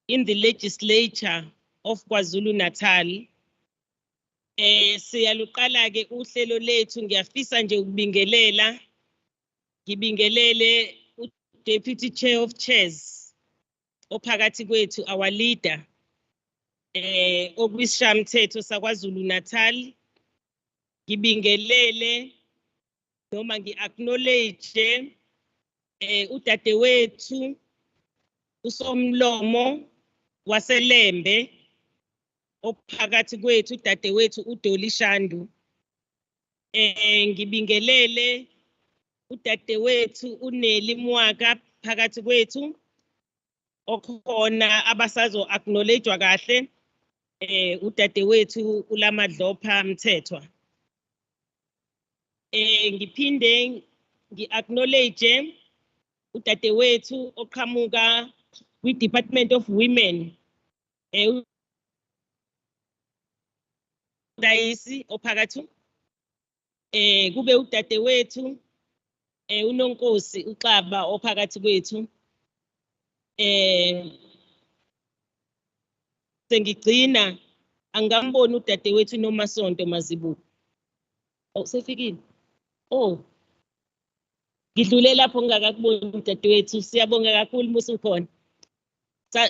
in the Legislature of KwaZulu-Natal. Siyaluqala ke uhlelo lethu ngiyafisa nje ukubingelela ngibingelele Deputy Chair of Chairs ophakathi kwethu our leader okwisishamthetho saKwaZulu-Natal. Ngibingelele noma ngi-acknowledge udadewethu usomlomo waseLembe ophakathi kwethu udadewethu uDoli Shandu. Ngibingelele udadewethu uNelly Mwaka phakathi kwethu okhona abasazo acknowledgewa kahle udadewethu uLamadlopha Mthethwa. Ngiphinde ngi-acknowledge udadewethu oqhamuka kwi-Department of Women udayisi ophakathi kube udadewethu uNonkosi uXaba ophakathi kwethu. Sengigcina angamboni udadewethu noMasonto Mazibuko. Sefikile. Ngidlule lapho ngakakuboni udadewethu. Siyabonga kakhulu musukhona.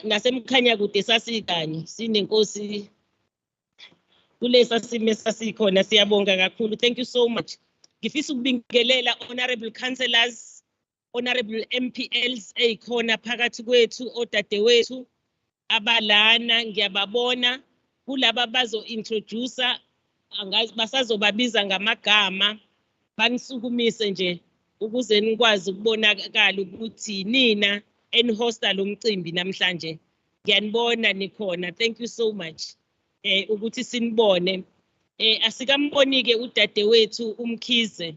Nasemkhanya kude sasikanye sinenkosi kulesa sime sasikhona. Siyabonga kakhulu. Thank you so much. Ngifisa ukubingelela honorable councillors, honorable MPLs ekhona phakathi kwethu odadewethu abalana ngiyababona kulaba bazo introducer angazi basazobabiza ngamagama banisukumise nje ukuze nikwazi ukubonakala ukuthi nina enhosta lo mcimbi namhlanje. Ngiyanibona nikhona. Thank you so much ukuthi sinibone. Asikambonike udadewethu uMkhize.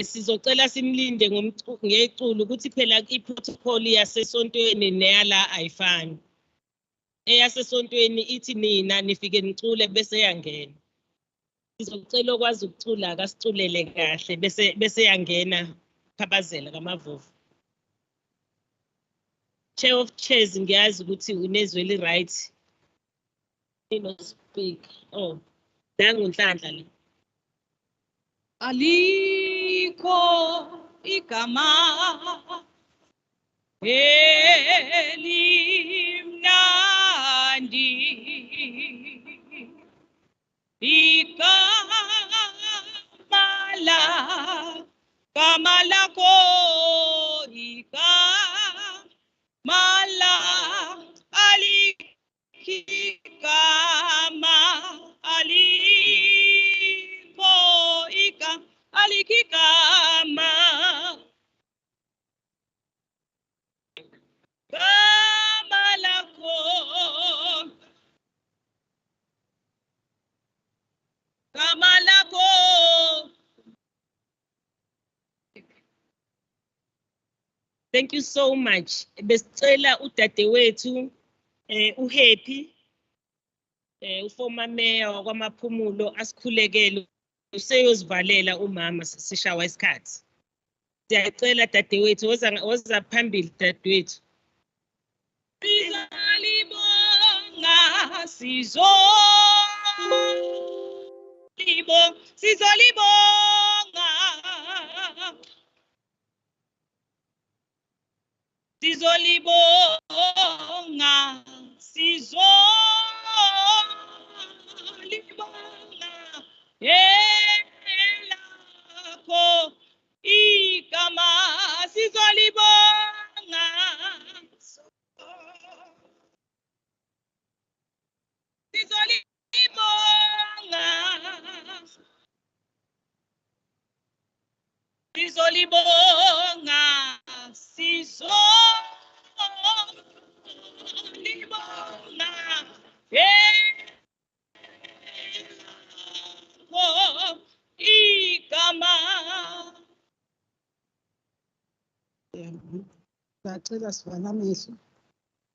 Sizocela simlinde ngeculo ukuthi phela iprotocol yasesontweni neyala ayifani. Eyasesontweni ithi nina nifike nicule bese yangena. Sizocela okwazi ukucula akasiculele kahle bese yangena khabazela kamavovu. Chair of Chairs ngiyazi ukuthi unezweli right. No speak. Nangu Nhlanhla le. Aliko igama elimnandi Kamalako Ikamala Alikikama Aliko Ika Alikikama Kamalako Kamalako. Thank you so much. Besicela udadewethu uHappy uformer mayor wakwaMaphumulo asikhulekele useyosivalela umama sishawa isikhathi. Siyacela dadewethu woza phambili dadewethu. Sizolibonga sizolibonga elakho igama sizolibonga Sacela sivalamehlo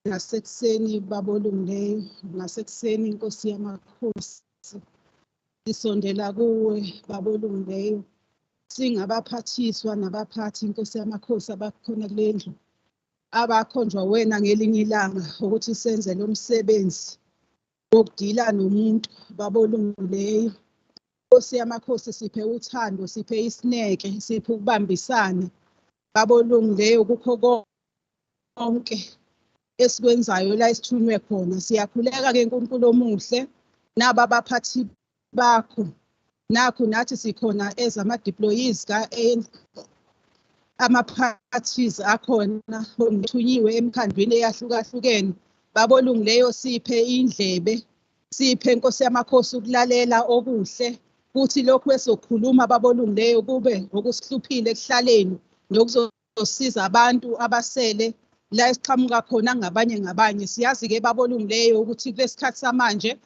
ngasekuseni babolungileyo ngasekuseni inkosi yamakhosi sisondela kuwe babolungileyo singabaphathiswa nabaphathi inkosi yamakhosi abakhona kulendlu abakhonjwa wena ngelinye ilanga ukuthi senze lo msebenzi wokudila nomuntu babolungileyo. Nkosi yamakhosi siphe uthando, siphe isineke, siphe ukubambisana babolungileyo kukho konke esikwenzayo la esithunywe khona. Siyakhuleka ke uNkulunkulu omuhle naba abaphathi bakho. Nakho nathi sikhona ezama-deployees ama-parties akhona ongithunyiwe emkhandlwini eyahlukahlukene. Babolungileyo siphe indlebe, siphe Nkosi yamakhosi ukulalela okuhle, futhi lokhu esokhuluma babolungileyo kube okusihluphile ekuhlaleni nokuzosiza abantu abasele la esiqhamuka khona ngabanye. Siyazi-ke babolungileyo ukuthi kulesikhathi samanje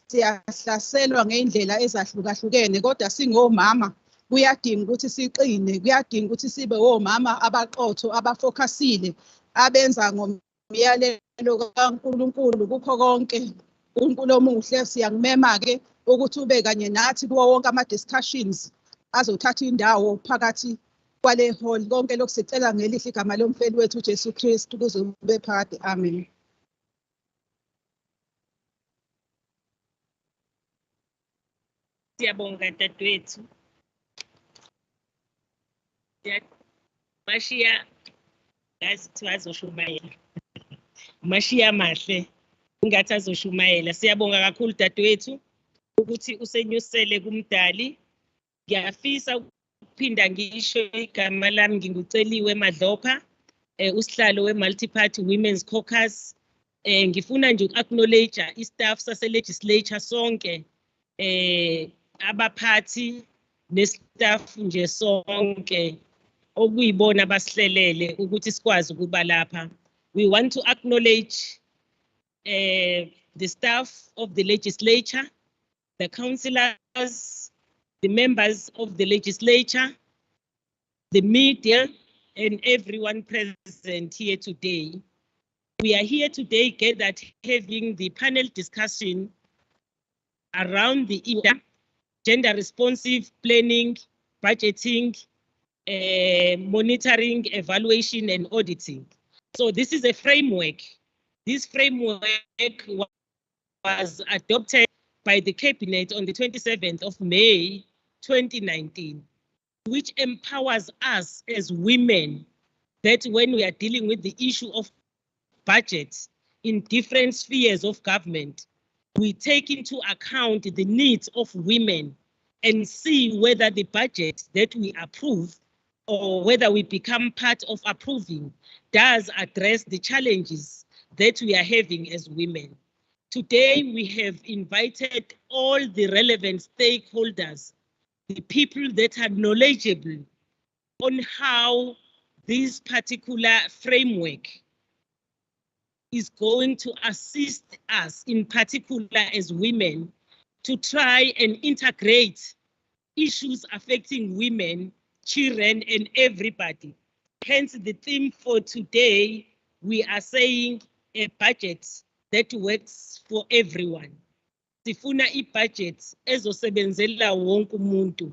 siyahlaselwa ngey'ndlela ezahlukahlukene, kodwa singomama kuyadinga ukuthi siqine, kuyadinga ukuthi sibe omama abaqotho, abafokasile, abenza ngomyalelo kaNkulunkulu kukho konke. uNkulunkulu omuhle, siyakumema-ke ukuthi ube kanye nathi kuwo wonke ama-discussions azothatha indawo phakathi kwale hall. Konke lokhu sicela ngelihle igama lomfeli wethu uJesu Kristu kuze ube phakade. Amen. Siyabonga dadewethu. Mashiya ngazi kuthiwa azoshumayela. Mashiya mahle ingathi azoshumayela. Siyabonga kakhulu dadewethu ukuthi usenyusele kumdali. Ngiyafisa ukuphinda ngisho igama lami, nginguceliwe Madlopha, usihlalo we-Multiparty Women's Caucus. Ngifuna nje uku-acknowledge i-staff sase-Legislature sonke, abaphathi ne-staff nje sonke okuyibona basihlelele ukuthi sikwazi ukuba lapha. We want to acknowledge the staff of the Legislature, the councillors, the members of the Legislature, the media, and everyone present here today. We are here today gathered having the panel discussion around the gender responsive planning, budgeting, monitoring, evaluation, and auditing. So this is a framework. This framework was adopted by the Cabinet on the 27th of May, 2019, which empowers us as women that when we are dealing with the issue of budget in different spheres of government, we take into account the needs of women and see whether the budget that we approve or whether we become part of approving does address the challenges that we are having as women. Today, we have invited all the relevant stakeholders, the people that are knowledgeable on how this particular framework is going to assist us, in particular as women, to try and integrate issues affecting women, children, and everybody. Hence, the theme for today, we are saying a budget that works for everyone. Sifuna i-budget ezosebenzela wonke umuntu,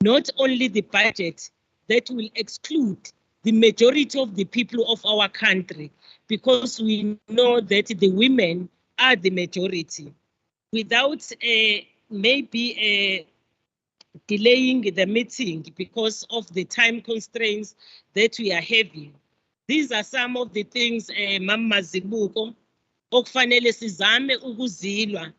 not only the budget that will exclude the majority of the people of our country, because we know that the women are the majority. Without maybe delaying the meeting because of the time constraints that we are having, these are some of the things, Mama Zibuko, okufanele sizame ukuzilwa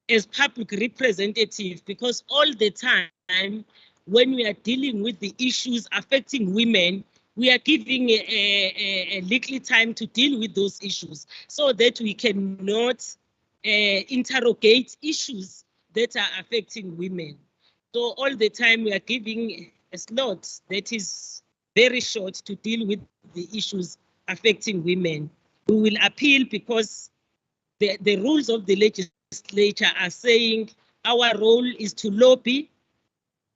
as public representative, because all the time when we are dealing with the issues affecting women, we are giving a little time to deal with those issues so that we cannot interrogate issues that are affecting women. So all the time we are giving a slot that is very short to deal with the issues affecting women. We will appeal because the rules of the legislature are saying our role is to lobby,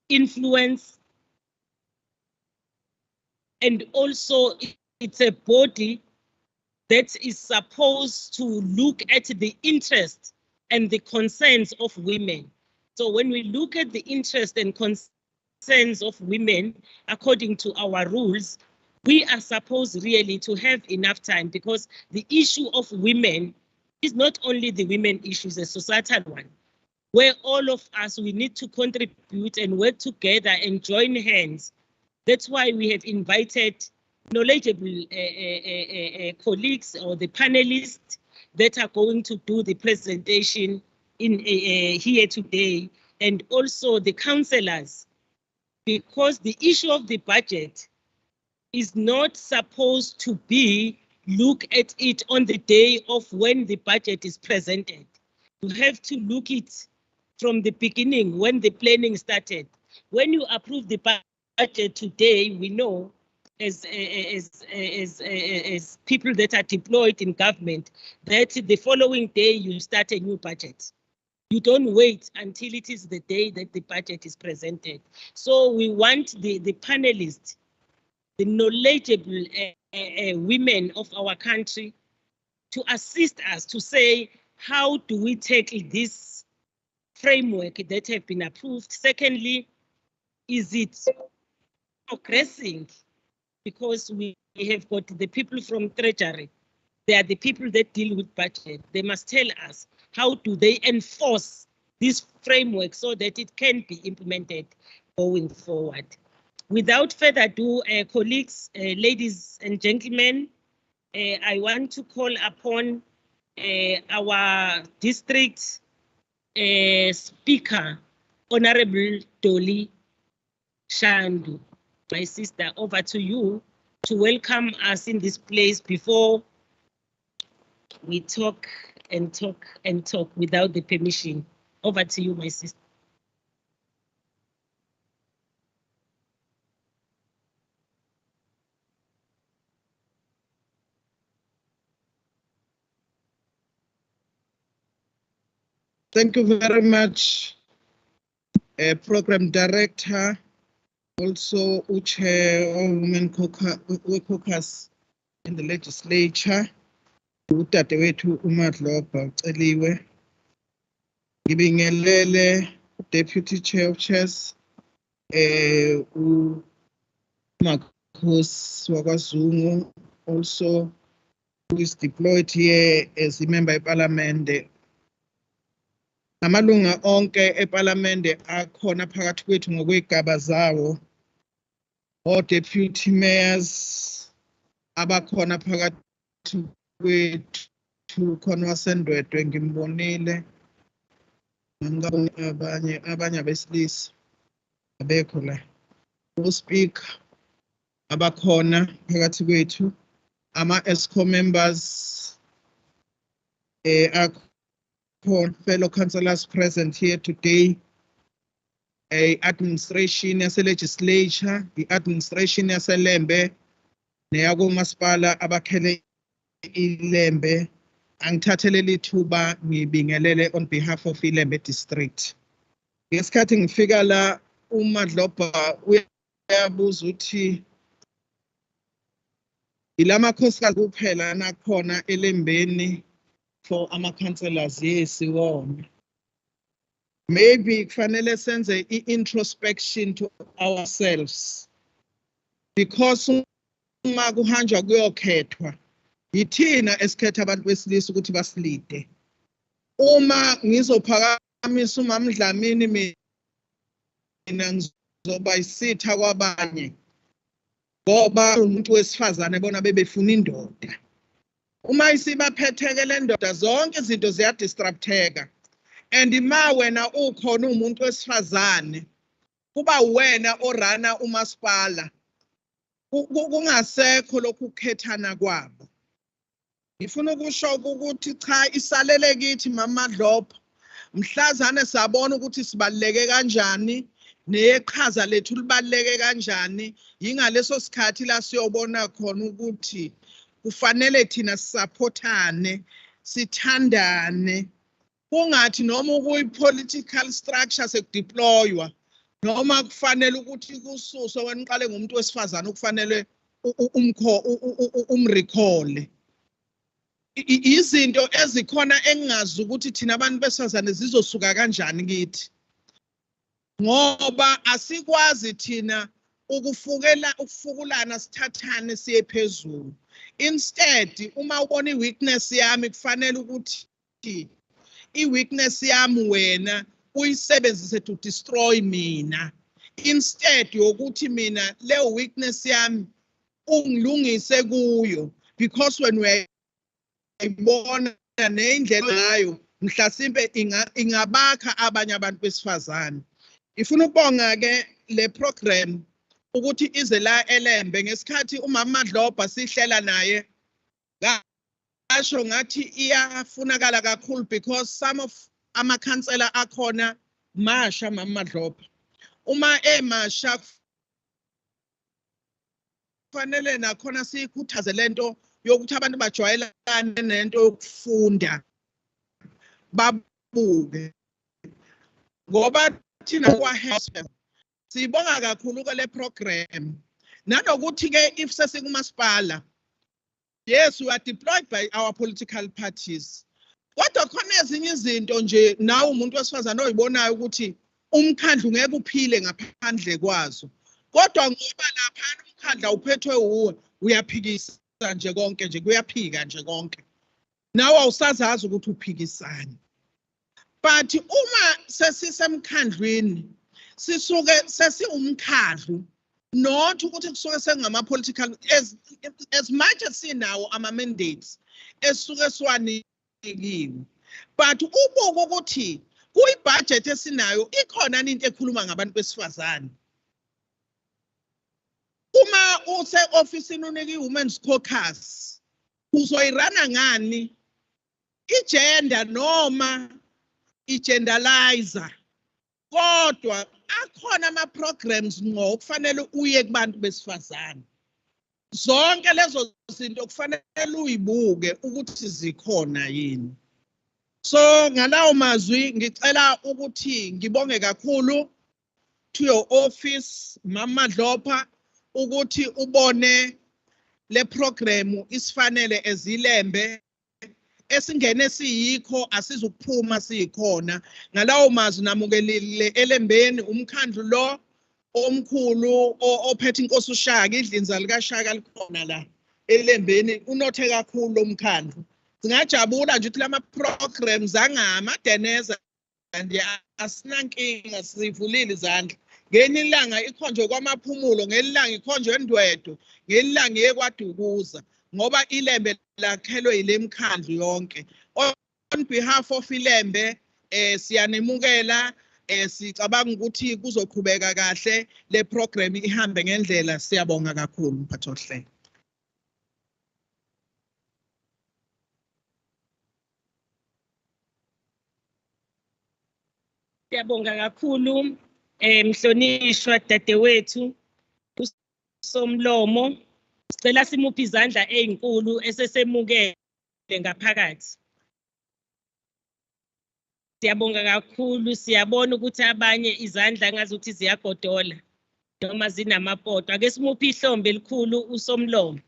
influence, and also it's a body that is supposed to look at the interests and the concerns of women. So when we look at the interest and concerns of women, according to our rules, we are supposed really to have enough time, because the issue of women is not only the women issue, it's a societal one, where all of us, we need to contribute and work together and join hands. That's why we have invited knowledgeable colleagues or the panelists that are going to do the presentation in here today, and also the councillors, because the issue of the budget is not supposed to be look at it on the day of when the budget is presented. You have to look it from the beginning, when the planning started. When you approve the budget today, we know as people that are deployed in government, that the following day you start a new budget. You don't wait until it is the day that the budget is presented. So we want the panelists, the knowledgeable women of our country, to assist us to say, how do we tackle this framework that have been approved? Secondly, is it progressing? Because we have got the people from Treasury, they are the people that deal with budget. They must tell us, how do they enforce this framework so that it can be implemented going forward? Without further ado, colleagues, ladies and gentlemen, I want to call upon our district speaker, Honorable Dolly Shandu. My sister, over to you to welcome us in this place before we talk and talk and talk without the permission. Over to you, my sister. Thank you very much, Program Director, also Chair of Women Caucus in the Legislature, Mthethwa Mthethwa Eliwe, Ngibingelele, Deputy Chair of Chairs, Mwaka Zungu, also who is deployed here as a member of Parliament. Amalunga onke eParlamente akhona phakathi kwethu ngokwegaba zawo, deputy mayors abakhona phakathi kwethu, khona waseNdwedwe ngimbonile, abanye abesilisa abekho la, uSpeaker abakhona phakathi kwethu, ama-ESCO members, fellow councillors present here today, administration yase Legislature, the administration yase Ilembe, neyako Masipala abakhele Ilembe, angithathelele ithuba ngibingelele on behalf of Ilember District. Ngesikhathi ngifika la uMadlobha uyabuza uthi ilama khosikazi kuphela nakhona elembeni for ama-councillors, yes, maybe kufanele senze i-introspection to ourselves, because uma kuhanjwa kuyokhethwa, yithina esikhetha abantu besilisa ukuthi basilide. Uma ngizophakamisa uMama Dlamini, mina ngizoba isitha kwabanye, ngoba umuntu wesifazane bona bebefuna indoda. Uma isibaphethekele ndoda zonke izinto ziyadistracteka, and ima wena ukhona umuntu wesifazane kuba wena orana umasipala, kungasekho lokhu kukhethana kwabo. Ngifuna ukusho ukuthi cha isalele kithi Mama Dlopha, mhlazane sabona ukuthi sibaluleke kanjani, neqhaza lethu libaluleke kanjani, yingaleso sikhathi la siyobona khona ukuthi kufanele thina sisupportane, sithandane, kungathi noma ukuyi-political structure sekudeploywa, noma kufanele ukuthi kususwe wena uqale ngumuntu wesifazane ukufanele umrecall. Izinto ezikhona engazi ukuthi thina abantu besifazane zizosuka kanjani kithi, ngoba asikwazi thina ukufukulana sithathane siye phezulu. Instead uma ubona iweakness yami kufanele ukuthi iweakness yami wena uyisebenzise to destroy mina. Instead yokuthi mina leyo weakness yami ungilungise kuyo, because when we ayibona nendlela ngayo mhlasimbe ingabakha abanye abantu besifazane. Ifuna ukubonga ke le program ukuthi ize la Ilembe ngesikhathi umama Mthethwa sihlela naye ngasho ngathi iyafunakala kakhulu, because some of amakhansela akhona masha mama Mthethwa. Uma emasha kufanele nakhona sikhuthaze lento yokuthi abantu bajwayelane nento yokufunda babuke, ngoba thina kwa-health sibonga kakhulu ke le program. Nanokuthi ke if sesikumasipala, yes, we are deployed by our political parties, kodwa khona ezinye izinto nje nawe umuntu wesifazane oyibonayo ukuthi umkhandlu ngeke uphile ngaphandle kwazo, kodwa ngoba lapha umkhandla uphethwe uwe uyaphikisa nje konke nje, kuyaphika nje konke, nawe awusazazi ukuthi uphikisani. But uma sesisemkhandlweni sisuke sesiumkhandlu, not ukuthi kusuke sengama-political, as much as sinawo ama-mandates esuke siwanikiwe, but ubuke ukuthi kuyi-budget esinayo ikhona into ekhuluma ngabantu besifazane. Uma use-ofisini unike i-Women's Caucus, uzoyirana ngani i-gender noma i-genderizer? Kodwa akhona ama-programs ngo kufanele uye kubantu besifazane. Zonke lezo zinto kufanele uyibuke ukuthi zikhona yini. So ngalawo mazwi ngicela ukuthi ngibonge kakhulu to your office Mama Mthethwa ukuthi ubone le program isifanele ezilembe esingene siyikho asizukuphuma siyikhona. Ngalawo mazwi namukelile Ilembeni umkhandlu lo omkhulu ophethe inkosi uShaka, idlinza lika Shaka likhona la Ilembeni, unothe kakhulu lo mkhandlu. Singajabula nje ukuthi lama programs angamadeneza nje asinankinga, sivulile izandla. Ngelinye ilanga ikhonjwe kwamaphumulo, ngelinye ilanga ikhonjwe endwedo, ngelinye ilanga yekwaDukuza, ngoba Ilembe lakhelwe ile mkhandlu yonke. On behalf of Ilembe siyanemukela, sicabanga ukuthi kuzoqhubeka kahle le program ihambe ngendlela. Siyabonga kakhulu mphathohle. Siyabonga kakhulu mhlonishwa dadewethu uSomlomo. Sicela simuphe izandla ezinkulu esesemukele ngaphakathi. Siyabonga kakhulu, siyabona ukuthi abanye izandla ngazuthi ziyagodola noma zinamapoto. Ake simuphe ihlombe elikhulu uSomlomo.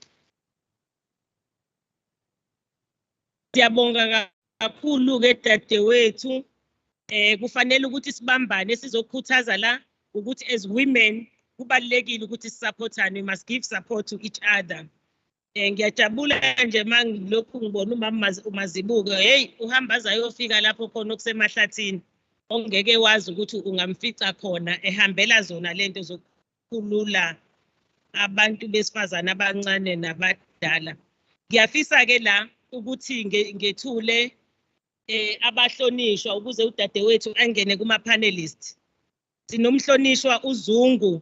Siyabonga kakhulu ke dadewethu. Kufanele ukuthi sibambane sizokhuthaza la ukuthi as women kubalekile ukuthi sisupportane, we must give support to each other. Ngiyajabula nje mangilokhu ngibona umama uMazibuko, hey uhambaza ayofika lapho khona okusemahlathini ongeke wazi ukuthi ungamfica khona ehambela zona lento zokukhulula abantu besifazana abancane nabadala. Ngiyafisa ke la ukuthi ngethule abahlonishwa ukuze udadewethu angene kuma-panellists. Sinomhlonishwa uZungu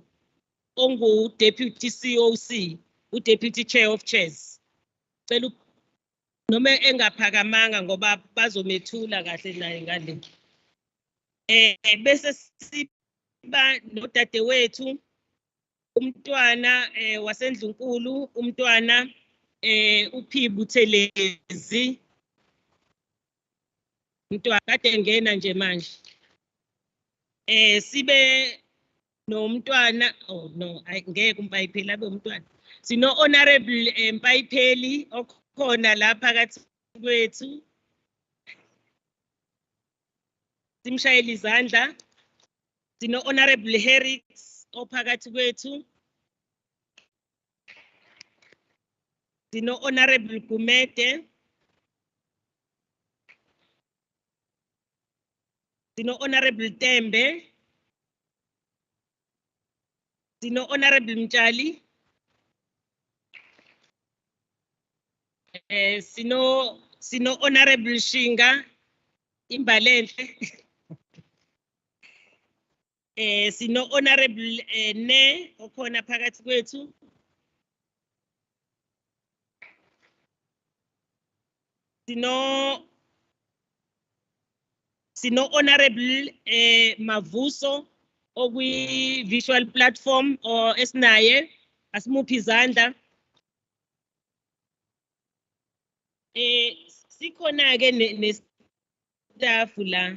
ongu-Deputy COC, u-Deputy Chair of Chairs. Cela noma engaphakamanga ngoba bazomethula kahle naye ngale. Bese siba nodadewethu umntwana waseNdlunkulu, umntwana uPhibuthelezi. Mntwana kade ngena nje manje. Sibe nomntwana, oh no, ngeke umpayipheli abe umntwana. Sino honorable Mpayipheli okhona la phakathi kwethu. Simshayela izandla. Sino honorable Herrix ophakathi kwethu. Sino Honorable Kumete. Sino Honorable Tembe. Sino Honorable Mchali. Sino Honorable Shinga. Imbalente. Sino Honorable Ne okhona phakathi kwethu. Sino Honorable Mavuso okwi visual platform or esinaye asimuphi izandla. Sikhona ke ne staff la.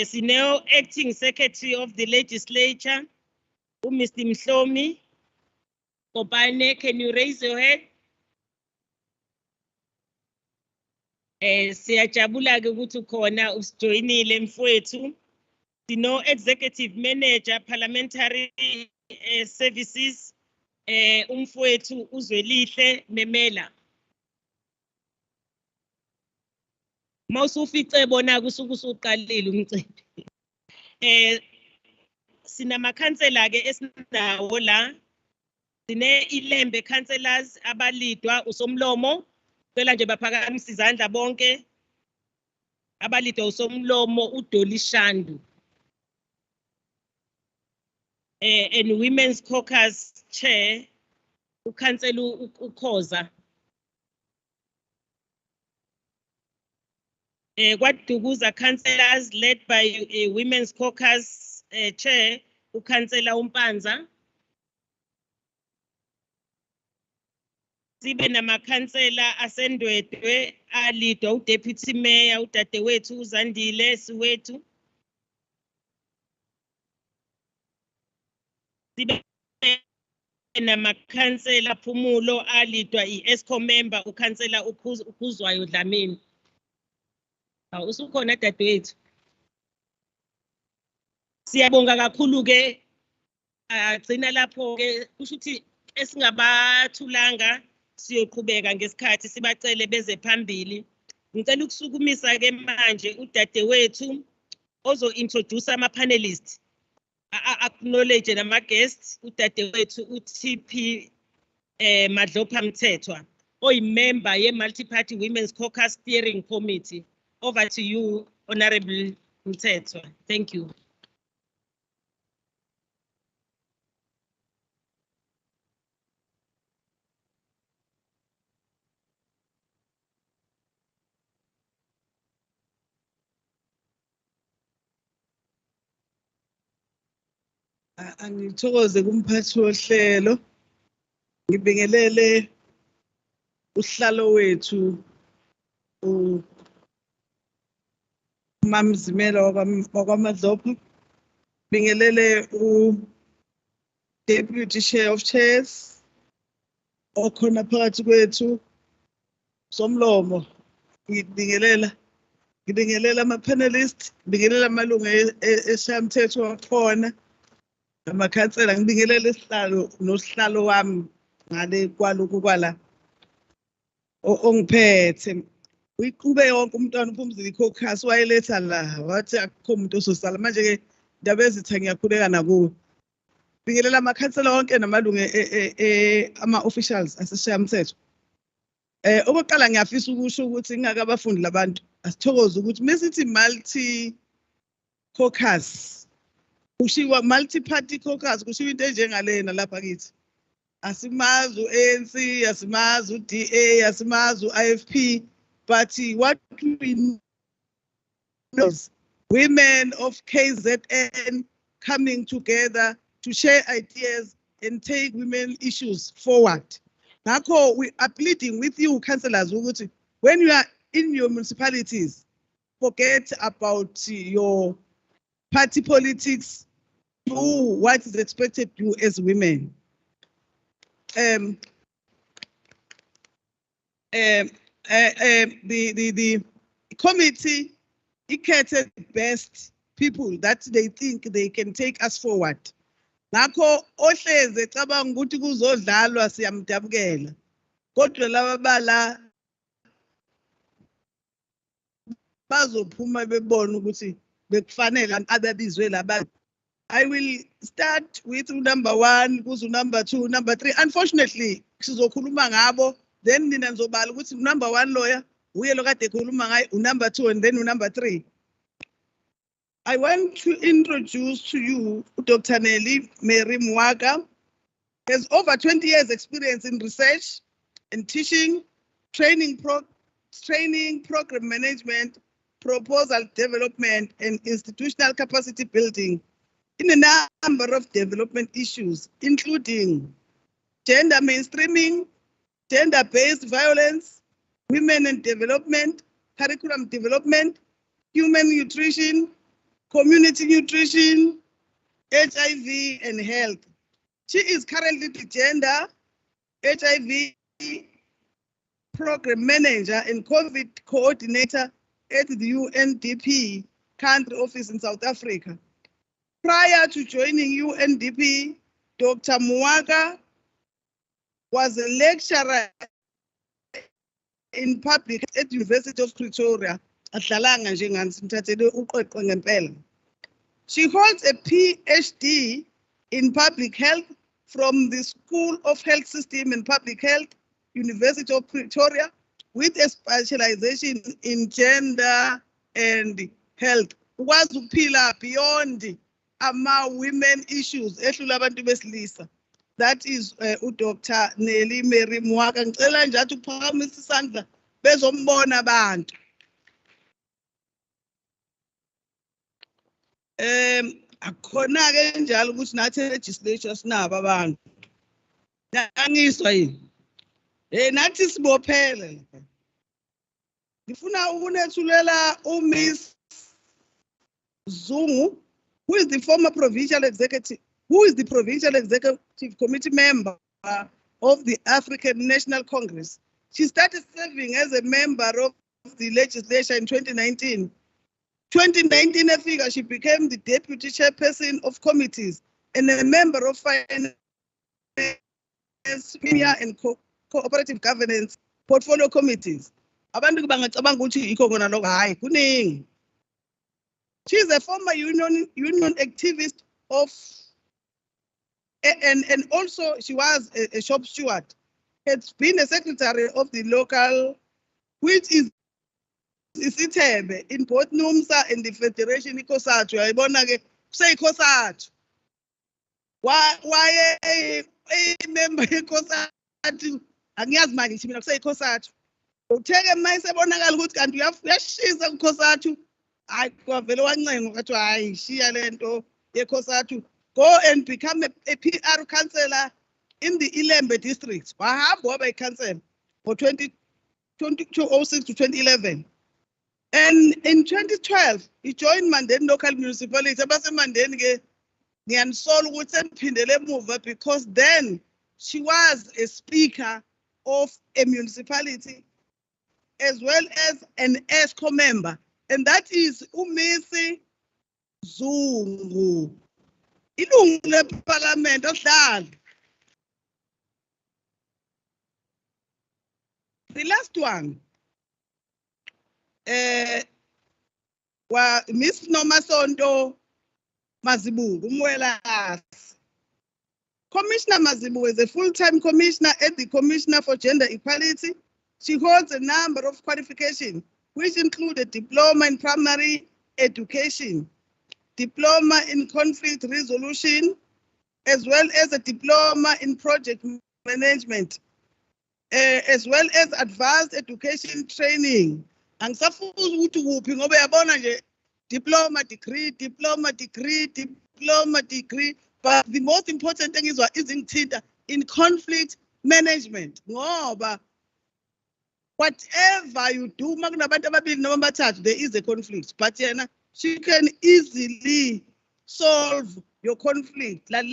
Sino acting secretary of the legislature, Mr. Mhlomi Kopane, can you raise your hand? Siyajabula ke ukuthi ukhona usijoyinile mfowethu. Sino executive manager parliamentary services umfowethu uZwelihle Memela. Mawusufice bona kusuku usuqalile umcimbi. Sinamakhansela ke esinawo la. Sine Ilembe councillors abalidwa usomlomo. Cela nje baphakamisa izandla bonke. Abalidwa usomlomo uDoli Shandu. And Women's Caucus chair uKhansela uKhoza. KwaDukuza councillors led by Women's Caucus chair uKhansela Umpanza. Sibe namakhansela asendwedwe alidwa uDeputy Mayor udadewethu uZandile Siwethu. Sibe namakhansela Phumulo alidwa iESCO member uKhansela uKhuzwayo Dlamini. Usukhona dadewethu. Siyabonga kakhulu ke agcina lapho ke kusho ukuthi esingabathulanga siyoqhubeka ngesikhathi sibacele beze phambili. Ngicela ukusukumisa ke manje udadewethu ozo introduce ama panelists. Acknowledge nama guests udadewethu uTP Madlopha Mthethwa oyimember ye Multiparty Women's Caucus Steering Committee. Over to you, Honorable Mthethwa. Thank you. Angithokoze kumphathi wohlelo. Ngibingelele uhlalo wethu uMamzimela wakwaMadlopha. Bingelele Deputy Chair of Chairs okhona phakathi kwethu somlomo. Ngibingelela ama panelists, ngibingelela amalungu eShamthetho wakhona. Amakhansela ngibingelela isihlalo nosihlalo wami ngale kwalokhu kwala ongiphethe. Uyiqhube yonke umntwana uphumzile iCaucus wayeletha la wathi akukho umuntu ososala manje ke indaba ezitha ngiyakhuleka nakuwe. Bingelela amakhansela wonke namalungu ama officials aseshamthetho. Okokuqala ngiyafisa ukusho ukuthi ngingakabafundi labantu asithokoze ukuthi mesithi multi caucus kushiwa multi-party caucus kushiwa into enjengalena lapha kithi. Asimazi ANC, asimazi uDA, asimazi uIFP, but what we know is women of KZN coming together to share ideas and take women issues forward. Ngakho we are pleading with you councillors ukuthi when you are in your municipalities, forget about your party politics. Do what is expected of you as women. The committee indicated best people that they think they can take us forward. Ngakho ohleze cabanga ukuthi kuzodlalwa siyamdabukela. Kodwa laba bala bazophuma bebona ukuthi bekufanele ababizwe laba. I will start with number 1, kuzo number 2, number 3. Unfortunately, sizokhuluma ngabo, then nina ngizobala ukuthi number 1 lawyer uye lo kade ekhuluma ngaye, number 2 and then number 3. I want to introduce to you Dr. Nelly Mwaka. Has over 20 years experience in research and teaching, training, program management, proposal development, and institutional capacity building in a number of development issues, including gender mainstreaming, gender-based violence, women and development, curriculum development, human nutrition, community nutrition, HIV, and health. She is currently the gender, HIV program manager and COVID coordinator at the UNDP country office in South Africa. Prior to joining UNDP, Dr. Mwaka was a lecturer in public at the University of Pretoria. She holds a PhD in public health from the School of Health System and Public Health, University of Pretoria, with a specialization in gender and health. Was pillar beyond women issues. That is Dr. Nelly Mwaka. Ngicela nje athi uphakamisa isandla bezombona abantu. Akhona ke njalo ukuthi nathi legislature sinabo abantu. Ngiswa yini? Nathi sibophele. Ngifuna ukunethulela uMiss Zungu, who is the provincial executive committee member of the African National Congress. She started serving as a member of the legislature in 2019. 2019, she became the deputy chairperson of committees and a member of finance and cooperative governance portfolio committees. She is a former union activist and also she was a shop steward. Has been a secretary of the local, which is Isithebe in both NUMSA and the Federation Ikosatu. Ayibona ke say Ikosatu. Why a member Ikosatu? Angiyazi manje ngithi mina say Ikosatu. Utheke mayise bonakala ukuthi kanti uyashisa uKosatu. Hayi kwavele wancenga ngathi hayi shiya lento yeKosatu. Go and become a PR councillor in the Ilember District. Wahamba waba councillor for 2006 to 2011. And in 2012, he joined Mandeni local municipality. Because then she was a speaker of a municipality as well as an ESCO member. And that is Miss Zungu. Ilungu leParliament ohlala. The last one. Miss Nomasonto Mazibu, Commissioner Mazibu is a full-time commissioner at the Commissioner for Gender Equality. She holds a number of qualifications, which include a diploma in primary education, diploma in conflict resolution, as well as a diploma in project management, as well as advanced education training. And diploma degree, but the most important thing is in conflict management. Whatever you do, there is a conflict, but she can easily solve your conflict. As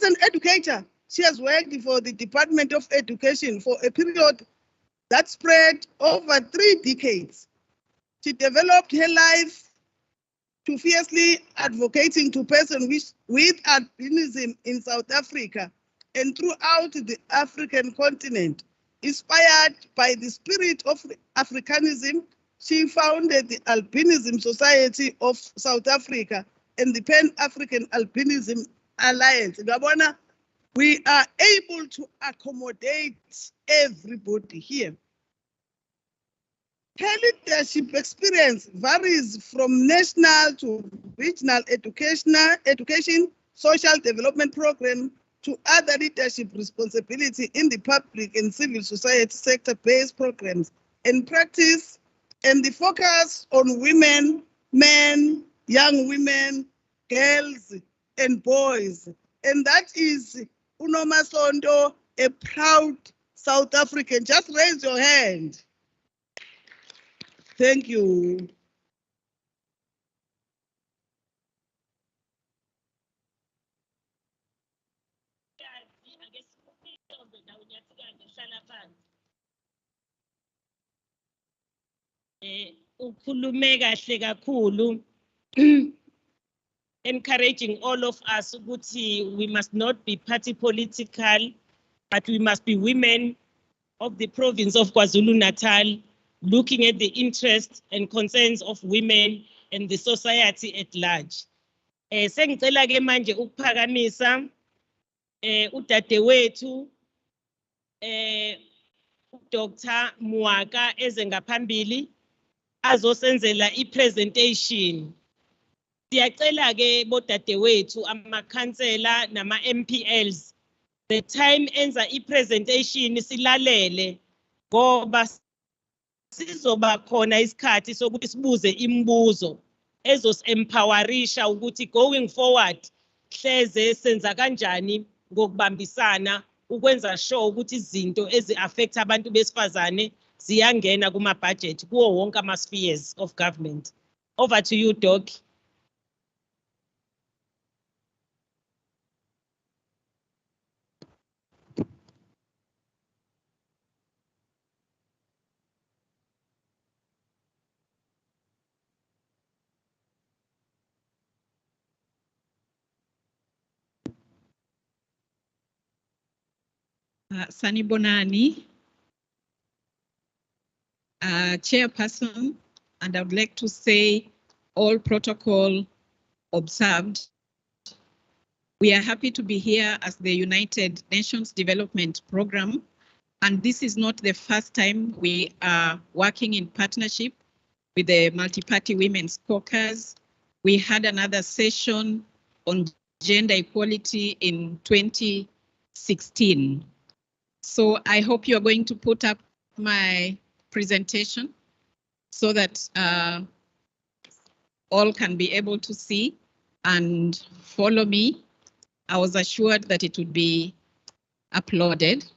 an educator, she has worked for the Department of Education for a period that spread over 3 decades. She developed her life to fiercely advocating to persons with albinism in South Africa and throughout the African continent. Inspired by the spirit of Africanism, she founded the Albinism Society of South Africa and the Pan-African Albinism Alliance. Gabona, we are able to accommodate everybody here. Her leadership experience varies from national to regional education, social development program, to other leadership responsibility in the public and civil society sector-based programs and practice, and the focus on women, men, young women, girls, and boys. And that is Unomasondo, a proud South African. Just raise your hand. Thank you. Ukhulume kahle kakhulu, encouraging all of us ukuthi we must not be party political, but we must be women of the province of KwaZulu-Natal, looking at the interests and concerns of women and the society at large. Sengicela ke manje ukuphakamisa udadewethu Dr. Mwaka eze ngaphambili azosenzela i-presentation. Siyacela ke bodadewethu amakhansela nama MPLs, the time enza i-presentation silalele ngoba sizoba khona isikhathi sokuthi sibuze imibuzo ezos-empowerisha ukuthi going forward hleze senza kanjani ngokubambisana ukwenza sure ukuthi izinto ezi-affect abantu besifazane ziyangena kuma-budget kuwo wonke ama-spheres of government. Over to you, Doc. Sanibonani, Chairperson, and I would like to say all protocol observed. We are happy to be here as the United Nations Development Program, and this is not the first time we are working in partnership with the Multiparty Women's Caucus. We had another session on gender equality in 2016. So I hope you're going to put up my presentation so that all can be able to see and follow me. I was assured that it would be uploaded.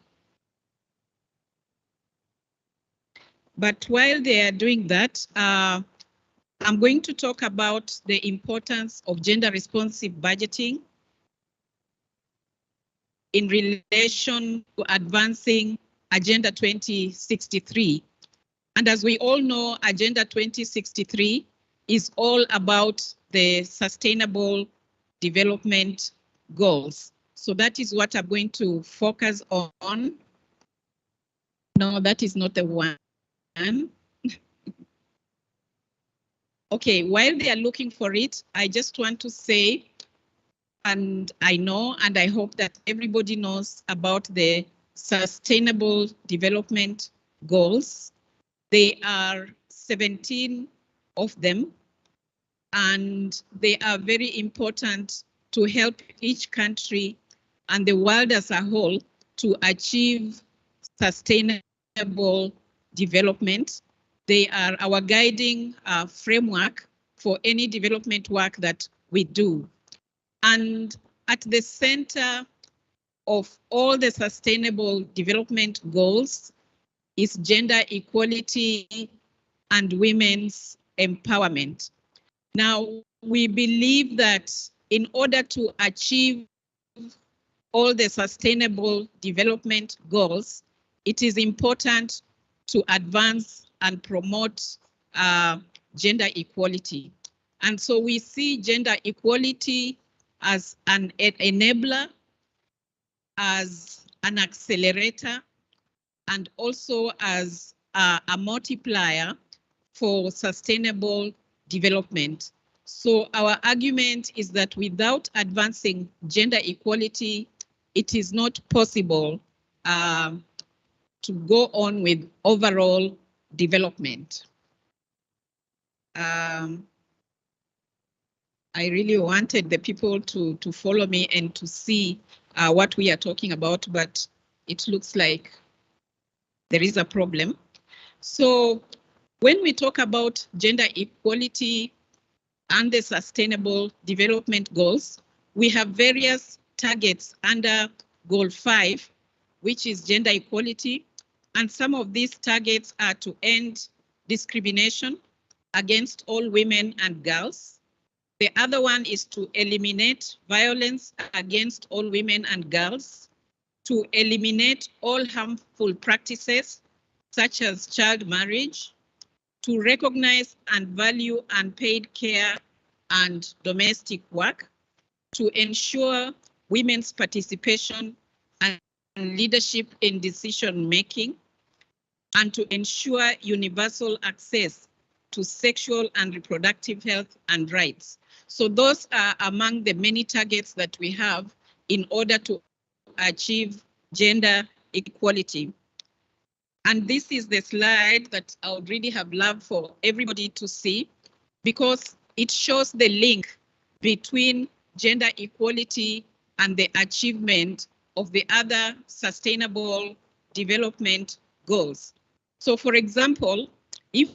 But while they are doing that, I'm going to talk about the importance of gender responsive budgeting in relation to advancing Agenda 2063. And as we all know, Agenda 2063 is all about the sustainable development goals. So that is what I'm going to focus on. No, that is not the one. Okay, while they are looking for it, I just want to say, and I know, and I hope that everybody knows about the Sustainable Development Goals. There are 17 of them, and they are very important to help each country and the world as a whole to achieve sustainable development. They are our guiding framework for any development work that we do. And at the center of all the sustainable development goals is gender equality and women's empowerment. Now, we believe that in order to achieve all the sustainable development goals, it is important to advance and promote gender equality. And so we see gender equality as an enabler, as an accelerator, and also as a multiplier for sustainable development. So our argument is that without advancing gender equality, it is not possible to go on with overall development. I really wanted the people to follow me and to see what we are talking about, but it looks like there is a problem. So when we talk about gender equality and the sustainable development goals, we have various targets under goal 5, which is gender equality. And some of these targets are to end discrimination against all women and girls. The other one is to eliminate violence against all women and girls, to eliminate all harmful practices, such as child marriage, to recognize and value unpaid care and domestic work, to ensure women's participation and leadership in decision making, and to ensure universal access to sexual and reproductive health and rights. So those are among the many targets that we have in order to achieve gender equality. And this is the slide that I would really have loved for everybody to see, because it shows the link between gender equality and the achievement of the other sustainable development goals. So for example, if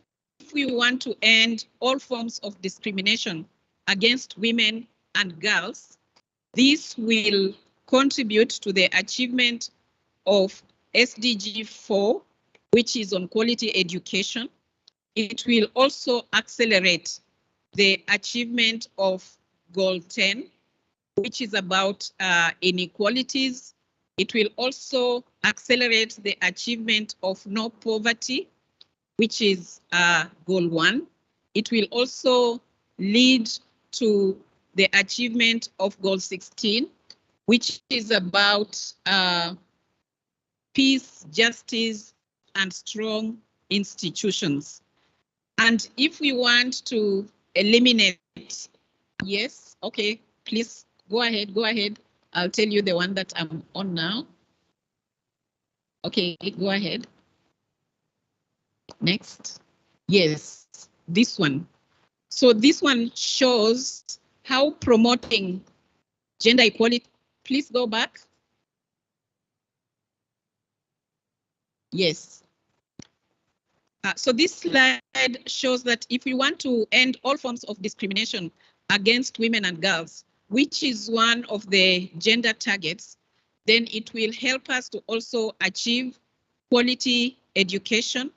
we want to end all forms of discrimination against women and girls, this will contribute to the achievement of SDG 4, which is on quality education. It will also accelerate the achievement of goal 10, which is about inequalities. It will also accelerate the achievement of no poverty, which is goal 1. It will also lead to the achievement of goal 16, which is about peace, justice, and strong institutions. And if we want to eliminate, yes, okay, please go ahead. I'll tell you the one that I'm on now. Okay, go ahead. Next. Yes, this one. So this one shows how promoting gender equality, please go back. Yes. So this slide shows that if we want to end all forms of discrimination against women and girls, which is one of the gender targets, then it will help us to also achieve quality education,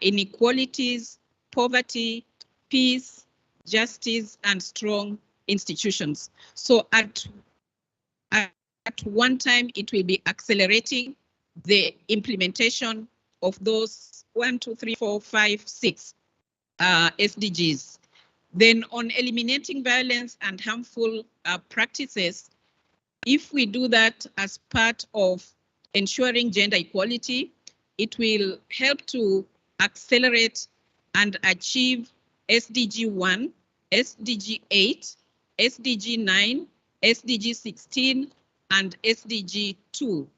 inequalities, poverty, peace, justice, and strong institutions. So at one time, it will be accelerating the implementation of those 1, 2, 3, 4, 5, 6 SDGs. Then on eliminating violence and harmful practices, if we do that as part of ensuring gender equality, it will help to accelerate and achieve SDG 1, SDG 8, SDG 9, SDG 16, and SDG 2.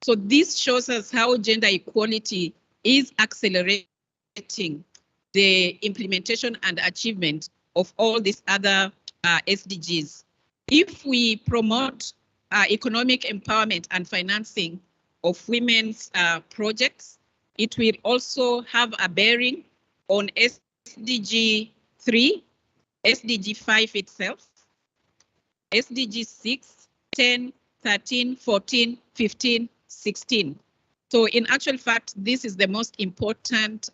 So this shows us how gender equality is accelerating the implementation and achievement of all these other SDGs. If we promote economic empowerment and financing of women's projects, it will also have a bearing on SDG 3, SDG 5 itself, SDG 6, 10, 13, 14, 15, 16. So in actual fact, this is the most important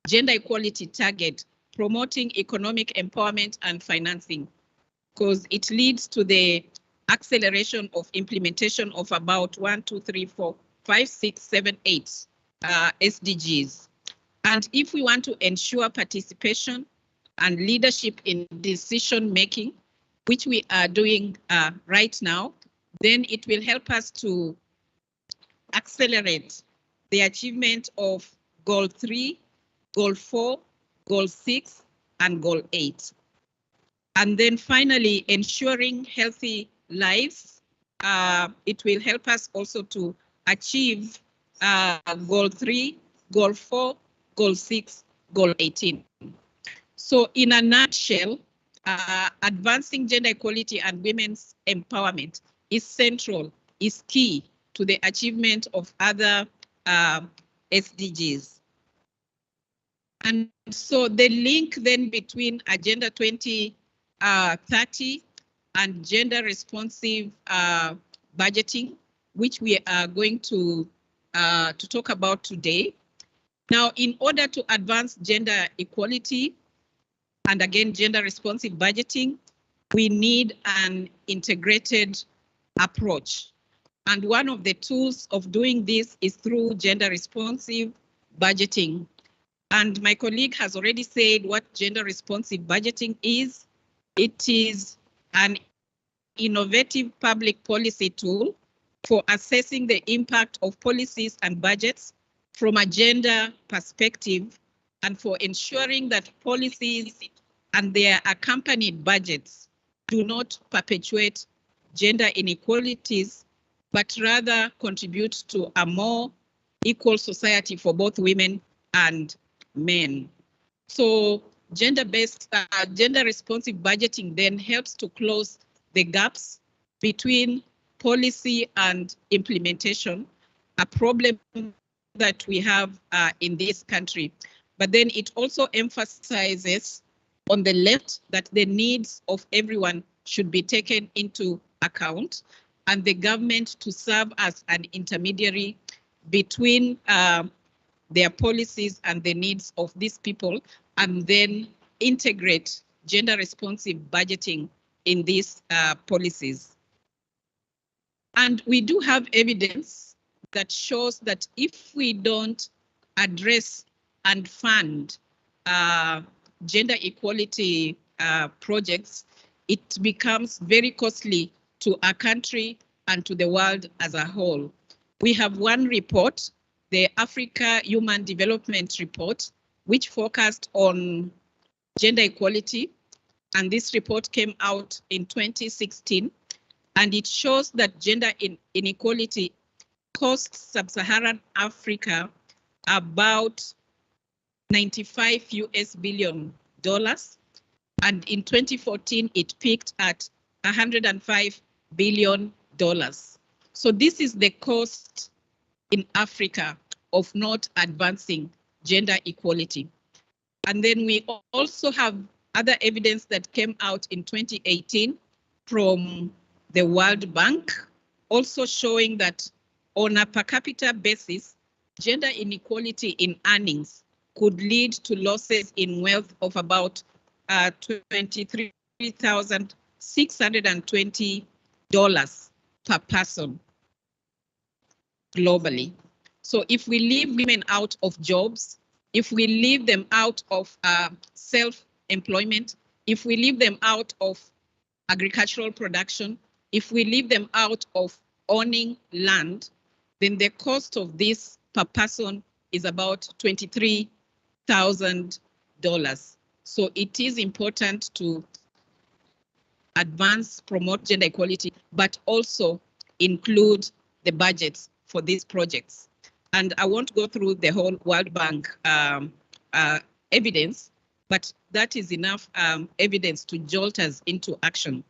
gender equality target, promoting economic empowerment and financing, because it leads to the acceleration of implementation of about 1, 2, 3, 4, 5, 6, 7, 8 SDGs. And if we want to ensure participation and leadership in decision making, which we are doing right now, then it will help us to accelerate the achievement of Goal 3, Goal 4, Goal 6, and Goal 8. And then finally, ensuring healthy lives. It will help us also to achieve Goal 3, Goal 4, Goal 6, Goal 18. So in a nutshell, advancing gender equality and women's empowerment is central, is key to the achievement of other SDGs. And so the link then between Agenda 2030 and gender responsive budgeting, which we are going to talk about today. Now, in order to advance gender equality and again, gender responsive budgeting, we need an integrated approach. And one of the tools of doing this is through gender responsive budgeting. And my colleague has already said what gender responsive budgeting is. It is an innovative public policy tool for assessing the impact of policies and budgets from a gender perspective and for ensuring that policies and their accompanied budgets do not perpetuate gender inequalities, but rather contribute to a more equal society for both women and men. So gender-based, gender-responsive budgeting then helps to close the gaps between policy and implementation, a problem that we have in this country. But then it also emphasizes on the left that the needs of everyone should be taken into account, and the government to serve as an intermediary between their policies and the needs of these people, and then integrate gender responsive budgeting in these policies. And we do have evidence that shows that if we don't address and fund gender equality projects, it becomes very costly to our country and to the world as a whole. We have one report, the Africa Human Development Report, which focused on gender equality. And this report came out in 2016. And it shows that gender inequality costs sub-Saharan Africa about $95 billion. And in 2014, it peaked at $105 billion. So this is the cost in Africa of not advancing gender equality. And then we also have other evidence that came out in 2018 from the World Bank, also showing that on a per capita basis, gender inequality in earnings could lead to losses in wealth of about $23,620 per person globally. So if we leave women out of jobs, if we leave them out of self-employment, if we leave them out of agricultural production, if we leave them out of owning land, then the cost of this per person is about $23,000. So it is important to advance, promote gender equality, but also include the budgets for these projects. And I won't go through the whole World Bank evidence, but that is enough evidence to jolt us into action.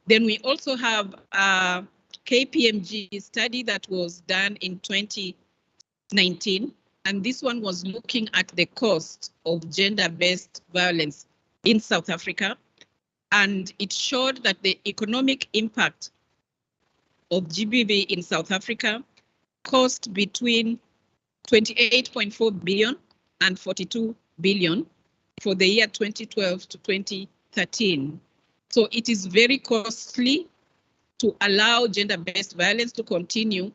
Then we also have a KPMG study that was done in 2019, and this one was looking at the cost of gender-based violence in South Africa, and it showed that the economic impact of GBV in South Africa cost between 28.4 billion and 42 billion for the year 2012 to 2013. So it is very costly to allow gender-based violence to continue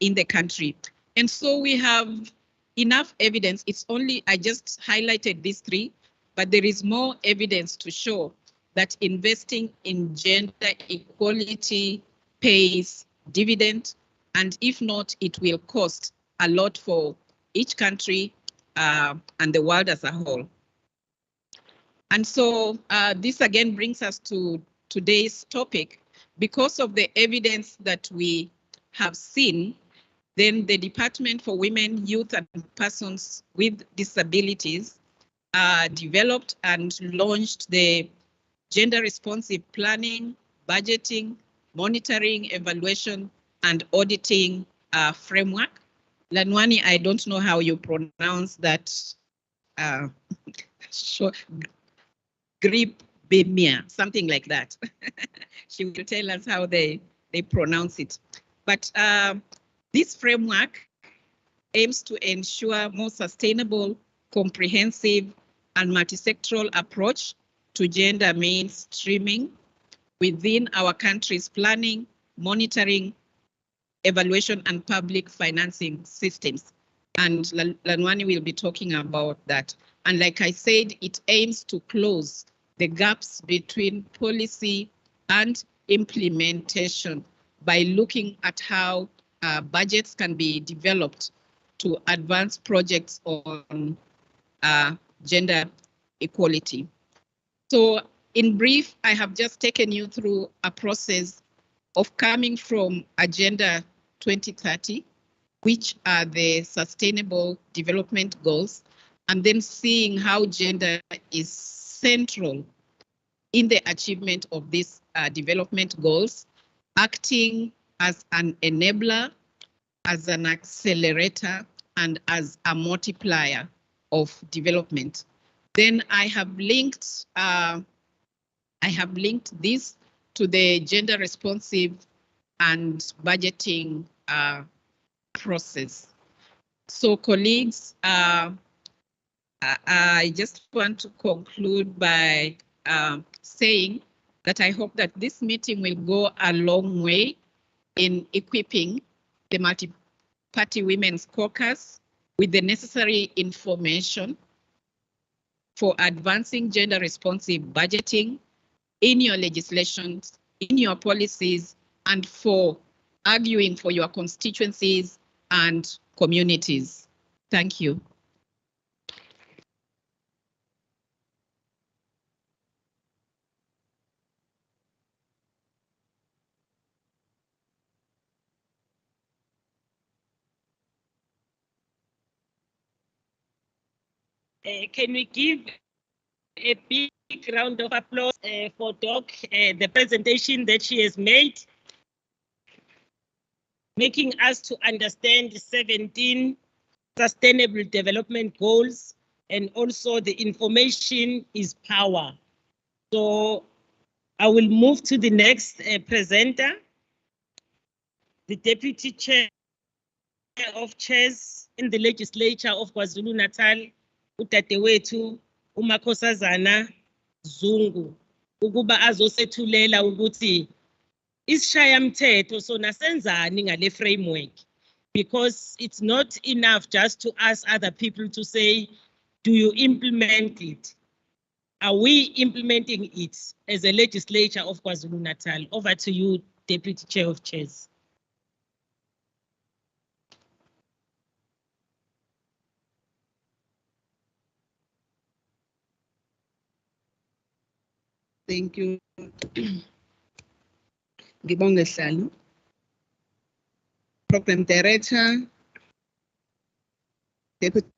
in the country. And so we have enough evidence. It's only, I just highlighted these three, but there is more evidence to show that investing in gender equality pays dividend, and if not, it will cost a lot for each country and the world as a whole. And so this again brings us to today's topic. Because of the evidence that we have seen, then the Department for Women, Youth and Persons with Disabilities developed and launched the Gender Responsive Planning, Budgeting, Monitoring, Evaluation and Auditing Framework. Lanwani, I don't know how you pronounce that. GRPBMEA, something like that. She will tell us how they pronounce it. But this framework aims to ensure more sustainable, comprehensive, and multisectoral approach to gender mainstreaming within our country's planning, monitoring, evaluation, and public financing systems. And Lanwani will be talking about that. And like I said, it aims to close the gaps between policy and implementation by looking at how budgets can be developed to advance projects on gender equality. So in brief, I have just taken you through a process of coming from Agenda 2030, which are the Sustainable Development Goals, and then seeing how gender is central in the achievement of these development goals, acting as an enabler, as an accelerator, and as a multiplier of development. Then I have linked this to the gender responsive and budgeting process. So colleagues, I just want to conclude by saying that I hope that this meeting will go a long way in equipping the Multiparty Women's Caucus with the necessary information for advancing gender responsive budgeting in your legislations, in your policies, and for arguing for your constituencies and communities. Thank you. Can we give a big round of applause for Doc, the presentation that she has made, making us to understand the 17 Sustainable Development Goals, and also the information is power. So I will move to the next presenter, the Deputy Chair of Chairs in the Legislature of KwaZulu-Natal, uDadewethu uMakhosazana Zungu, ukuba azosethulela ukuthi isishayamthetho sona senzani ngale framework, because it's not enough just to ask other people to say, do you implement it? Are we implementing it as a legislature of KwaZulu-Natal? Over to you, Deputy Chair of Chairs. Thank you. Ngibonge Hlalu, Program Director, Deputy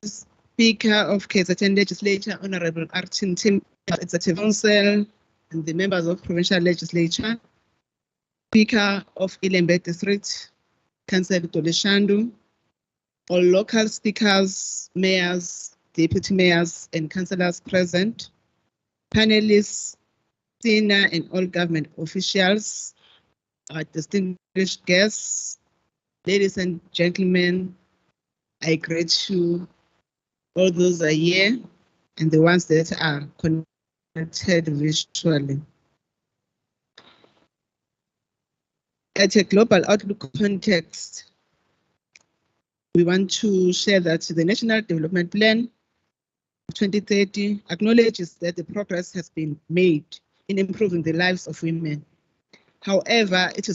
Speaker of KZN Legislature, Honorable Artin Tim, Executive Council, and the members of Provincial Legislature, Speaker of Ilember District, Councillor Doleshandu, all local speakers, mayors, deputy mayors, and councillors present, panelists, senior and all government officials, our distinguished guests, ladies and gentlemen, I greet you, all those are here, and the ones that are connected virtually. At a global outlook context, we want to share that the National Development Plan 2030 acknowledges that the progress has been made in improving the lives of women. However, it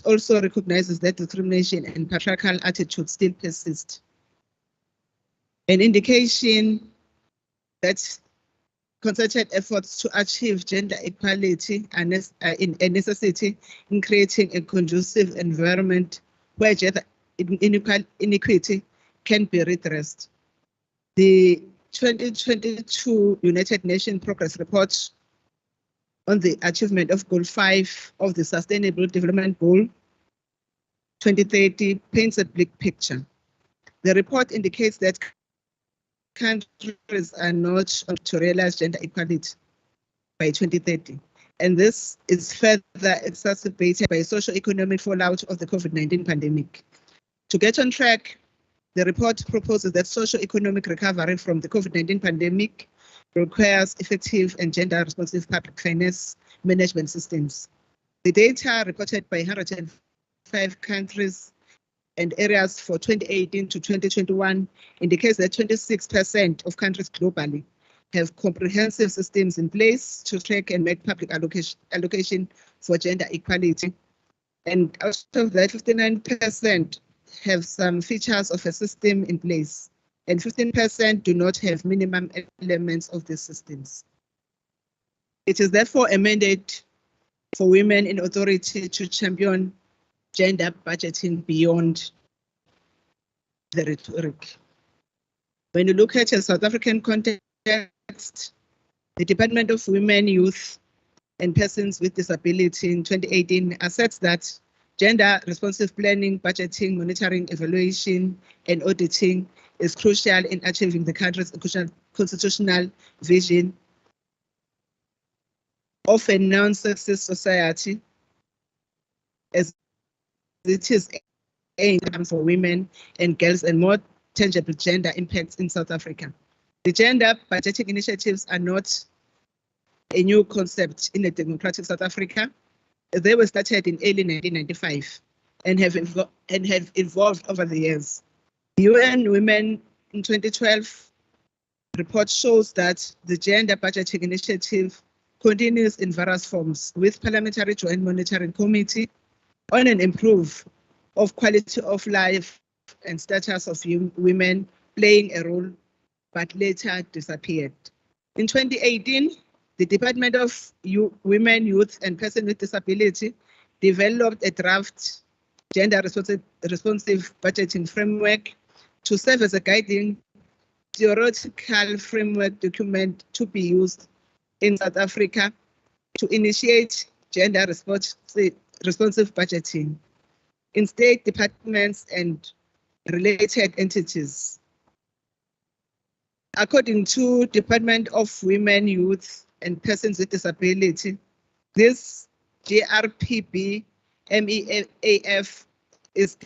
also recognizes that discrimination and patriarchal attitudes still persist. An indication that concerted efforts to achieve gender equality are a necessity in creating a conducive environment where gender inequality can be redressed. The 2022 United Nations Progress Report on the achievement of Goal 5 of the Sustainable Development Goal 2030 paints a bleak picture. The report indicates that countries are not to realize gender equality by 2030. And this is further exacerbated by socio-economic fallout of the COVID-19 pandemic. To get on track, the report proposes that socio-economic recovery from the COVID-19 pandemic requires effective and gender-responsive public finance management systems. The data reported by 105 countries and areas for 2018 to 2021 indicates that 26% of countries globally have comprehensive systems in place to track and make public allocation for gender equality. And out of that, 59% have some features of a system in place, and 15% do not have minimum elements of these systems. It is therefore a mandate for women in authority to champion gender budgeting beyond the rhetoric. When you look at a South African context, the Department of Women, Youth and Persons with Disability in 2018 asserts that gender responsive planning, budgeting, monitoring, evaluation, and auditing is crucial in achieving the country's constitutional vision of a non-sexist society, as it is aimed for women and girls and more tangible gender impacts in South Africa. The gender budgeting initiatives are not a new concept in a democratic South Africa. They were started in early 1995 and have evolved over the years. The UN Women in 2012 report shows that the gender budgeting initiative continues in various forms, with Parliamentary Joint Monitoring Committee on an improve of quality of life and status of women playing a role, but later disappeared. In 2018, the Department of Women, Youth and Persons with Disability developed a draft gender responsive budgeting framework to serve as a guiding theoretical framework document to be used in South Africa to initiate gender responsive budgeting in state departments and related entities. According to Department of Women, Youth and Persons with Disability, this GRPBMEA is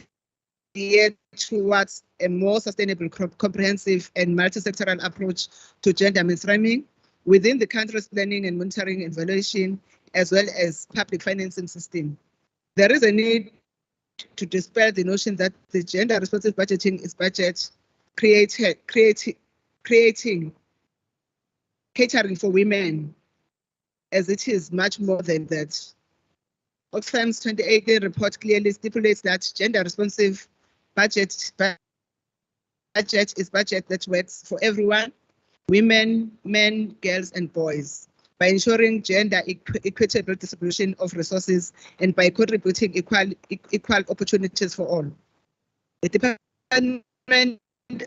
geared towards a more sustainable, comprehensive and multi-sectoral approach to gender mainstreaming within the country's planning and monitoring and evaluation, as well as public financing system. There is a need to dispel the notion that the gender responsive budgeting is budget catering for women, as it is much more than that. Oxfam's 2018 report clearly stipulates that gender responsive budget is budget that works for everyone, women, men, girls, and boys, by ensuring gender equitable distribution of resources and by contributing equal opportunities for all. The Department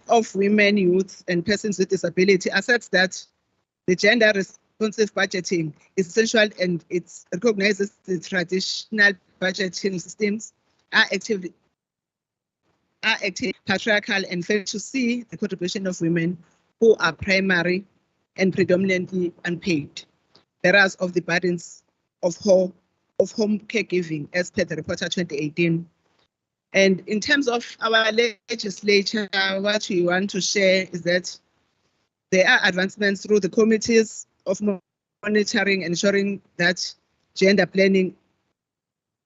of Women, Youth and Persons with Disability asserts that the gender responsive budgeting is essential and it recognizes the traditional budgeting systems are active, patriarchal, and fail to see the contribution of women who are primary and predominantly unpaid, whereas of the burdens of home caregiving, as per the report 2018. And in terms of our legislature, what we want to share is that there are advancements through the committees of monitoring, ensuring that gender planning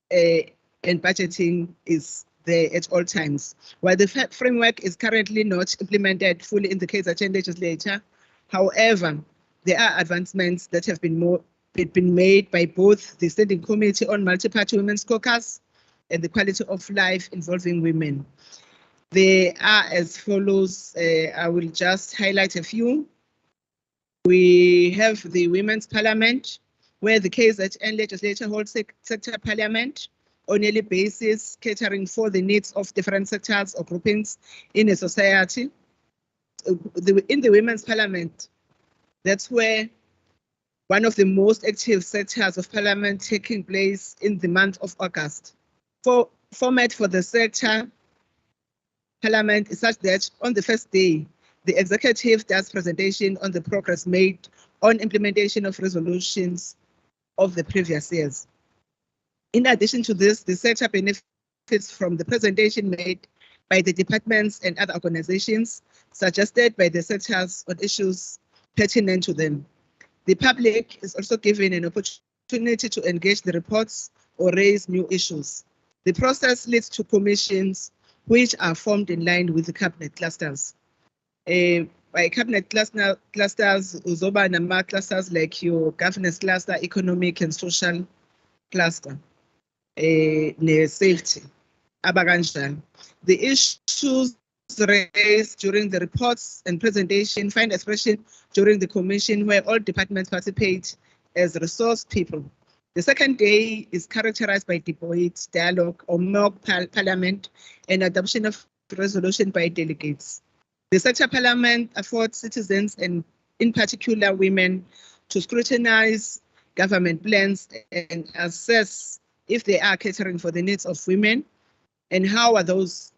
and budgeting is there at all times. While the framework is currently not implemented fully in the KZN legislature, however, there are advancements that have been made by both the Standing Committee on Multiparty Women's Caucus and the Quality of Life Involving Women. They are as follows. I will just highlight a few. We have the Women's Parliament, where the KZN legislature holds sector parliament on a yearly basis, catering for the needs of different sectors or groupings in a society. In the Women's Parliament, that's where one of the most active sectors of parliament taking place in the month of August. Format for the sector parliament is such that on the first day, the executive does presentation on the progress made on implementation of resolutions of the previous years. In addition to this, the sector benefits from the presentation made by the departments and other organizations suggested by the sectors on issues pertinent to them. The public is also given an opportunity to engage the reports or raise new issues. The process leads to commissions which are formed in line with the cabinet clusters. By cabinet clusters, uzoba nama clusters like your governance cluster, economic and social cluster, safety, abakanjani. The issues raised during the reports and presentation find expression during the commission, where all departments participate as resource people. The second day is characterized by debate, dialogue, or mock parliament, and adoption of resolution by delegates. The sector parliament affords citizens, and in particular women, to scrutinize government plans and assess if they are catering for the needs of women, and how are those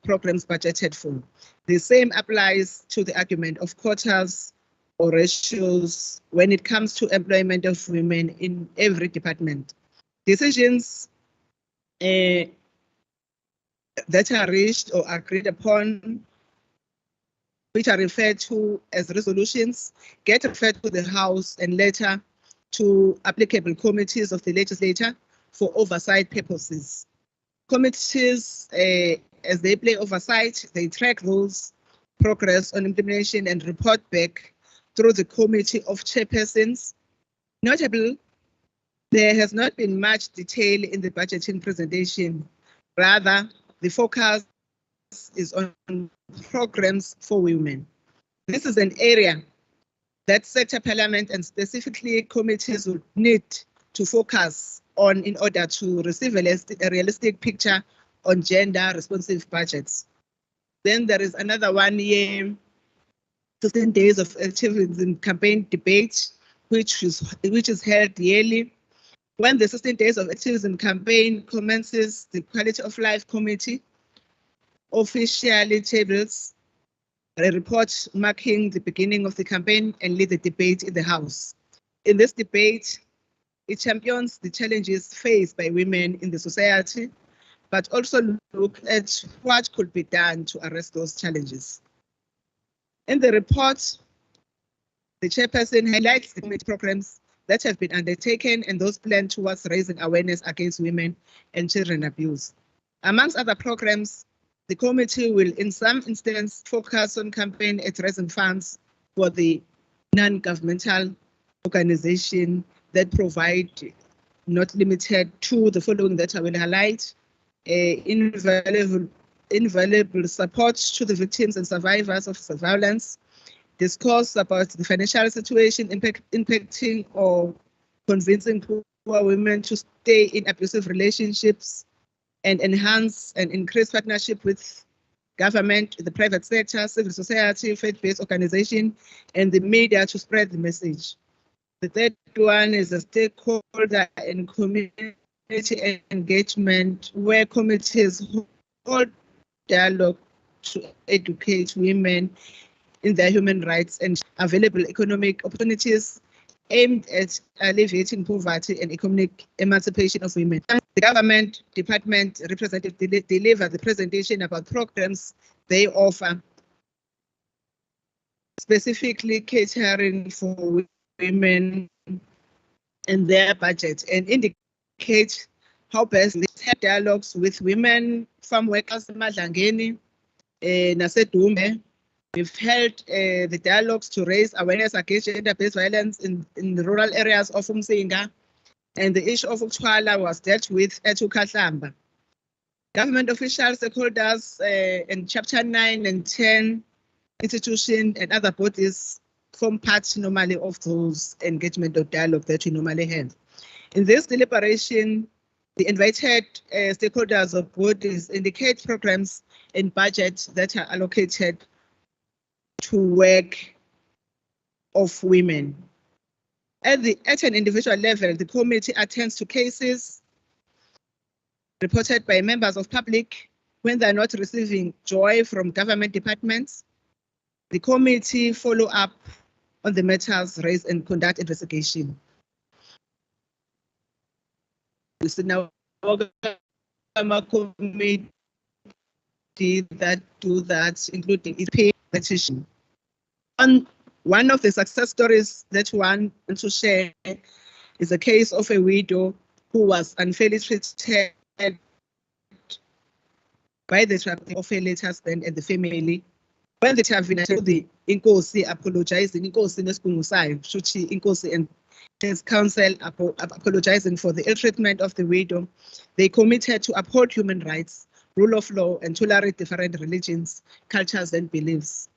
programs budgeted for. The same applies to the argument of quotas or ratios when it comes to employment of women in every department. Decisions that are reached or agreed upon, which are referred to as resolutions, get referred to the House and later to applicable committees of the legislature for oversight purposes. Committees, as they play oversight, they track those progress on implementation and report back through the committee of chairpersons. Notably, there has not been much detail in the budgeting presentation. Rather, the focus is on programs for women. This is an area that sector parliament and specifically committees would need to focus on in order to receive a realistic picture on gender responsive budgets. Then there is another 1 year, 15 days of activism campaign debate, which is held yearly. When the 16 days of activism campaign commences, the Quality of Life Committee officially tables a report marking the beginning of the campaign and lead the debate in the House. In this debate, it champions the challenges faced by women in the society, but also look at what could be done to arrest those challenges. In the report, the chairperson highlights the committee programs that have been undertaken and those planned towards raising awareness against women and children abuse. Amongst other programs, the committee will in some instances focus on campaign at raising funds for the non-governmental organization that provide, not limited to, the following that I will highlight: invaluable support to the victims and survivors of violence, discourse about the financial situation impacting or convincing poor women to stay in abusive relationships, and enhance and increase partnership with government, the private sector, civil society, faith-based organization, and the media to spread the message. The third one is a stakeholder and community engagement, where committees hold dialogue to educate women in their human rights and available economic opportunities aimed at alleviating poverty and economic emancipation of women. The government department representatives deliver the presentation about programs they offer, specifically catering for women and their budget, and indicate how best this had dialogues with women farm workers in Madlangeni, Nasedume. We've held the dialogues to raise awareness against gender-based violence in the rural areas of Umsinga, and the issue of Uchwala was dealt with at Ukahlamba. Government officials, stakeholders, and Chapter 9 and 10 institutions and other bodies form part normally of those engagement or dialogue that we normally have. In this deliberation, the invited stakeholders of bodies indicate programs and budgets that are allocated to work of women. At an individual level, the committee attends to cases reported by members of public when they are not receiving joy from government departments. The committee follow up on the matters raised and conduct investigation. This is now a committee that do that, including its petition. One of the success stories that we want to share is a case of a widow who was unfairly treated by the traffic of her late husband and the family. When the the Inkosi apologizing, Inkosi Neskungusayo, Shuchi Inkosi and his counsel apologizing for the ill treatment of the widow, they committed to uphold human rights, rule of law, and tolerate different religions, cultures, and beliefs.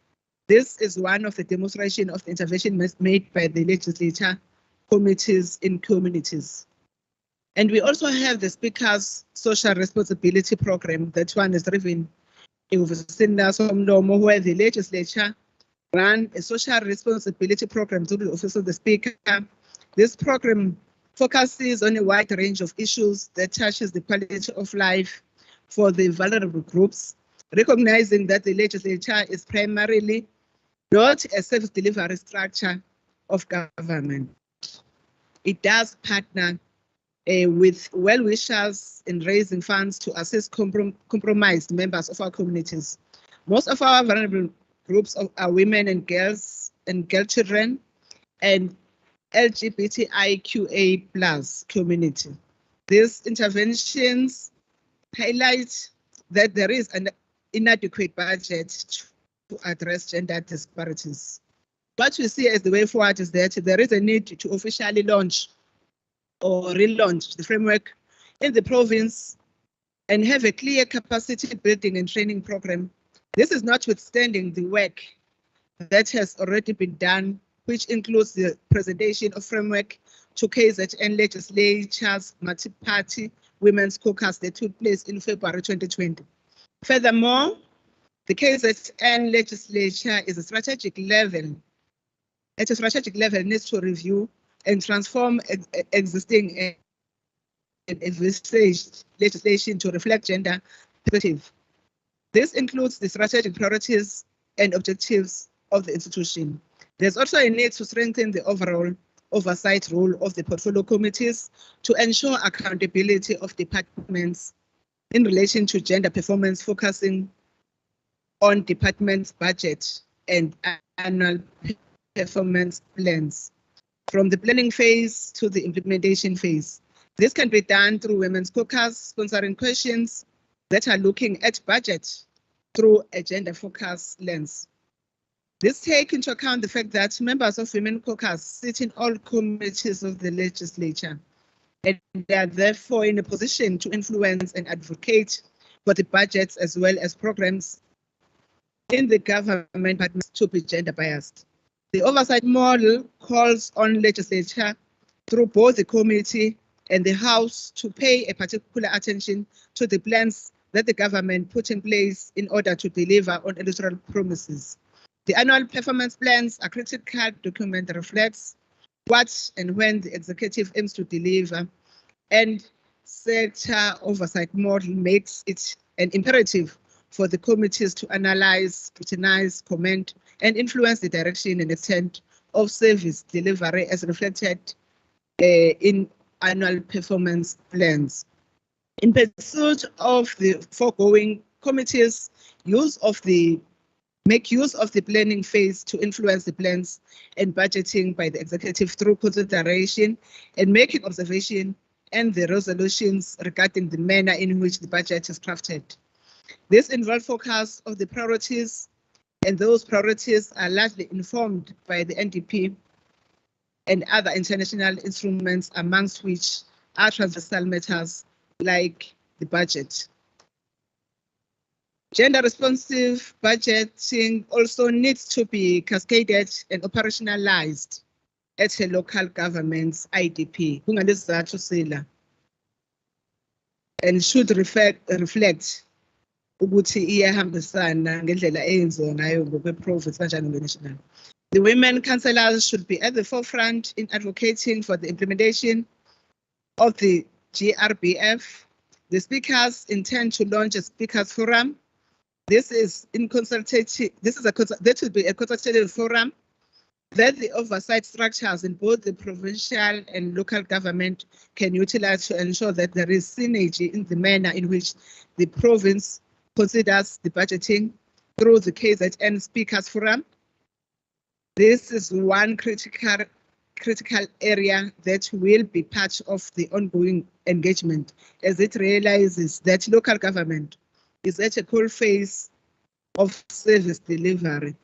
This is one of the demonstrations of the intervention made by the legislature committees in communities. And we also have the Speaker's Social Responsibility Program. That one is driven in Somlomo, where the legislature ran a social responsibility program through the Office of the Speaker. This program focuses on a wide range of issues that touches the quality of life for the vulnerable groups, recognizing that the legislature is primarily not a service delivery structure of government. It does partner with well-wishers in raising funds to assist compromised members of our communities. Most of our vulnerable groups are women and girls and girl children and LGBTIQA+ community. These interventions highlight that there is an inadequate budget to address gender disparities. What we see as the way forward is that there is a need to officially launch or relaunch the framework in the province and have a clear capacity building and training program. This is notwithstanding the work that has already been done, which includes the presentation of framework to KZN Legislature's Multiparty Women's Caucus that took place in February 2020. Furthermore, the KZN Legislature is a strategic level. At a strategic level, needs to review and transform existing legislation to reflect gender perspective. This includes the strategic priorities and objectives of the institution. There's also a need to strengthen the overall oversight role of the portfolio committees to ensure accountability of departments in relation to gender performance, focusing on departments' budget and annual performance plans, from the planning phase to the implementation phase. This can be done through Women's Caucus, sponsoring questions that are looking at budget through a gender-focused lens. This takes into account the fact that members of Women Caucus sit in all committees of the legislature, and they are therefore in a position to influence and advocate for the budgets as well as programs in the government to be gender biased. The oversight model calls on legislature through both the committee and the House to pay a particular attention to the plans that the government put in place in order to deliver on electoral promises. The annual performance plans are critical document that reflects what and when the executive aims to deliver, and sector oversight model makes it an imperative for the committees to analyze, scrutinize, comment, and influence the direction and extent of service delivery as reflected in annual performance plans. In pursuit of the foregoing, committees make use of the planning phase to influence the plans and budgeting by the executive through consideration and making observation and the resolutions regarding the manner in which the budget is crafted. This involves focus of the priorities, and those priorities are largely informed by the NDP and other international instruments, amongst which are transversal matters like the budget. Gender responsive budgeting also needs to be cascaded and operationalized at a local government's IDP, and should reflect ukuthi iyahambisana ngendlela eyenziwa ngayo ngokwe-province kanjani ngokwe-national. The women councillors should be at the forefront in advocating for the implementation of the GRBF. The speakers intend to launch a speakers forum. This is a consultative forum that the oversight structures in both the provincial and local government can utilize to ensure that there is synergy in the manner in which the province considers the budgeting through the KZN Speakers Forum. This is one critical area that will be part of the ongoing engagement, as it realizes that local government is at a cold phase of service delivery,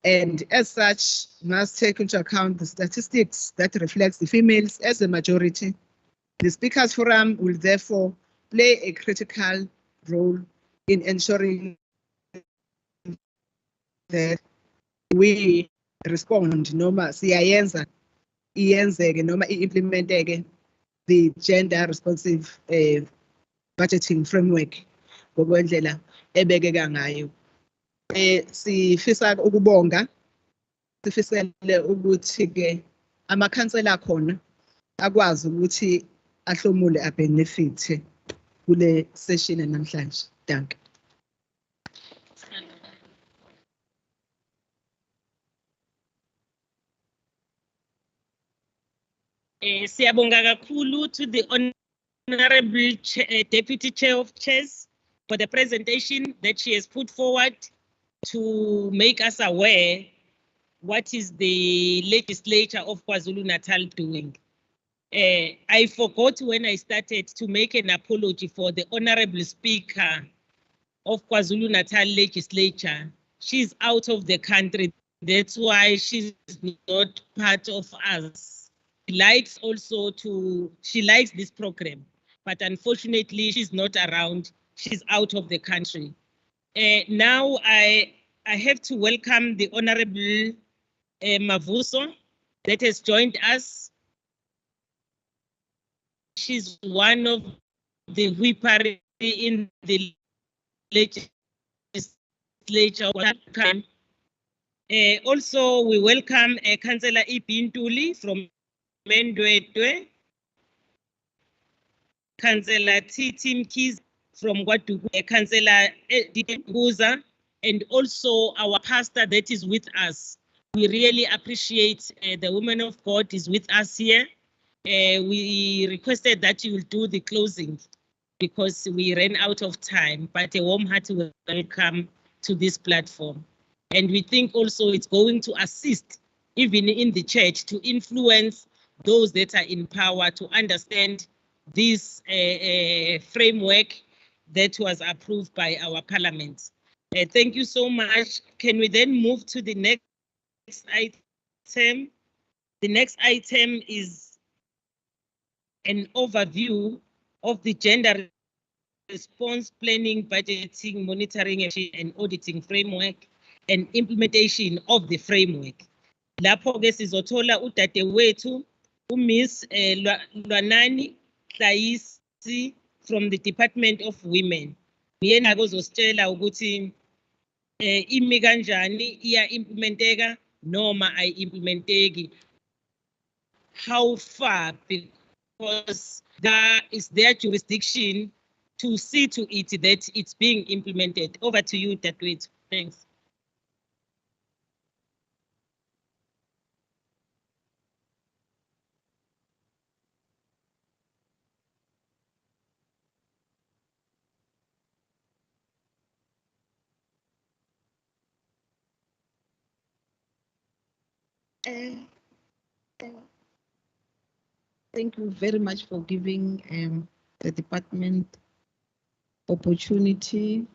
and as such must take into account the statistics that reflects the females as a majority. The Speakers Forum will therefore play a critical role in ensuring that we respond noma siyayenza iyenzeke noma implementeke the gender responsive budgeting framework ngokwendlela ebekeka ngayo. Sifisa ukubonga, sifisele ukuthi ke amakhansela khona akwazi ukuthi ahlomule abenefit kule session namhlanje. Danke. Siyabonga kakhulu to the Honorable Deputy Chair of Chairs for the presentation that she has put forward to make us aware what is the Legislature of KwaZulu-Natal doing. I forgot when I started to make an apology for the Honorable Speaker of KwaZulu-Natal Legislature. She's out of the country. That's why she's not part of us. She likes this program, but unfortunately she's not around. She's out of the country. Now I have to welcome the Honorable Mavuso that has joined us. She's one of the whippery in the legislature. Also, we welcome Councillor Ibintuli from Mthethwa, Councillor SZ Mkhize from Kwaduku, Councillor Mkhize, and also our pastor that is with us. We really appreciate the woman of God is with us here. We requested that you will do the closing because we ran out of time, but a warm hearty welcome to this platform. And we think also it's going to assist even in the church to influence those that are in power to understand this framework that was approved by our parliament. Thank you so much. Can we then move to the next item? The next item is an overview of the gender response planning, budgeting, monitoring, and auditing framework and implementation of the framework. Lapho ke sizothola udadewethu Miss Lwanani Tlaisi from the Department of Women. Yena uzositshela ukuthi imi kanjani iya implementeka noma ayimplementeki. How far, because that is their jurisdiction to see to it that it's being implemented. Over to you, Dadewethu. Thanks. Thank you very much for giving the department opportunity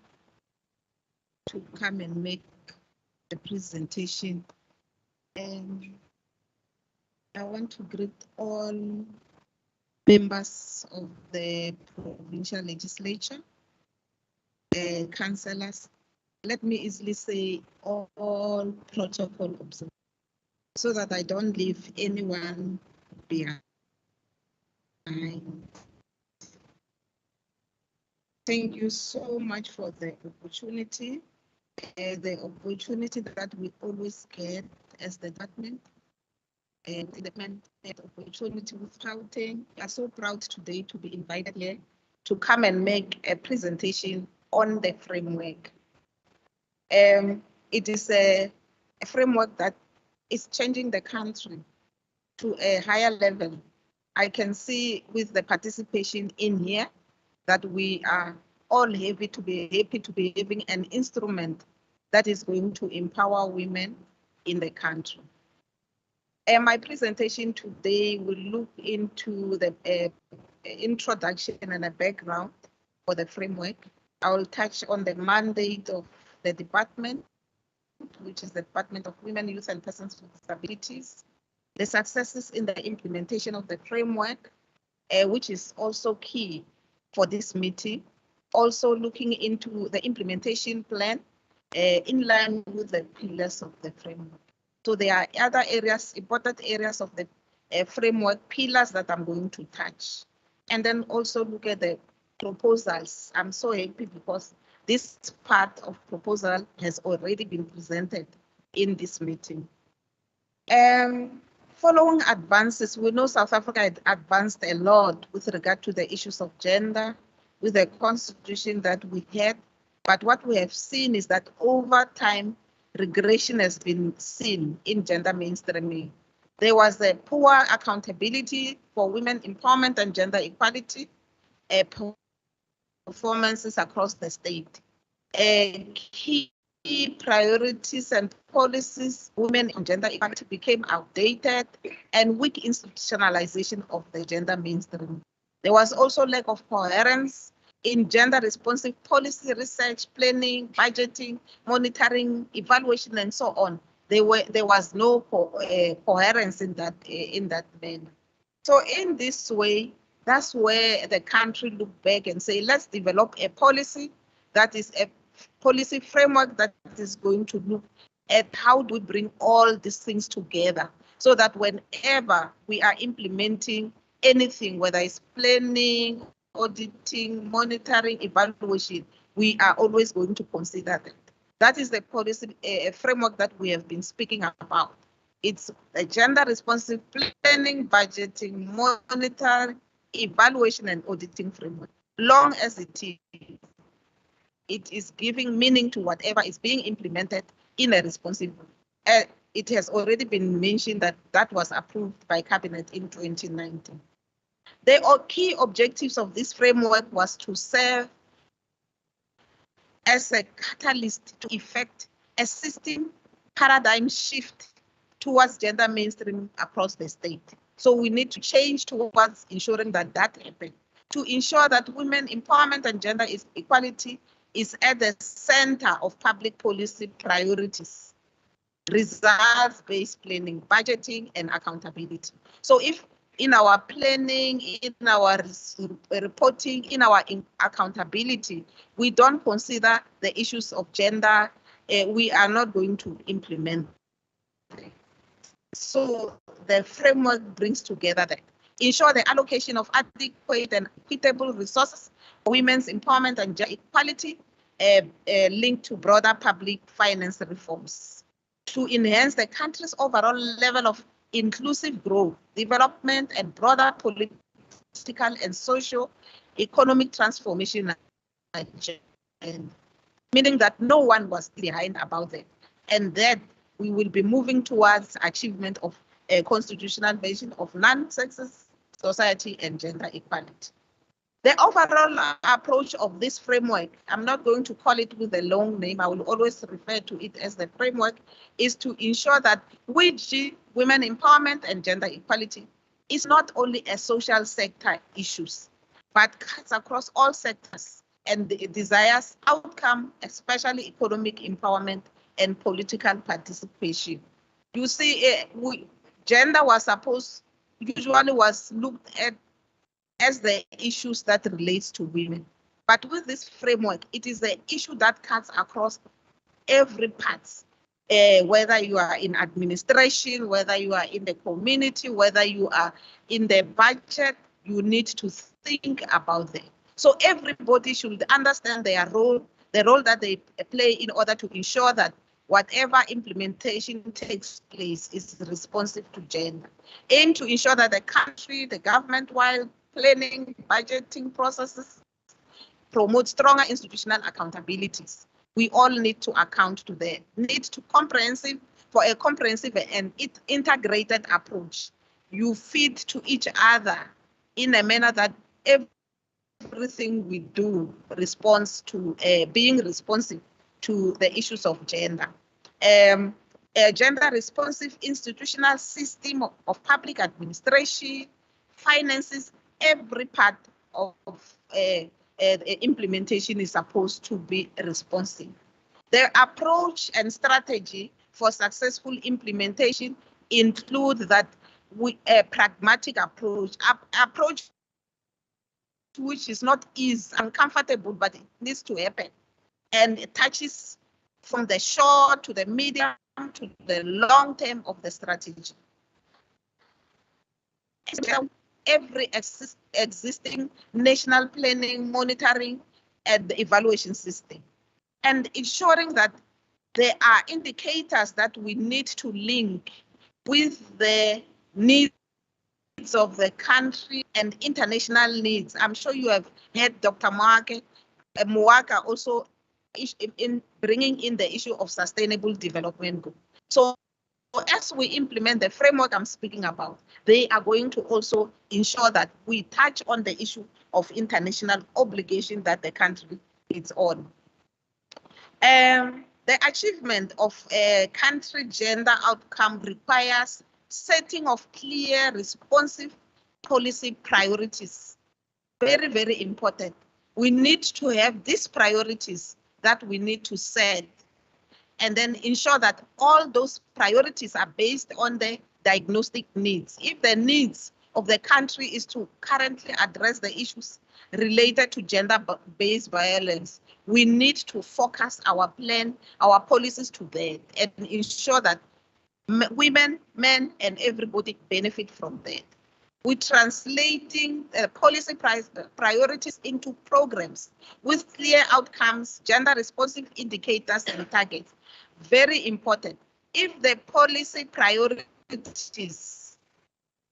to come and make the presentation. And I want to greet all members of the provincial legislature, councillors. Let me easily say all protocol observers, so that I don't leave anyone behind. Thank you so much for the opportunity that we always get as the department. And the opportunity with Gauteng. We are so proud today to be invited here to come and make a presentation on the framework. It is a framework that is changing the country to a higher level. I can see with the participation in here that we are all happy to be having an instrument that is going to empower women in the country. My presentation today will look into the introduction and a background for the framework. I will touch on the mandate of the department, which is the Department of Women, Youth and Persons with Disabilities, the successes in the implementation of the framework, which is also key for this meeting, also looking into the implementation plan in line with the pillars of the framework. So there are other areas, important areas of the framework pillars that I'm going to touch. And then also look at the proposals. I'm so happy because this part of proposal has already been presented in this meeting. Following advances, we know South Africa had advanced a lot with regard to the issues of gender, with the constitution that we had. But what we have seen is that over time, regression has been seen in gender mainstreaming. There was a poor accountability for women empowerment and gender equality performances across the state. Key priorities and policies, women and gender equality became outdated, and weak institutionalization of the gender mainstream. There was also lack of coherence in gender responsive policy research, planning, budgeting, monitoring, evaluation, and so on. There was no coherence in that manner. So in this way, that's where the country looked back and say, let's develop a policy that is a policy framework that is going to look at how do we bring all these things together so that whenever we are implementing anything, whether it's planning, auditing, monitoring, evaluation, we are always going to consider that. That is the policy framework that we have been speaking about. It's a gender responsive planning, budgeting, monitoring, evaluation, and auditing framework. Long as it is giving meaning to whatever is being implemented in a responsive way. It has already been mentioned that that was approved by Cabinet in 2019. The key objectives of this framework was to serve as a catalyst to effect a system paradigm shift towards gender mainstream across the state. So we need to change towards ensuring that that happens, to ensure that women empowerment and gender equality is at the center of public policy priorities, results-based planning, budgeting, and accountability. So if in our planning, in our reporting, in our accountability, we don't consider the issues of gender, we are not going to implement. So the framework brings together that. Ensure the allocation of adequate and equitable resources for women's empowerment and gender equality linked to broader public finance reforms. To enhance the country's overall level of inclusive growth, development, and broader political and socio-economic transformation, meaning that no one was behind about that, and that we will be moving towards achievement of a constitutional vision of non-sexist society and gender equality. The overall approach of this framework, I'm not going to call it with a long name, I will always refer to it as the framework, is to ensure that women empowerment and gender equality is not only a social sector issues, but cuts across all sectors and desires outcome, especially economic empowerment and political participation. You see, gender usually was looked at as the issues that relates to women. But with this framework, it is the issue that cuts across every part, whether you are in administration, whether you are in the community, whether you are in the budget, you need to think about them. So everybody should understand their role, the role that they play in order to ensure that whatever implementation takes place is responsive to gender. Aim to ensure that the country, the government, while planning, budgeting processes, promote stronger institutional accountabilities. We all need to account to the need to for a comprehensive and integrated approach. You feed to each other in a manner that everything we do responds to being responsive to the issues of gender. A gender responsive institutional system of public administration finances every part of implementation is supposed to be responsive. The approach and strategy for successful implementation include that a pragmatic approach which is not uncomfortable, but it needs to happen. And it touches from the short to the medium to the long term of the strategy. Every existing national planning, monitoring, and the evaluation system, and ensuring that there are indicators that we need to link with the needs of the country and international needs. I'm sure you have heard Dr. Mwaka also in bringing in the issue of sustainable development goals. So as we implement the framework I'm speaking about, they are going to also ensure that we touch on the issue of international obligation that the country is on. The achievement of a country gender outcome requires setting of clear, responsive policy priorities. Very, very important. We need to have these priorities that we need to set, and then ensure that all those priorities are based on the diagnostic needs. If the needs of the country is to currently address the issues related to gender-based violence, we need to focus our plan, our policies to that, and ensure that women, men, and everybody benefit from that. We're translating policy priorities into programs with clear outcomes, gender-responsive indicators, and targets. Very important. If the policy priorities,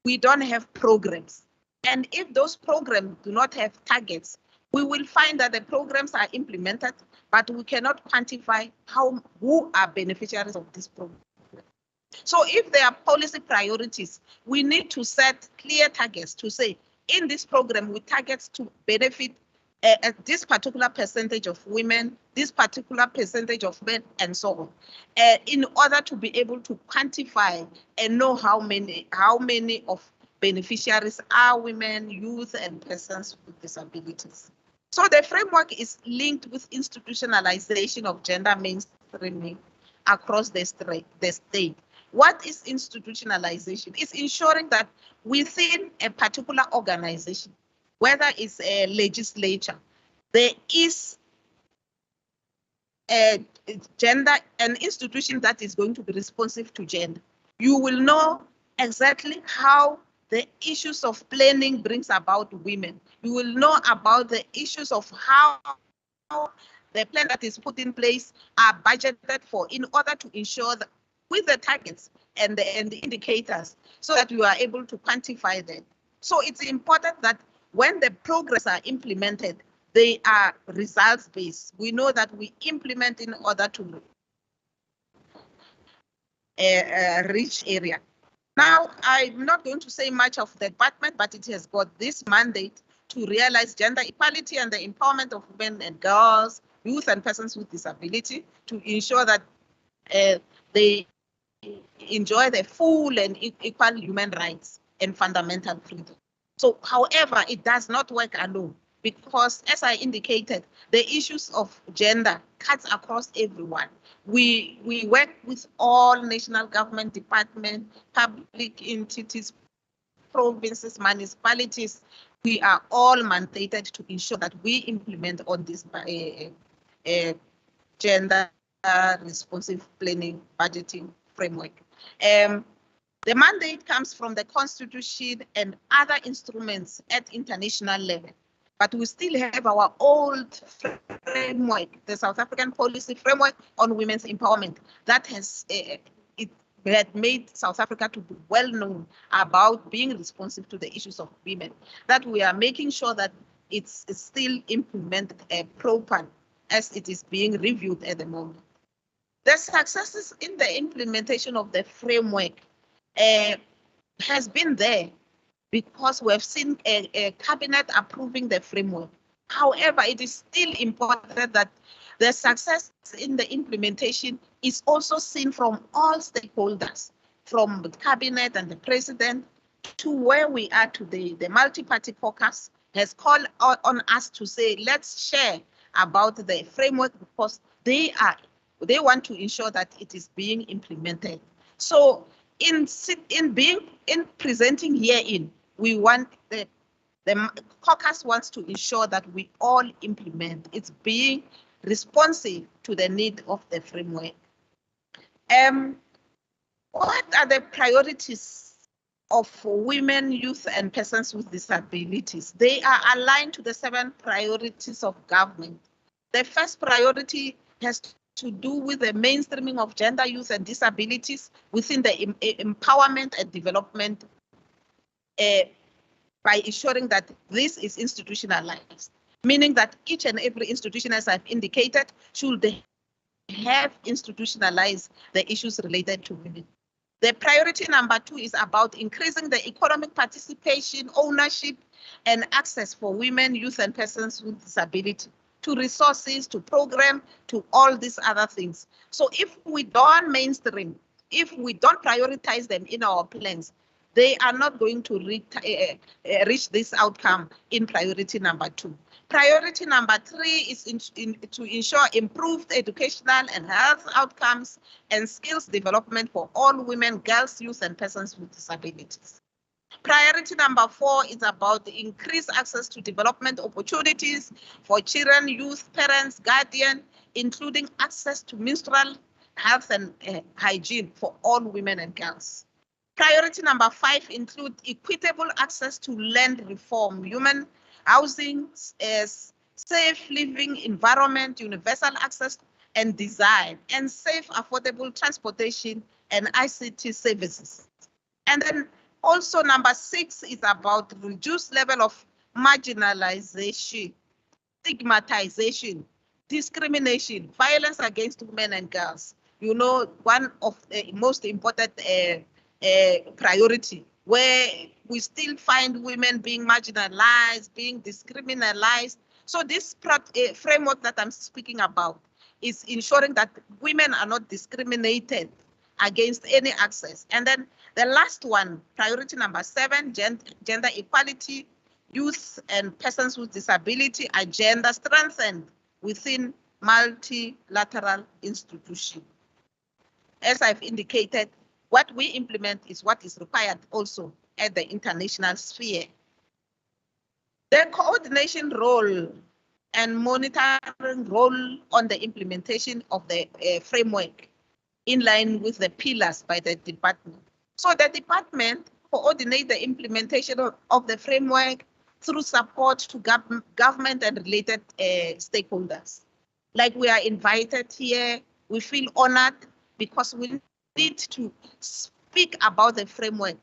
we don't have programs, and if those programs do not have targets, we will find that the programs are implemented, but we cannot quantify who are beneficiaries of this program. So if there are policy priorities, we need to set clear targets to say, in this program, we target to benefit this particular percentage of women, this particular percentage of men, and so on, in order to be able to quantify and know how many of beneficiaries are women, youth, and persons with disabilities. So the framework is linked with institutionalization of gender mainstreaming across the state. What is institutionalization? It's ensuring that within a particular organization, whether it's a legislature, there is an institution that is going to be responsive to gender. You will know exactly how the issues of planning brings about women. You will know about the issues of how the plan that is put in place are budgeted for in order to ensure that with the targets and the indicators, so that you are able to quantify them. So it's important that when the programs are implemented, they are results-based. We know that we implement in order to reach area. Now, I'm not going to say much of the department, but it has got this mandate to realize gender equality and the empowerment of women and girls, youth, and persons with disability, to ensure that they enjoy the full and equal human rights and fundamental freedom. So, however, it does not work alone because, as I indicated, the issues of gender cuts across everyone. We work with all national government departments, public entities, provinces, municipalities. We are all mandated to ensure that we implement on this gender responsive planning budgeting framework. The mandate comes from the Constitution and other instruments at international level, but we still have our old framework, the South African policy framework on women's empowerment that has had made South Africa to be well known about being responsive to the issues of women, that we are making sure that it's still implemented properly as it is being reviewed at the moment. The successes in the implementation of the framework has been there because we have seen a cabinet approving the framework. However, it is still important that the success in the implementation is also seen from all stakeholders, from the cabinet and the president to where we are today. The multi-party caucus has called on us to say, let's share about the framework because they want to ensure that it is being implemented. So in presenting herein, we want the caucus wants to ensure that we all implement. It's being responsive to the need of the framework. What are the priorities of women, youth, and persons with disabilities? They are aligned to the 7 priorities of government. The first priority has to do with the mainstreaming of gender, youth, and disabilities within the empowerment and development by ensuring that this is institutionalized, meaning that each and every institution, as I've indicated, should have institutionalized the issues related to women. The priority number 2 is about increasing the economic participation, ownership, and access for women, youth, and persons with disability to resources, to program, to all these other things. So if we don't mainstream, if we don't prioritize them in our plans, they are not going to reach this outcome in priority number 2. Priority number 3 is to ensure improved educational and health outcomes and skills development for all women, girls, youth, and persons with disabilities. Priority number 4 is about the increased access to development opportunities for children, youth, parents, guardians, including access to menstrual health and hygiene for all women and girls. Priority number 5 include equitable access to land reform, human housing, safe living environment, universal access and design, and safe, affordable transportation and ICT services. And then also number 6 is about reduced level of marginalization, stigmatization, discrimination, violence against women and girls. You know, one of the most important priority where we still find women being marginalized, being discriminalized. So this framework that I'm speaking about is ensuring that women are not discriminated against any access. And then the last one, priority number 7, gender equality, youth and persons with disability agenda strengthened within multilateral institutions. As I've indicated, what we implement is what is required also at the international sphere. The coordination role and monitoring role on the implementation of the framework in line with the pillars by the department. So the department coordinates the implementation of the framework through support to government and related stakeholders. Like we are invited here, we feel honored because we need to speak about the framework,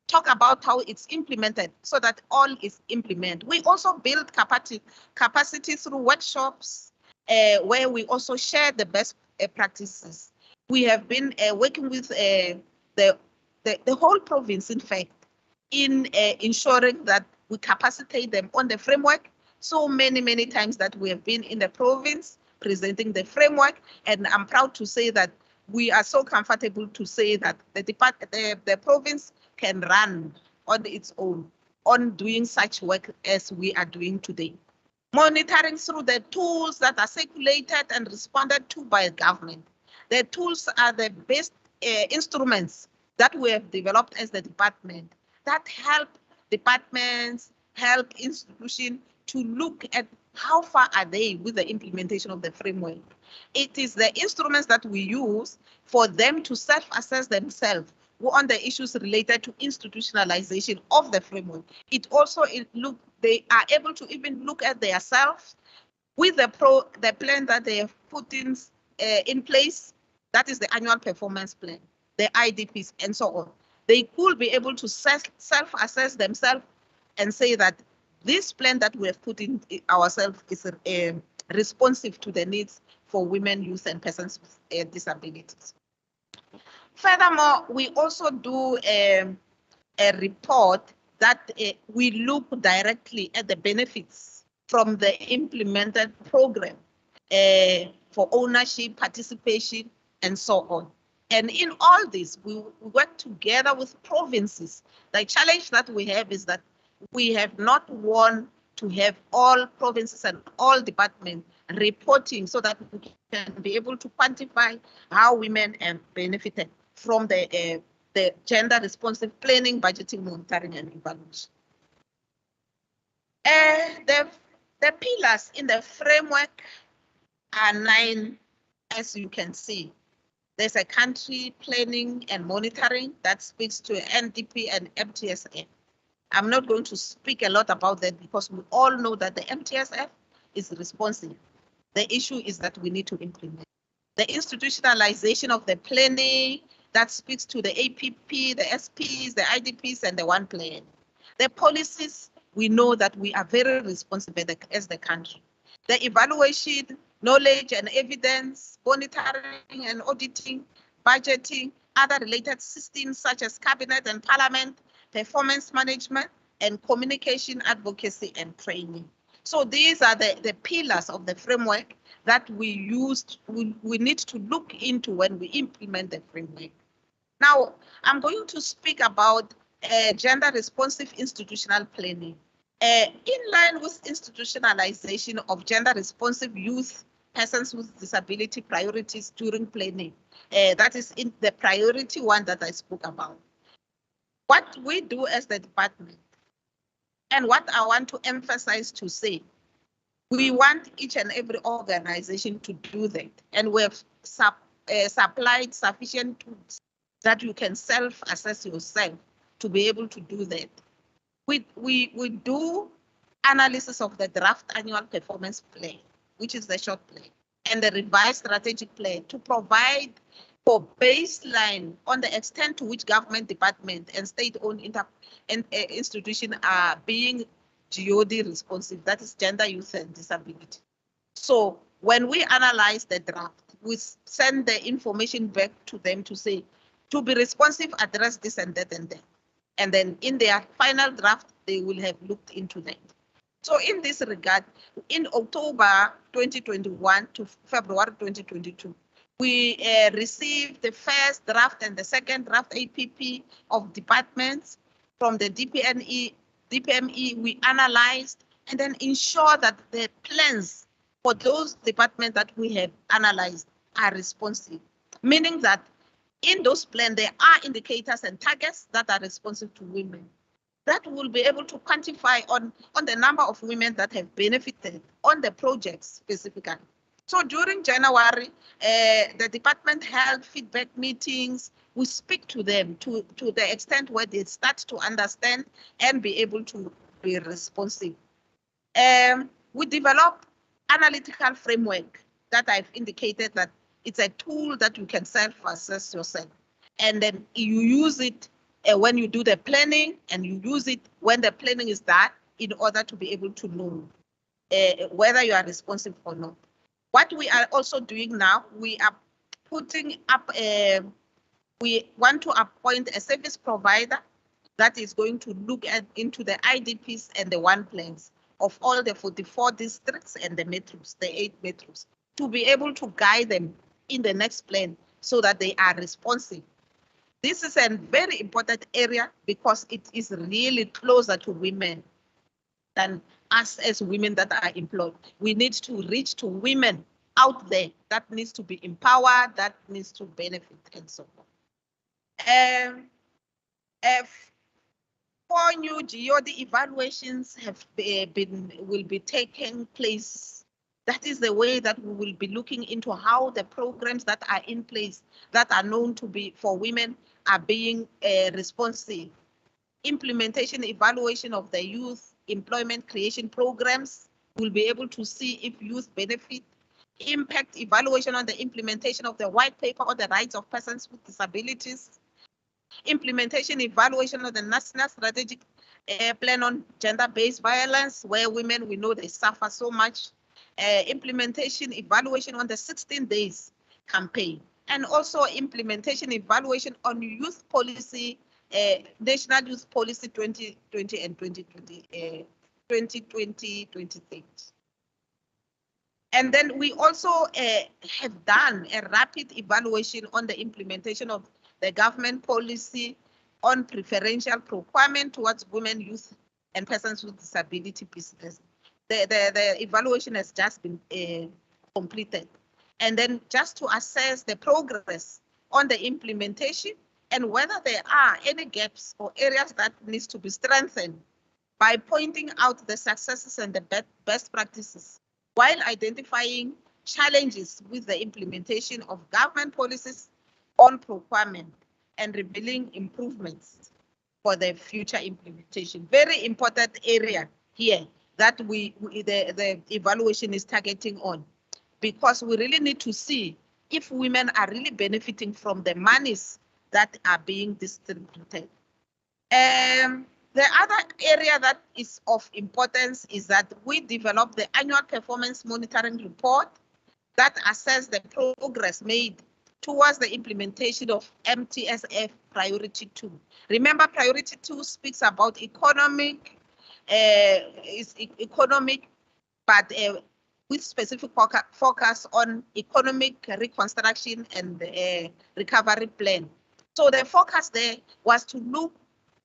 talk about how it's implemented so that all is implemented. We also build capacity through workshops where we also share the best practices. We have been working with the whole province, in fact, in ensuring that we capacitate them on the framework. So many times that we have been in the province presenting the framework, and I'm proud to say that we are so comfortable to say that the province can run on its own on doing such work as we are doing today. Monitoring through the tools that are circulated and responded to by government. The tools are the best instruments that we have developed as the department that help departments, help institutions to look at how far are they with the implementation of the framework. It is the instruments that we use for them to self-assess themselves on the issues related to institutionalization of the framework. It also they are able to even look at themselves with the plan that they have put in place. That is the annual performance plan, the IDPs, and so on. They could be able to self-assess themselves and say that this plan that we have put in ourselves is responsive to the needs for women, youth, and persons with disabilities. Furthermore, we also do a report that we look directly at the benefits from the implemented program for ownership, participation, and so on. And in all this, we work together with provinces. The challenge that we have is that we have not want to have all provinces and all departments reporting so that we can be able to quantify how women have benefited from the gender responsive planning, budgeting, monitoring, and evaluation. The pillars in the framework are 9, as you can see. There's a country planning and monitoring that speaks to NDP and MTSF. I'm not going to speak a lot about that because we all know that the MTSF is responsive. The issue is that we need to implement. The institutionalization of the planning that speaks to the APP, the SPs, the IDPs, and the one plan. The policies, we know that we are very responsive as the country. The evaluation, knowledge and evidence, monitoring and auditing, budgeting, other related systems such as cabinet and parliament, performance management, and communication, advocacy, and training. So these are the pillars of the framework that we need to look into when we implement the framework. Now, I'm going to speak about gender responsive institutional planning. In line with institutionalization of gender responsive youth, persons with disability priorities during planning, that is in the priority 1 that I spoke about. What we do as the department, and what I want to emphasize to say, we want each and every organization to do that, and we have supplied sufficient tools that you can self-assess yourself to be able to do that. We do analysis of the draft annual performance plan, which is the short plan, and the revised strategic plan to provide for baseline on the extent to which government department and state-owned institutions are being GOD responsive, that is gender, youth, and disability. So when we analyze the draft, we send the information back to them to say, to be responsive, address this and that and that. And then in their final draft, they will have looked into that. So in this regard, in October 2021 to February 2022, we received the first draft and the second draft APP of departments from the DPME. We analyzed and then ensure that the plans for those departments that we have analyzed are responsive, meaning that in those plans, there are indicators and targets that are responsive to women. That will be able to quantify on the number of women that have benefited on the projects specifically. So during January, the department held feedback meetings. We speak to them to the extent where they start to understand and be able to be responsive. We develop analytical framework that I've indicated that it's a tool that you can self-assess yourself. And then you use it when you do the planning, and you use it when the planning is done in order to be able to know whether you are responsive or not. What we are also doing now, we are putting up, we want to appoint a service provider that is going to look into the IDPs and the one plans of all the 44 districts and the metros, the 8 metros, to be able to guide them in the next plan so that they are responsive. This is a very important area because it is really closer to women than us as women that are employed. We need to reach to women out there that needs to be empowered, that needs to benefit, and so on. 4 new GRB evaluations will be taking place. That is the way that we will be looking into how the programs that are in place that are known to be for women are being responsive. Implementation evaluation of the youth employment creation programs. We'll be able to see if youth benefit. Impact evaluation on the implementation of the white paper on the rights of persons with disabilities. Implementation evaluation of the national strategic plan on gender-based violence, where women, we know they suffer so much. Implementation evaluation on the 16 days campaign, and also implementation evaluation on youth policy, National Youth Policy 2020 and 2020-2030. And then we also have done a rapid evaluation on the implementation of the government policy on preferential procurement towards women, youth, and persons with disability business. The evaluation has just been completed. And then just to assess the progress on the implementation and whether there are any gaps or areas that needs to be strengthened by pointing out the successes and the best practices while identifying challenges with the implementation of government policies on procurement and revealing improvements for the future implementation. Very important area here that the evaluation is targeting on, because we really need to see if women are really benefiting from the monies that are being distributed. The other area that is of importance is that we developed the annual performance monitoring report that assesses the progress made towards the implementation of MTSF Priority 2. Remember, Priority 2 speaks about economic, but with specific focus on economic reconstruction and recovery plan. So the focus there was to look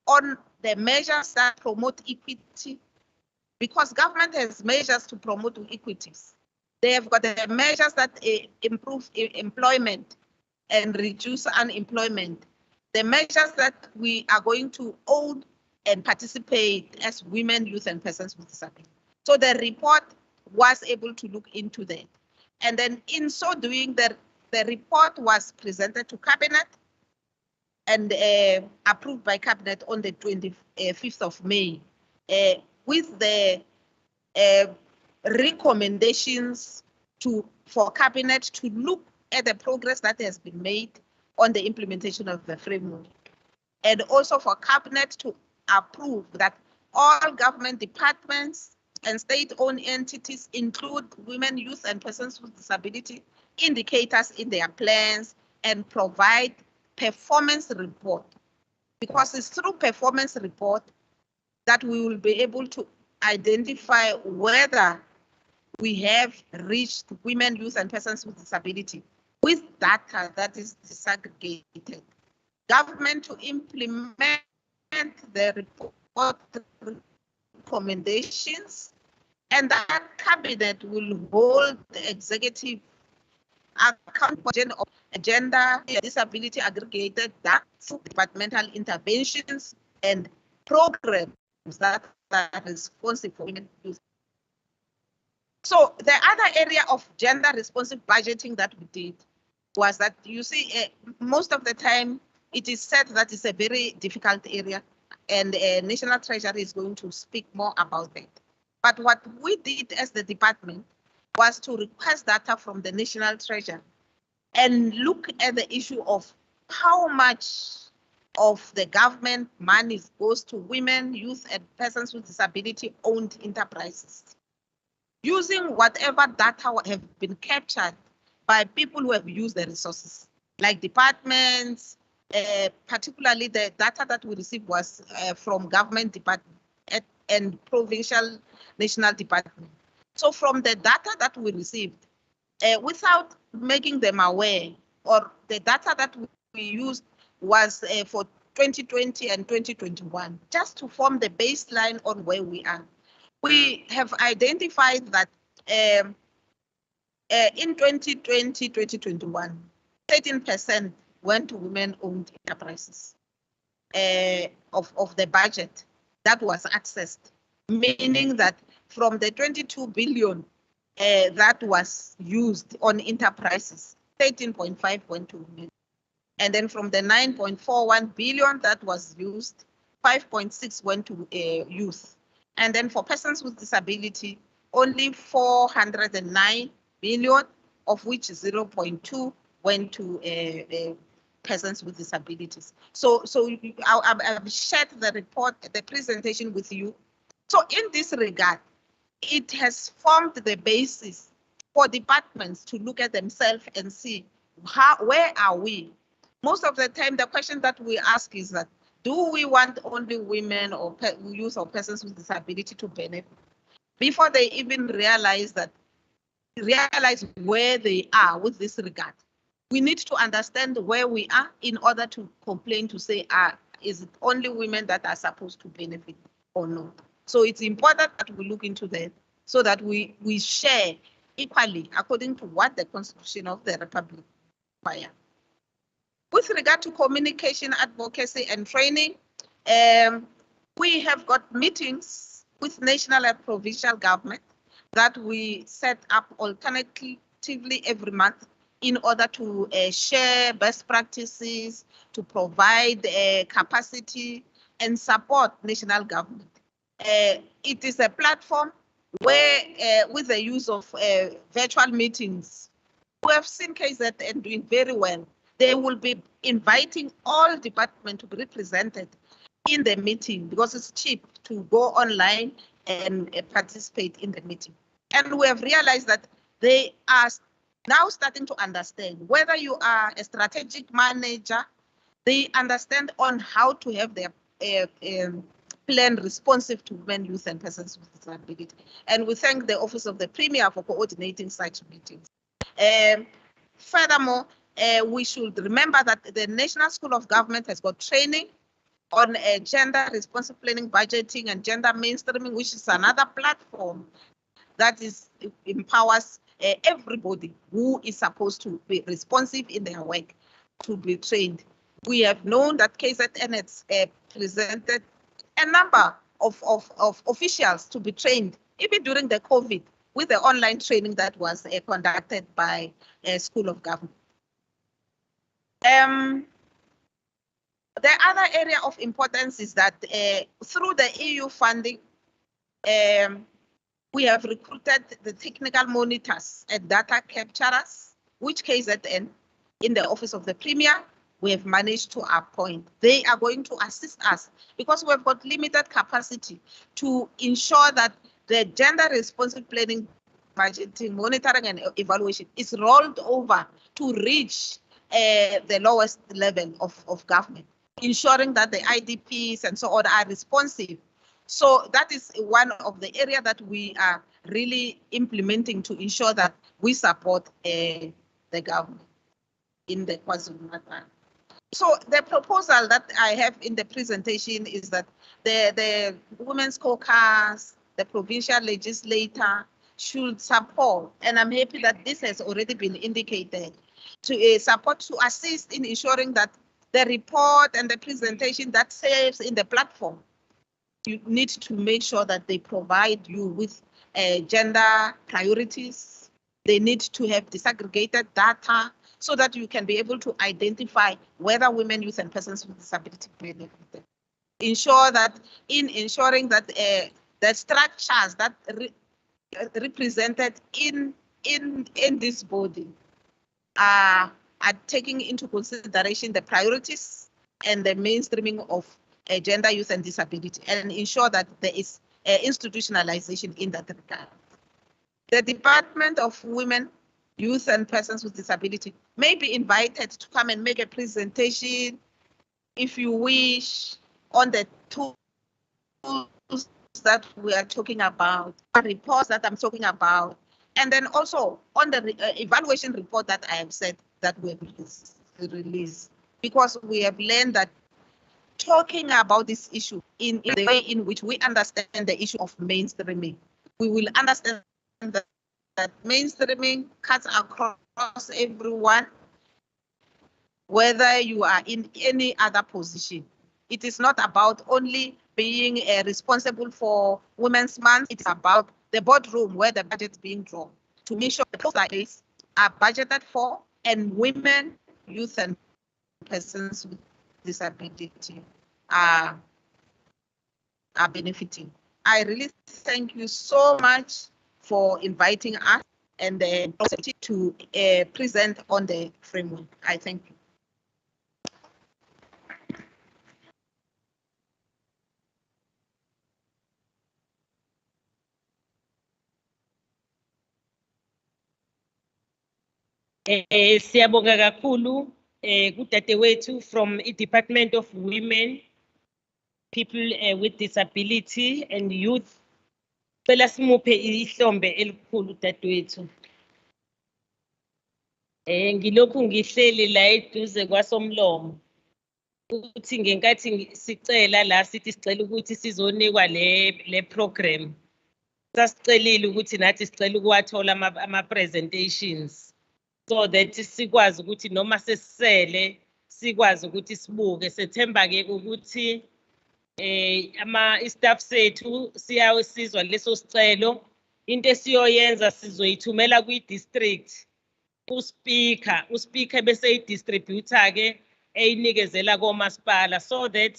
on the measures that promote equity, because government has measures to promote equities. They have got the measures that improve employment and reduce unemployment. The measures that we are going to own and participate as women, youth, and persons with disability. So the report was able to look into that. And then in so doing, the report was presented to Cabinet and approved by Cabinet on the 25th of May with the recommendations for Cabinet to look at the progress that has been made on the implementation of the framework, and also for Cabinet to approve that all government departments and state-owned entities include women, youth, and persons with disability indicators in their plans and provide performance report, because it's through performance report that we will be able to identify whether we have reached women, youth, and persons with disability with data that is disaggregated. Government to implement the report recommendations, and that Cabinet will hold the executive accountable of gender disability aggregated data, departmental interventions, and programs that are responsive for women and youth. So the other area of gender responsive budgeting that we did was that, you see, most of the time it is said that it's a very difficult area, and National Treasury is going to speak more about that. But what we did as the department was to request data from the National Treasury and look at the issue of how much of the government money goes to women, youth, and persons with disability owned enterprises, using whatever data have been captured by people who have used the resources, like departments. Particularly the data that we received was from government department and provincial national department. So from the data that we received, without making them aware, or the data that we used was for 2020 and 2021, just to form the baseline on where we are. We have identified that in 2020, 2021, 13% went to women-owned enterprises of the budget that was accessed, meaning that from the 22 billion that was used on enterprises, 13.5 went to women. And then from the 9.41 billion that was used, 5.6 went to youth. And then for persons with disability, only 409 billion, of which 0.2 went to persons with disabilities. So I've shared the report, the presentation with you. So in this regard, it has formed the basis for departments to look at themselves and see where are we? Most of the time, the question that we ask is that, do we want only women or youth or persons with disability to benefit? Before they even realize where they are with this regard. We need to understand where we are in order to complain, to say, is it only women that are supposed to benefit or not? So it's important that we look into that so that we share equally according to what the Constitution of the Republic requires. With regard to communication, advocacy, and training, we have got meetings with national and provincial government that we set up alternatively every month in order to share best practices, to provide capacity and support national government. It is a platform where, with the use of virtual meetings, we have seen KZN doing very well. They will be inviting all departments to be represented in the meeting because it's cheap to go online and participate in the meeting. And we have realized that they are now starting to understand whether you are a strategic manager, they understand on how to have their plan responsive to women, youth, and persons with disability. And we thank the Office of the Premier for coordinating such meetings. Furthermore, we should remember that the National School of Government has got training on gender responsive planning, budgeting, and gender mainstreaming, which is another platform that empowers everybody who is supposed to be responsive in their work to be trained. We have known that KZN has presented a number of officials to be trained, even during the COVID, with the online training that was conducted by School of Government. The other area of importance is that through the EU funding, we have recruited the technical monitors and data capturers, which KZN in the Office of the Premier, we have managed to appoint. They are going to assist us because we've got limited capacity to ensure that the gender responsive planning, budgeting, monitoring, and evaluation is rolled over to reach the lowest level of government, ensuring that the IDPs and so on are responsive. So that is one of the areas that we are really implementing to ensure that we support the government in the KwaZulu-Natal. So the proposal that I have in the presentation is that the Women's Caucus, the provincial legislator should support, and I'm happy that this has already been indicated, to support, to assist in ensuring that the report and the presentation that saves in the platform, you need to make sure that they provide you with gender priorities. They need to have disaggregated data so that you can be able to identify whether women, youth, and persons with disability benefit. Ensure that in ensuring that the structures that represented in this body are taking into consideration the priorities and the mainstreaming of gender, youth, and disability, and ensure that there is institutionalization in that regard. The Department of Women, Youth, and Persons with Disability may be invited to come and make a presentation, if you wish, on the tools that we are talking about, the reports that I'm talking about, and then also on the evaluation report that I have said that we have released. because we have learned that talking about this issue in the way in which we understand the issue of mainstreaming, we will understand that mainstreaming cuts across everyone, whether you are in any other position. It is not about only being responsible for Women's Month. It's about the boardroom where the budget is being drawn to make sure that those lives are budgeted for and women, youth, and persons with disability are benefiting. I really thank you so much for inviting us and to present on the framework. I thank you. Siyabonga kakhulu kudadewethu from i-Department of Women, People with Disability and Youth. Cela simuphe ihlombe elikhulu dadewethu. Ngilokhu ngihleli la eduze kwaSomlomo. Uthi ngenkathi sicela la sithi sicela ukuthi sizonikwa le program. Sasicelile ukuthi nathi sicela ukuwathola ama presentations. So that sikwazi ukuthi noma sesisele sikwazi ukuthi sibuke. Sethemba ke ukuthi staff sethu siyawusizwa leso sicelo. Into esiyoyenza sizoyithumela kwi-district uSpeaker bese i-distributor ke eyinikezela komasipala, so that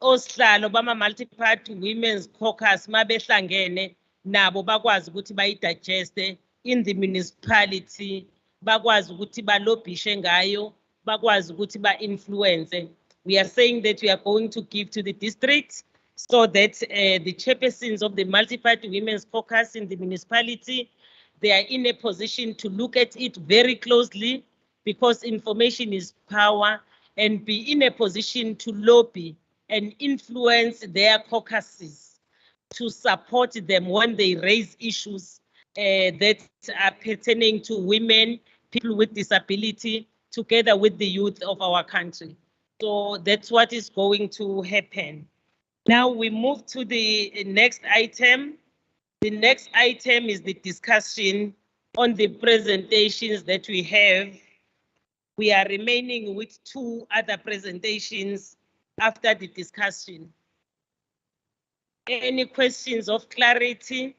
osihlalo bama Multiparty Women's Caucus mabehlangene nabo bakwazi ukuthi bayidigeste in the municipality, bakwazi ukuthi balobhishe ngayo, bakwazi ukuthi ba-influence. We are saying that we are going to give to the district so that the chairpersons of the Multiparty Women's Caucus in the municipality, they are in a position to look at it very closely, because information is power, and be in a position to lobby and influence their caucuses to support them when they raise issues that are pertaining to women, people with disability, together with the youth of our country. So that's what is going to happen. Now we move to the next item. The next item is the discussion on the presentations that we have. We are remaining with 2 other presentations after the discussion. Any questions of clarity?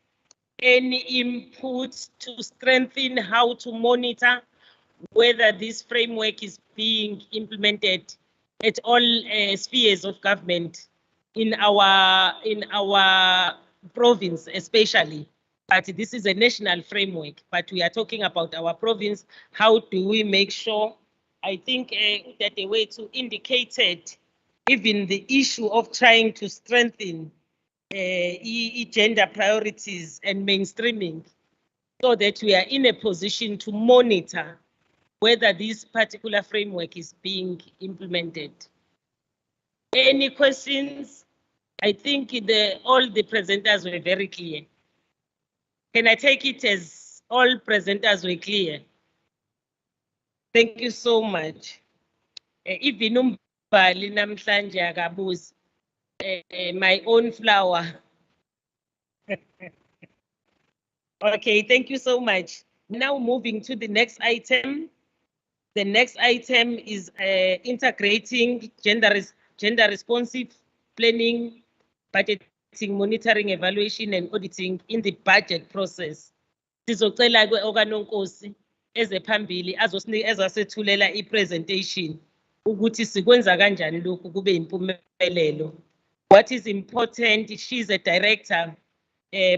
Any input to strengthen how to monitor whether this framework is being implemented at all spheres of government in our province especially? But this is a national framework, but we are talking about our province. How do we make sure? I think that the way to indicated even the issue of trying to strengthen gender priorities and mainstreaming, so that we are in a position to monitor whether this particular framework is being implemented. Any questions? I think all the presenters were very clear. Can I take it as all presenters were clear? Thank you so much. Even umbhali namhlanje akabuzi my own flower. Okay, thank you so much. Now moving to the next item. The next item is integrating gender responsive planning, budgeting, monitoring, evaluation, and auditing in the budget process. Sizocela ke-okanonkosi ezephambili ezasethulela i-presentation ukuthi sikwenza kanjani lokhu kube impumelelo. What is important, she's a director,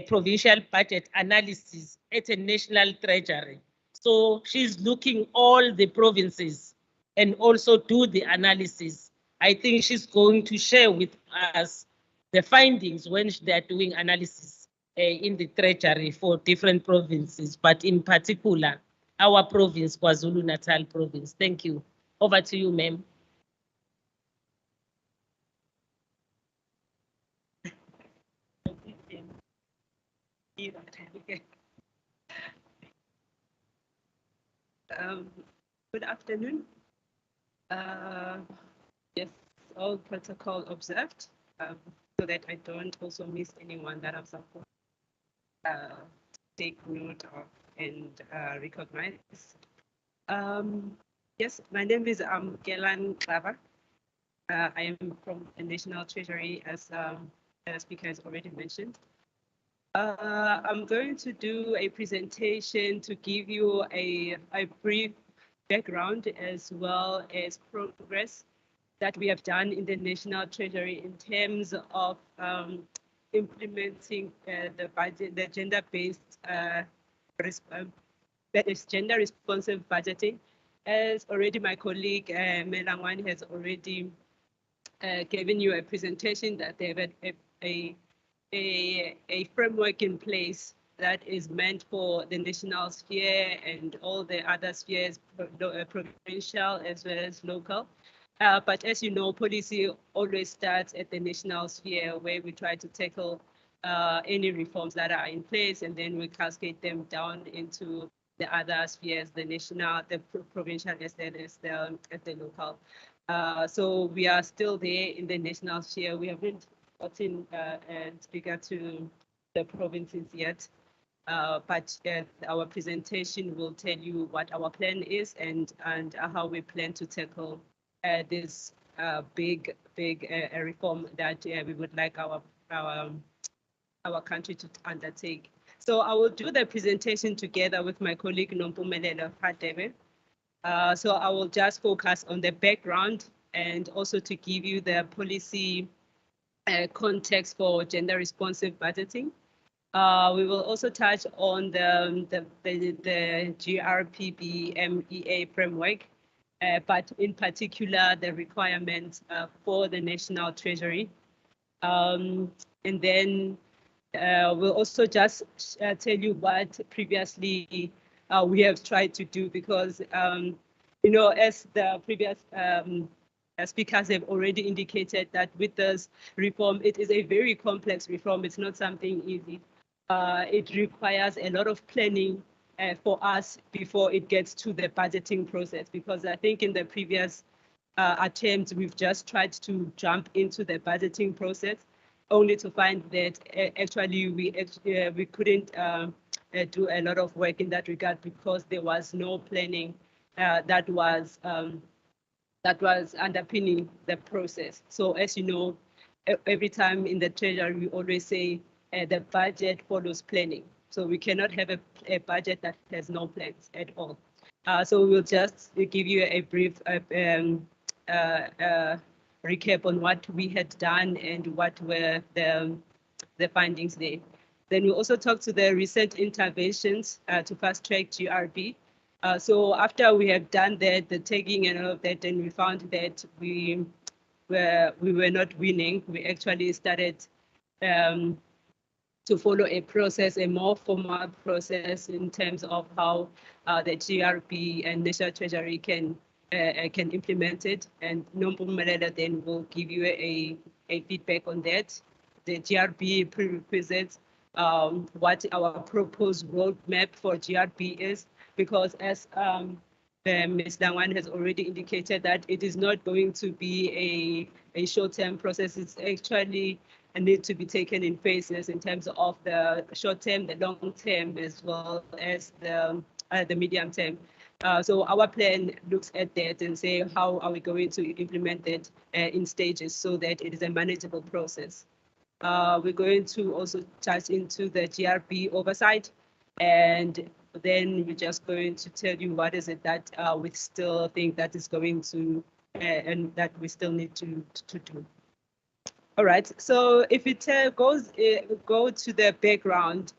provincial budget analysis at a national treasury. So she's looking all the provinces and also do the analysis. I think she's going to share with us the findings when they are doing analysis in the treasury for different provinces, but in particular, our province, KwaZulu-Natal province. Thank you. Over to you, ma'am. Good afternoon. Yes, all protocol observed, so that I don't also miss anyone that I'm supposed to take note of and recognize. Yes, my name is Gelan Klava. I am from the National Treasury, as the speaker has already mentioned. I'm going to do a presentation to give you a brief background as well as progress that we have done in the National Treasury in terms of implementing the budget, the gender-based, gender responsive budgeting. As already my colleague Melangwani has already given you a presentation that they have a framework in place that is meant for the national sphere and all the other spheres, provincial as well as local. But as you know, policy always starts at the national sphere, where we try to tackle any reforms that are in place, and then we cascade them down into the other spheres, the national, the provincial, as well as the local. So we are still there in the national sphere. We haven't gotten speaker to the provinces yet, but our presentation will tell you what our plan is and how we plan to tackle this big reform that we would like our country to undertake. So I will do the presentation together with my colleague Nompumelelo Pradebe. So I will just focus on the background and also to give you the policy context for gender responsive budgeting. We will also touch on the GRPBMEA Framework, but in particular the requirements for the National Treasury. And then we'll also just tell you what previously we have tried to do, because you know, as the previous speakers have already indicated, that with this reform, it is a very complex reform. It's not something easy. It requires a lot of planning for us before it gets to the budgeting process, because I think in the previous attempts, we've just tried to jump into the budgeting process, only to find that actually we couldn't do a lot of work in that regard, because there was no planning that was underpinning the process. So as you know, every time in the Treasury, we always say the budget follows planning. So we cannot have a budget that has no plans at all. So we'll just give you a brief recap on what we had done and what were the findings there. Then we also talked to the recent interventions to fast track GRB. So after we have done that, the tagging and all of that, then we found that we were not winning. We actually started to follow a process, a more formal process in terms of how the GRB and National Treasury can implement it. And Nompumelelo then will give you a feedback on that. The GRB prerequisites, what our proposed roadmap for GRB is, because as Ms. Dangwan has already indicated, that it is not going to be a short-term process. It's actually need to be taken in phases in terms of the short-term, the long-term, as well as the medium-term. So our plan looks at that and say, how are we going to implement it in stages so that it is a manageable process. We're going to also touch into the GRB oversight, and then we're just going to tell you what is it that we still think that is going to, and that we still need to do. All right, so if it go to the background,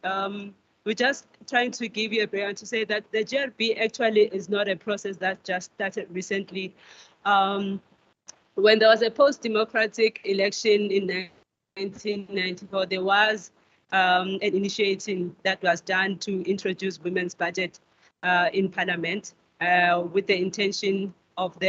we're just trying to give you a background to say that the GRB actually is not a process that just started recently. When there was a post-democratic election in 1994, there was an initiative that was done to introduce women's budget in Parliament with the intention of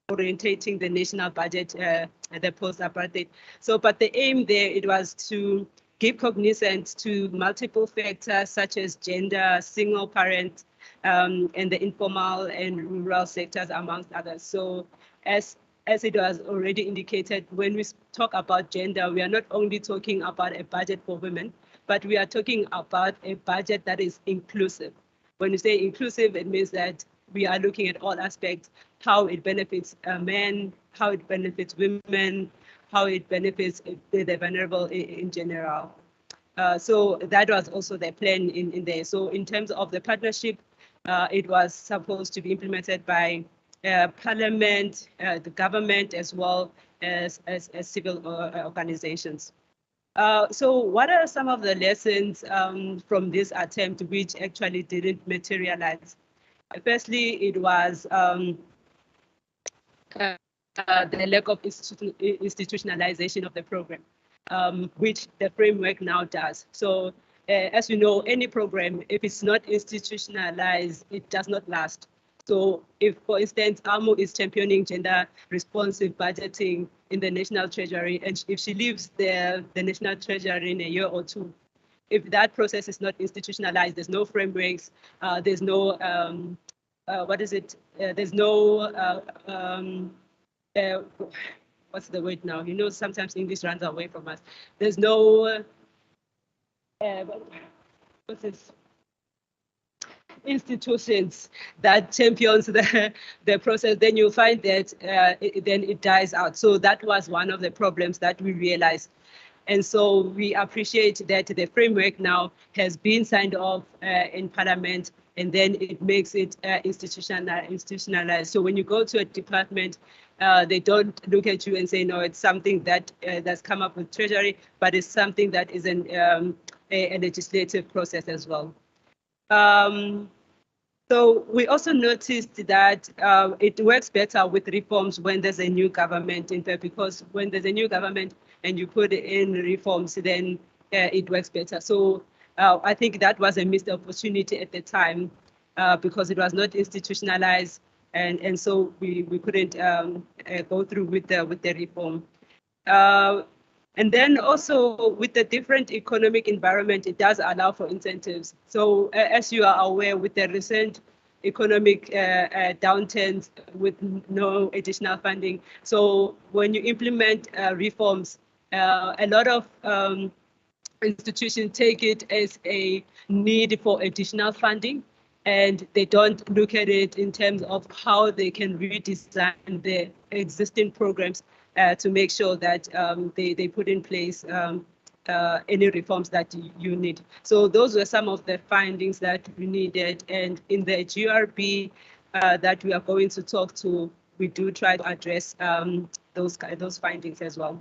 orientating the national budget at the post-apartheid. So, but the aim there, it was to give cognizance to multiple factors such as gender, single parent, and the informal and rural sectors, amongst others. So as it was already indicated, when we talk about gender, we are not only talking about a budget for women, but we are talking about a budget that is inclusive. When you say inclusive, it means that we are looking at all aspects, how it benefits men, how it benefits women, how it benefits the vulnerable in general. So that was also the plan in there. So in terms of the partnership, it was supposed to be implemented by Parliament, the government, as well as civil organizations. So what are some of the lessons from this attempt which actually didn't materialize? Firstly, it was the lack of institutionalization of the program, which the framework now does. So as you know, any program, if it's not institutionalized, it does not last. So if, for instance, AMO is championing gender responsive budgeting in the National Treasury, and if she leaves the National Treasury in a year or two, if that process is not institutionalized, there's no frameworks, there's no, there's no, what's the word now? You know, sometimes English runs away from us. There's no, what's this? Institutions that champions the process, then you find that then it dies out. So that was one of the problems that we realized. And so we appreciate that the framework now has been signed off in Parliament, and then it makes it institutionalized. So when you go to a department, they don't look at you and say, no, it's something that that's come up with Treasury, but it's something that is a legislative process as well. So we also noticed that it works better with reforms when there's a new government in there, because when there's a new government and you put in reforms, then it works better. So I think that was a missed opportunity at the time because it was not institutionalized, and so we couldn't go through with the reform. And then also with the different economic environment, it does allow for incentives. So as you are aware, with the recent economic downturns with no additional funding, so when you implement reforms, a lot of institutions take it as a need for additional funding, and they don't look at it in terms of how they can redesign the existing programs to make sure that they put in place any reforms that you need. So those were some of the findings that we needed. And in the GRB that we are going to talk to, we do try to address those findings as well.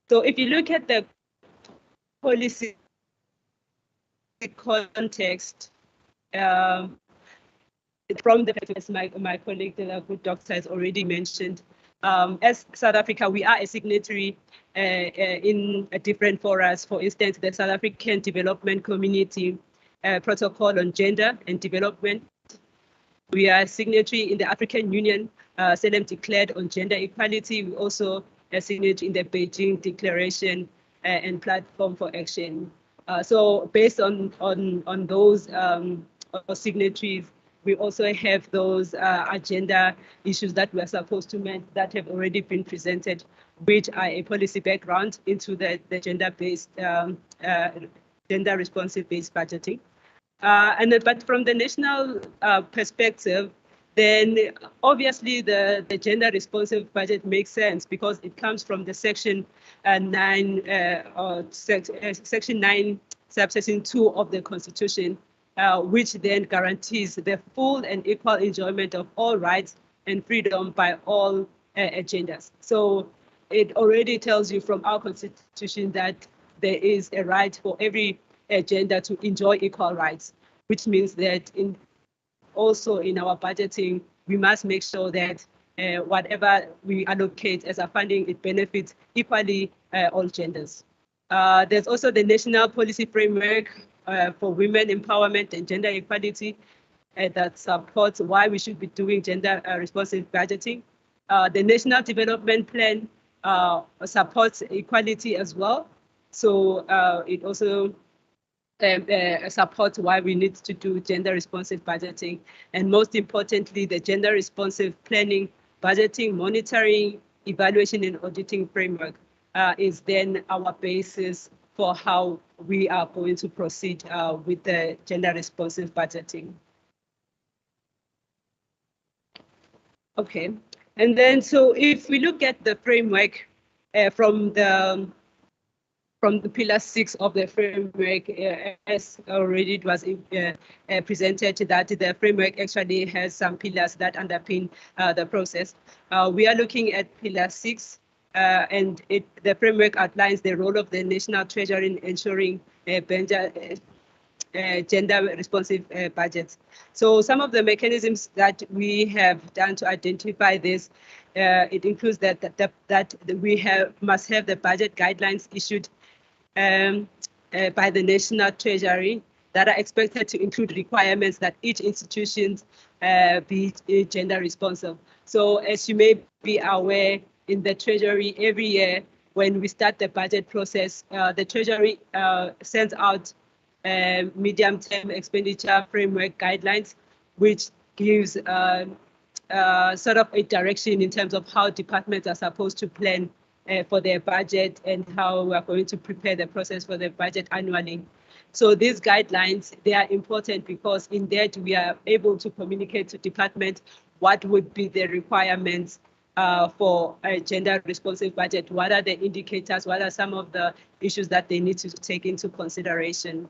So if you look at the policy context, from the as my colleague, the good doctor, has already mentioned, as South Africa, we are a signatory in different forums. For instance, the South African Development Community Protocol on Gender and Development. We are a signatory in the African Union declared on gender equality. We also a signatory in the Beijing Declaration and Platform for Action. So based on those signatories, we also have those agenda issues that we are supposed to meet that have already been presented, which are a policy background into the gender-based, gender-responsive-based budgeting. But from the national perspective, then obviously the gender-responsive budget makes sense because it comes from the Section 9, Section 9, subsection 2 of the Constitution, which then guarantees the full and equal enjoyment of all rights and freedom by all agendas. So it already tells you from our Constitution that there is a right for every agenda to enjoy equal rights, which means that also in our budgeting, we must make sure that whatever we allocate as a funding, it benefits equally all genders. There's also the National Policy Framework for Women Empowerment and Gender Equality that supports why we should be doing gender responsive budgeting. The National Development Plan supports equality as well. So it also support why we need to do gender responsive budgeting. And most importantly, the gender responsive planning, budgeting, monitoring, evaluation and auditing framework is then our basis for how we are going to proceed with the gender responsive budgeting. Okay, and then so if we look at the framework from the pillar 6 of the framework, as already it was presented, that the framework actually has some pillars that underpin the process. We are looking at pillar 6, and the framework outlines the role of the National Treasury in ensuring gender responsive budgets. So some of the mechanisms that we have done to identify this, it includes that we must have the budget guidelines issued by the National Treasury that are expected to include requirements that each institution be gender responsive. So as you may be aware, in the Treasury every year when we start the budget process, the Treasury sends out medium-term expenditure framework guidelines, which gives sort of a direction in terms of how departments are supposed to plan for their budget and how we are going to prepare the process for the budget annually. So these guidelines, they are important because in that we are able to communicate to department what would be the requirements for a gender responsive budget, what are the indicators, what are some of the issues that they need to take into consideration.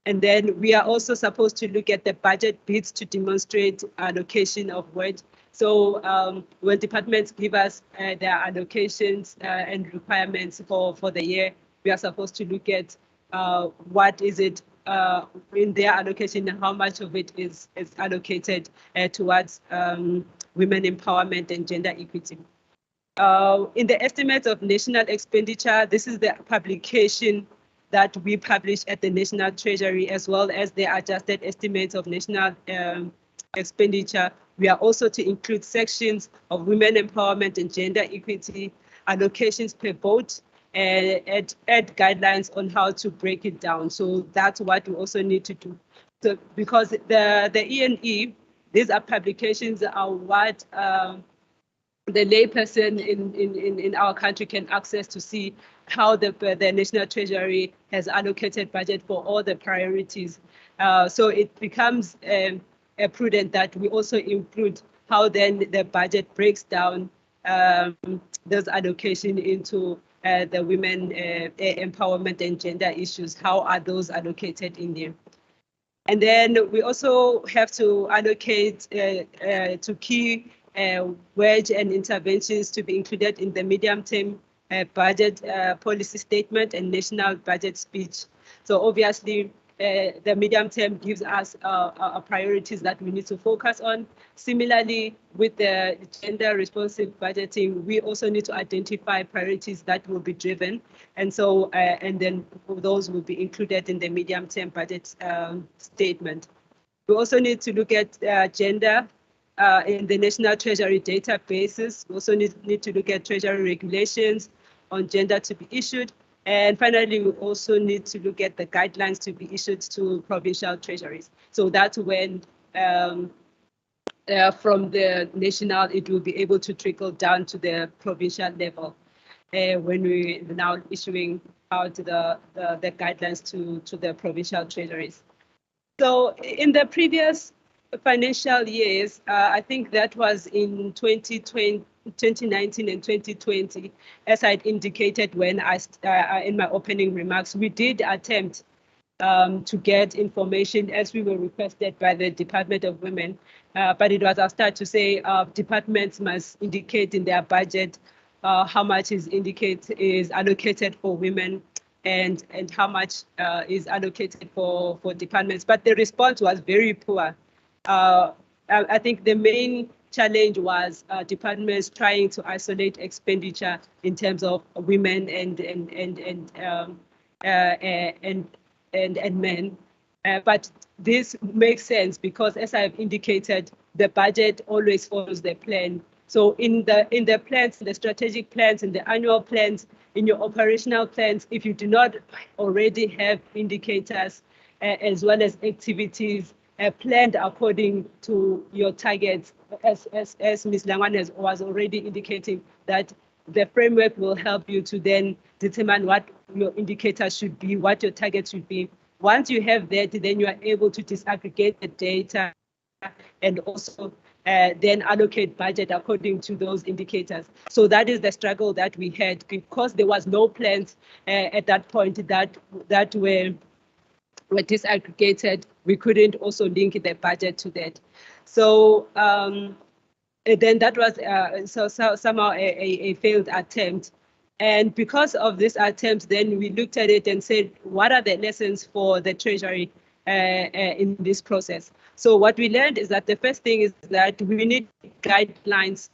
And then we are also supposed to look at the budget bids to demonstrate allocation of work. So when departments give us their allocations and requirements for the year, we are supposed to look at what is it in their allocation and how much of it is allocated towards women empowerment and gender equity. In the estimates of national expenditure, this is the publication that we publish at the National Treasury, as well as the adjusted estimates of national expenditure. We are also to include sections of women empowerment and gender equity, allocations per vote, and add guidelines on how to break it down. So that's what we also need to do. So because the E&E, these are publications are what the layperson in our country can access to see how the National Treasury has allocated budget for all the priorities. So it becomes prudent that we also include how then the budget breaks down those allocation into the women empowerment and gender issues. How are those allocated in there? And then we also have to allocate to key wage and interventions to be included in the medium-term budget policy statement and national budget speech. So obviously, the medium term gives us priorities that we need to focus on. Similarly, with the gender responsive budgeting, we also need to identify priorities that will be driven. And so, and then those will be included in the medium term budget statement. We also need to look at gender in the National Treasury databases. We also need to look at Treasury regulations on gender to be issued. And finally, we also need to look at the guidelines to be issued to provincial treasuries. So that's when from the national, it will be able to trickle down to the provincial level when we are now issuing out the guidelines to the provincial treasuries. So in the previous financial years, I think that was in 2019 and 2020, as I'd indicated when in my opening remarks, we did attempt to get information as we were requested by the Department of Women, but it was our start to say departments must indicate in their budget how much is allocated for women and how much is allocated for departments. But the response was very poor. I think the main challenge was departments trying to isolate expenditure in terms of women and men. But this makes sense because, as I've indicated, the budget always follows the plan. So in the plans, the strategic plans, in the annual plans, in your operational plans, if you do not already have indicators as well as activities planned according to your targets, as Ms. Langwan was already indicating, that the framework will help you to then determine what your indicators should be, what your targets should be. Once you have that, then you are able to disaggregate the data and also then allocate budget according to those indicators. So that is the struggle that we had, because there was no plans at that point that were disaggregated. We couldn't also link the budget to that. So then that was somehow a failed attempt. And because of this attempt, then we looked at it and said, what are the lessons for the Treasury in this process? So what we learned is that the first thing is that we need guidelines,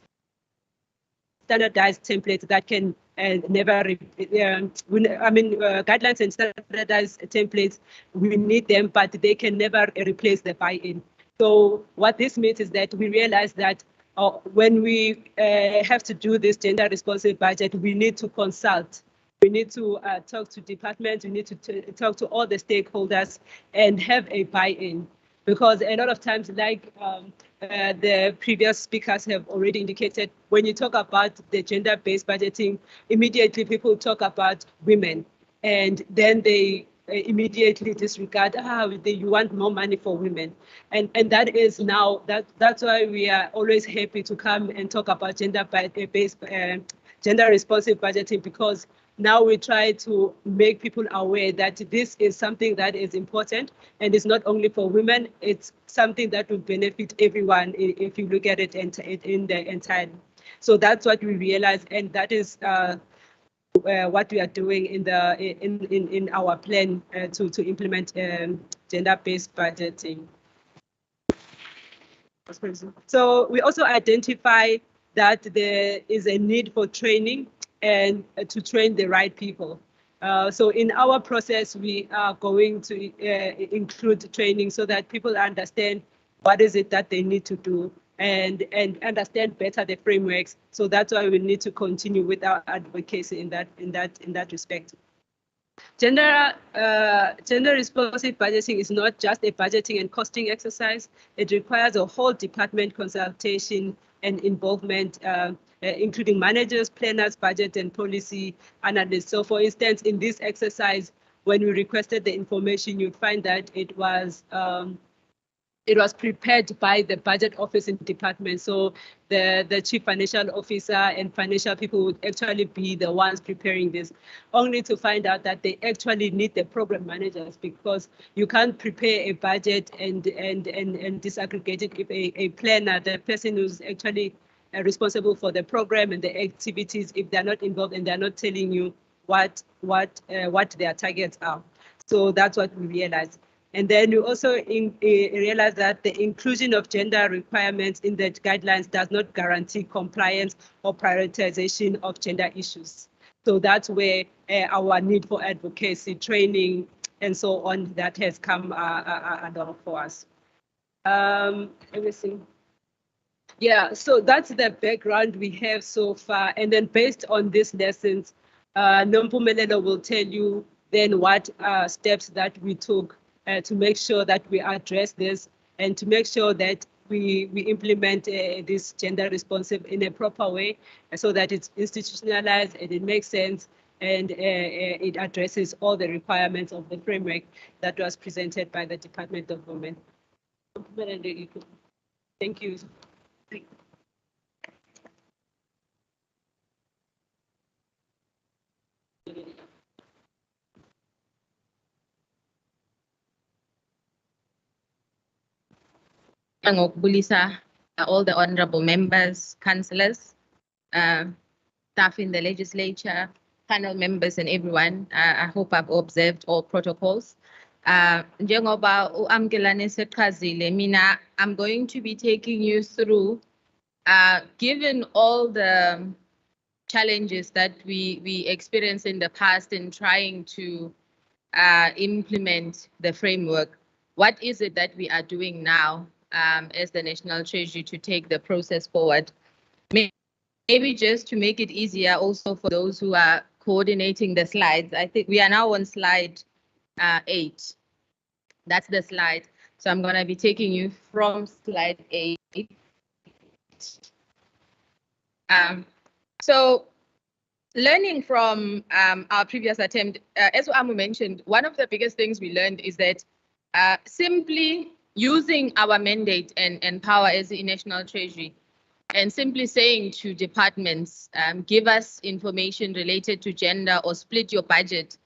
standardized templates that can guidelines and standardized templates, we need them, but they can never replace the buy-in. So what this means is that we realize that when we have to do this gender responsive budget, we need to consult. We need to talk to departments, we need to talk to all the stakeholders and have a buy-in. Because a lot of times, like the previous speakers have already indicated, when you talk about the gender-based budgeting, immediately people talk about women, and then they immediately disregard, you want more money for women. And that is now, that's why we are always happy to come and talk about gender-based, gender-responsive budgeting, because now we try to make people aware that this is something that is important, and it's not only for women, it's something that will benefit everyone if you look at it in the entire. So that's what we realize, and that is what we are doing in our plan to implement gender-based budgeting. So we also identify that there is a need for training and to train the right people. So in our process, we are going to include training so that people understand what is it that they need to do and understand better the frameworks. So that's why we need to continue with our advocacy in that respect. Gender responsive budgeting is not just a budgeting and costing exercise. It requires a whole department consultation and involvement, including managers, planners, budget and policy analysts. So for instance, in this exercise, when we requested the information, you'd find that it was prepared by the budget office in department. So the chief financial officer and financial people would actually be the ones preparing this, only to find out that they actually need the program managers, because you can't prepare a budget and disaggregate it if a planner, the person who's actually responsible for the program and the activities, if they're not involved and they're not telling you what their targets are. So that's what we realized. And then we also realize that the inclusion of gender requirements in the guidelines does not guarantee compliance or prioritization of gender issues. So that's where our need for advocacy, training, and so on, that has come along for us. Everything. Yeah, so that's the background we have so far. And then based on these lessons, Nompumelelo will tell you then what steps that we took to make sure that we address this and to make sure that we implement this gender responsive in a proper way so that it's institutionalized and it makes sense and it addresses all the requirements of the framework that was presented by the Department of Women. Thank you. Ngokubulisa all the honorable members, councillors, staff in the legislature, panel members and everyone. I hope I've observed all protocols. Njengoba uAmkelane seqhazile, mina I'm going to be taking you through, given all the challenges that we experienced in the past in trying to implement the framework, what is it that we are doing now as the National Treasury to take the process forward? Maybe just to make it easier also for those who are coordinating the slides. I think we are now on slide 8. That's the slide. So I'm going to be taking you from slide 8. So learning from our previous attempt, as Amu mentioned, one of the biggest things we learned is that simply using our mandate and power as the National Treasury and simply saying to departments, give us information related to gender or split your budget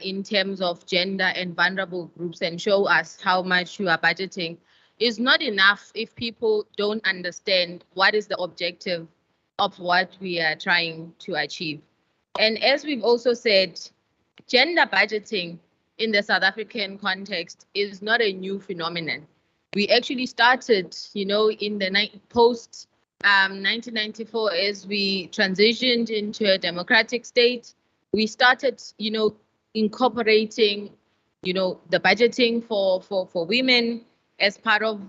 in terms of gender and vulnerable groups and show us how much you are budgeting is not enough if people don't understand what is the objective of what we are trying to achieve. And as we've also said, gender budgeting in the South African context is not a new phenomenon. We actually started, in the post 1994 as we transitioned into a democratic state. We started, incorporating, the budgeting for women as part of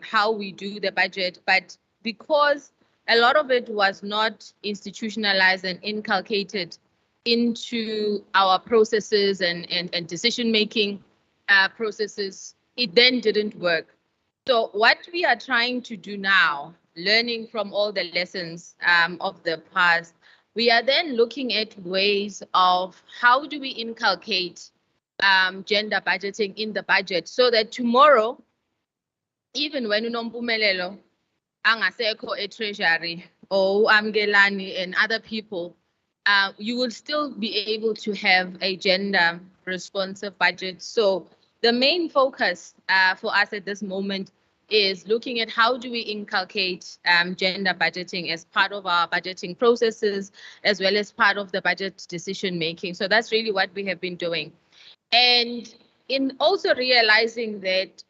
how we do the budget. But because a lot of it was not institutionalized and inculcated into our processes and decision-making processes, it then didn't work. So what we are trying to do now, learning from all the lessons of the past, we are then looking at ways of how do we inculcate gender budgeting in the budget so that tomorrow, even when unompumelelo angasekho e-treasury or Amgelani and other people, you will still be able to have a gender responsive budget. So the main focus for us at this moment is looking at how do we inculcate gender budgeting as part of our budgeting processes, as well as part of the budget decision making. So that's really what we have been doing. And in also realizing that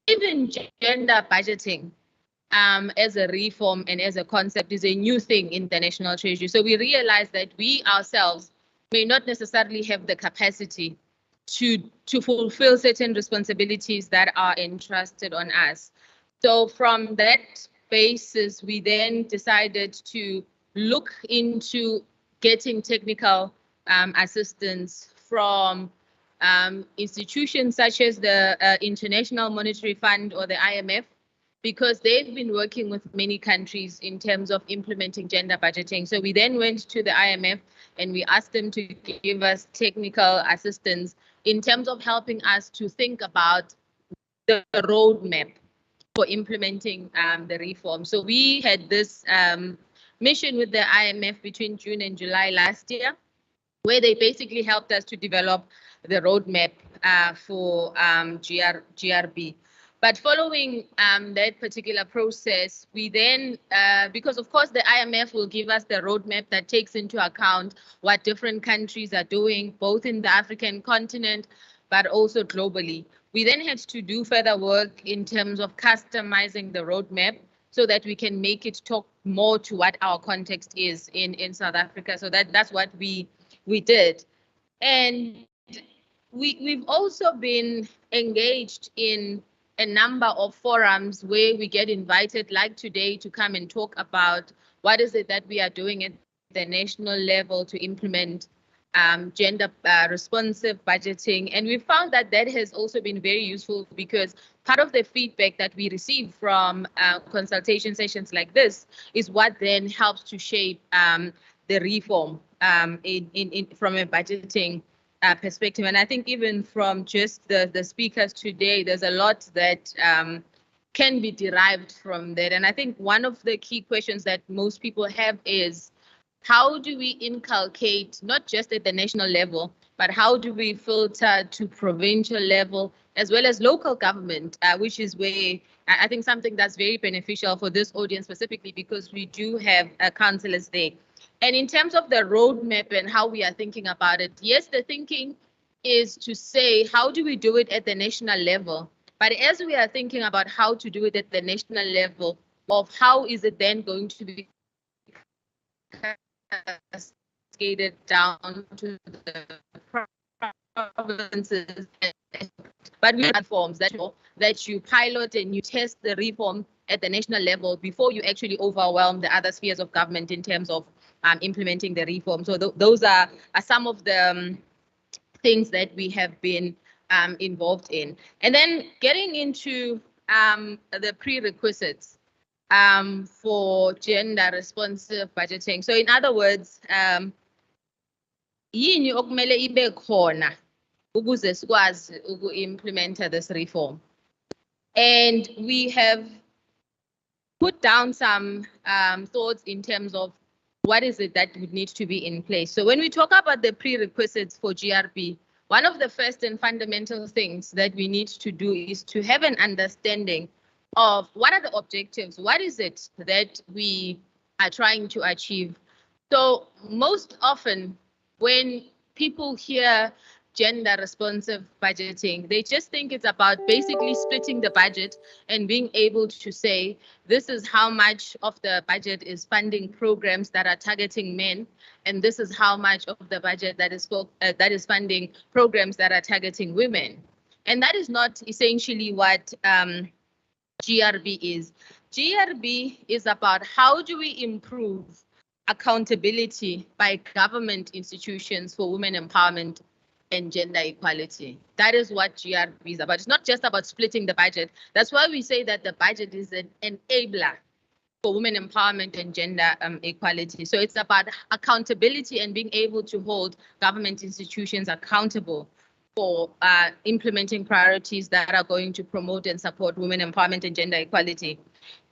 even gender budgeting as a reform and as a concept is a new thing in the National Treasury. So we realize that we ourselves may not necessarily have the capacity to fulfill certain responsibilities that are entrusted on us. So from that basis, we then decided to look into getting technical assistance from institutions such as the International Monetary Fund or the IMF, because they've been working with many countries in terms of implementing gender budgeting. So we then went to the IMF and we asked them to give us technical assistance in terms of helping us to think about the roadmap for implementing the reform. So we had this mission with the IMF between June and July last year, where they basically helped us to develop the roadmap for GRB. But following that particular process, we then, because of course the IMF will give us the roadmap that takes into account what different countries are doing, both in the African continent, but also globally. We then had to do further work in terms of customizing the roadmap so that we can make it talk more to what our context is in South Africa. So that's what we did. And we've also been engaged in a number of forums where we get invited, like today, to come and talk about what is it that we are doing at the national level to implement gender responsive budgeting. And we found that that has also been very useful, because part of the feedback that we receive from consultation sessions like this is what then helps to shape the reform from a budgeting perspective. And I think even from just the speakers today, there's a lot that can be derived from that. And I think one of the key questions that most people have is, how do we inculcate, not just at the national level, but how do we filter to provincial level as well as local government, which is where I think something that's very beneficial for this audience specifically, because we do have councillors there. And in terms of the roadmap and how we are thinking about it, yes, the thinking is to say, how do we do it at the national level? But as we are thinking about how to do it at the national level, of how is it then going to be cascaded down to the provinces, but we have forms that you pilot and you test the reform at the national level before you actually overwhelm the other spheres of government in terms of implementing the reform. So those are some of the things that we have been involved in. And then getting into the prerequisites for gender responsive budgeting. So in other words, yini okumele ibe khona ukuze sikwazi uku-implement this reform. And we have put down some thoughts in terms of what is it that would need to be in place. So when we talk about the prerequisites for GRB, one of the first and fundamental things that we need to do is to have an understanding of what are the objectives, what is it that we are trying to achieve. So most often when people hear gender responsive budgeting, they just think it's about basically splitting the budget and being able to say, this is how much of the budget is funding programs that are targeting men, and this is how much of the budget that is funding programs that are targeting women. And that is not essentially what GRB is. GRB is about how do we improve accountability by government institutions for women empowerment and gender equality. That is what GRB is about. It's not just about splitting the budget. That's why we say that the budget is an enabler for women empowerment and gender equality. So it's about accountability and being able to hold government institutions accountable for implementing priorities that are going to promote and support women empowerment and gender equality.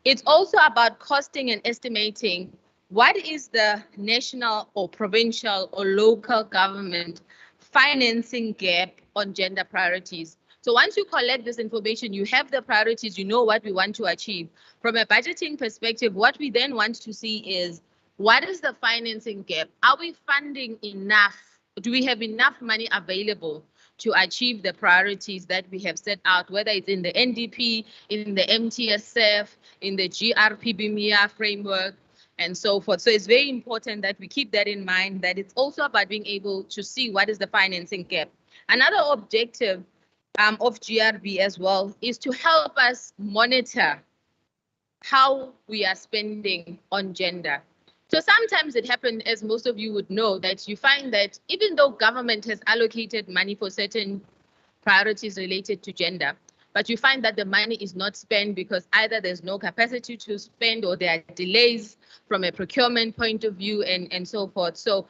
It's also about costing and estimating what is the national or provincial or local government financing gap on gender priorities. So once you collect this information, you have the priorities, you know what we want to achieve. From a budgeting perspective, what we then want to see is what is the financing gap? Are we funding enough? Do we have enough money available to achieve the priorities that we have set out, whether it's in the NDP, in the MTSF, in the GRPBMEA Framework, and so forth. So it's very important that we keep that in mind, that it's also about being able to see what is the financing gap. Another objective of GRB as well is to help us monitor how we are spending on gender. So sometimes it happens, as most of you would know, that you find that even though government has allocated money for certain priorities related to gender, but you find that the money is not spent because either there's no capacity to spend or there are delays from a procurement point of view and so forth. So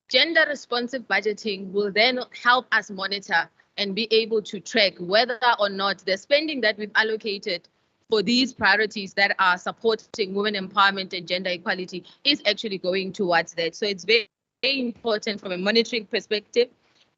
gender responsive budgeting will then help us monitor and be able to track whether or not the spending that we've allocated for these priorities that are supporting women empowerment and gender equality is actually going towards that. So it's very, very important from a monitoring perspective.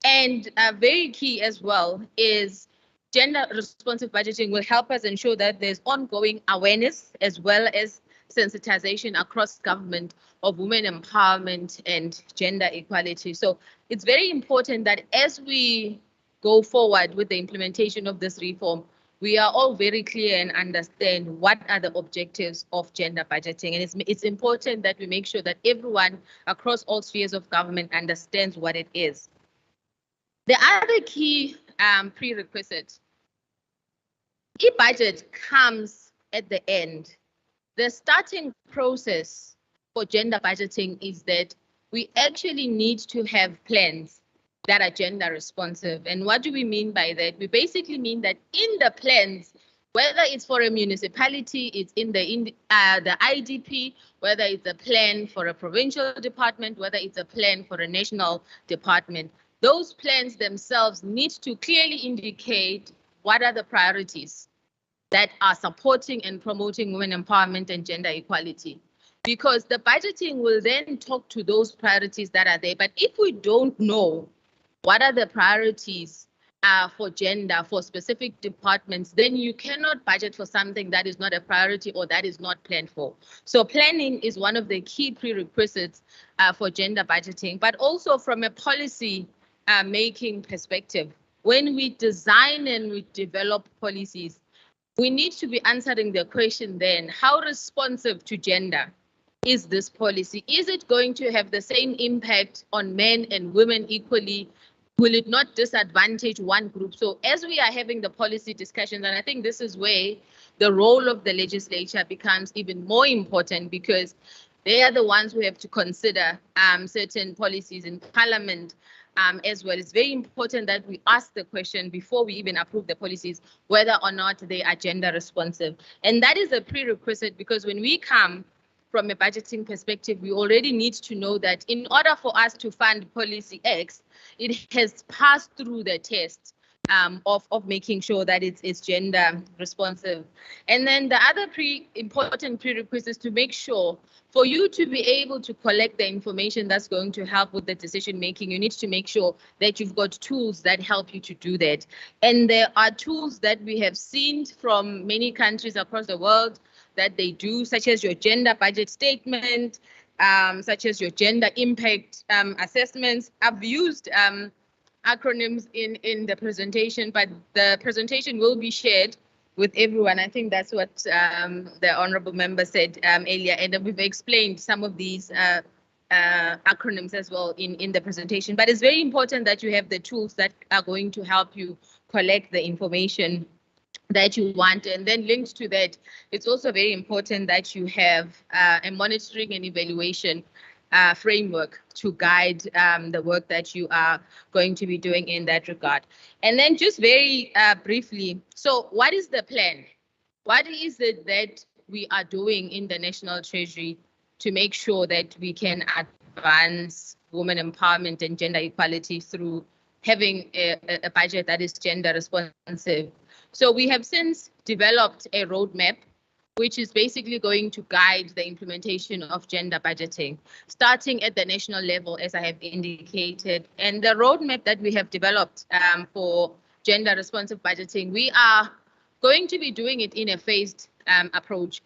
And very key as well is gender responsive budgeting will help us ensure that there's ongoing awareness as well as sensitization across government of women empowerment and gender equality. So it's very important that as we go forward with the implementation of this reform, we are all very clear and understand what are the objectives of gender budgeting. And it's important that we make sure that everyone across all spheres of government understands what it is. The other key prerequisite, e-budget comes at the end. The starting process for gender budgeting is that we actually need to have plans that are gender responsive. And what do we mean by that? We basically mean that in the plans, whether it's for a municipality, it's in the IDP, whether it's a plan for a provincial department, whether it's a plan for a national department, those plans themselves need to clearly indicate what are the priorities that are supporting and promoting women empowerment and gender equality. Because the budgeting will then talk to those priorities that are there. But if we don't know what are the priorities for gender for specific departments, then you cannot budget for something that is not a priority or that is not planned for. So planning is one of the key prerequisites for gender budgeting, but also from a policy making perspective. When we design and we develop policies, we need to be answering the question then, how responsive to gender is this policy? Is it going to have the same impact on men and women equally? Will it not disadvantage one group? So as we are having the policy discussions, and I think this is where the role of the legislature becomes even more important, because they are the ones who have to consider certain policies in parliament as well. It's very important that we ask the question before we even approve the policies, whether or not they are gender responsive. And that is a prerequisite, because when we come from a budgeting perspective, we already need to know that in order for us to fund policy X, it has passed through the test of making sure that it's gender responsive. And then the other important prerequisite is to make sure, for you to be able to collect the information that's going to help with the decision making, you need to make sure that you've got tools that help you to do that. And there are tools that we have seen from many countries across the world that they do, such as your gender budget statement, such as your gender impact assessments. I've used acronyms in the presentation, but the presentation will be shared with everyone. I think that's what the honorable member said earlier, and we've explained some of these acronyms as well in the presentation. But it's very important that you have the tools that are going to help you collect the information that you want. And then linked to that, it's also very important that you have a monitoring and evaluation framework to guide the work that you are going to be doing in that regard. And then just very briefly, so what is the plan? What is it that we are doing in the National Treasury to make sure that we can advance women empowerment and gender equality through having a budget that is gender responsive? So we have since developed a roadmap, which is basically going to guide the implementation of gender budgeting, starting at the national level, as I have indicated. And the roadmap that we have developed for gender responsive budgeting, we are going to be doing it in a phased approach.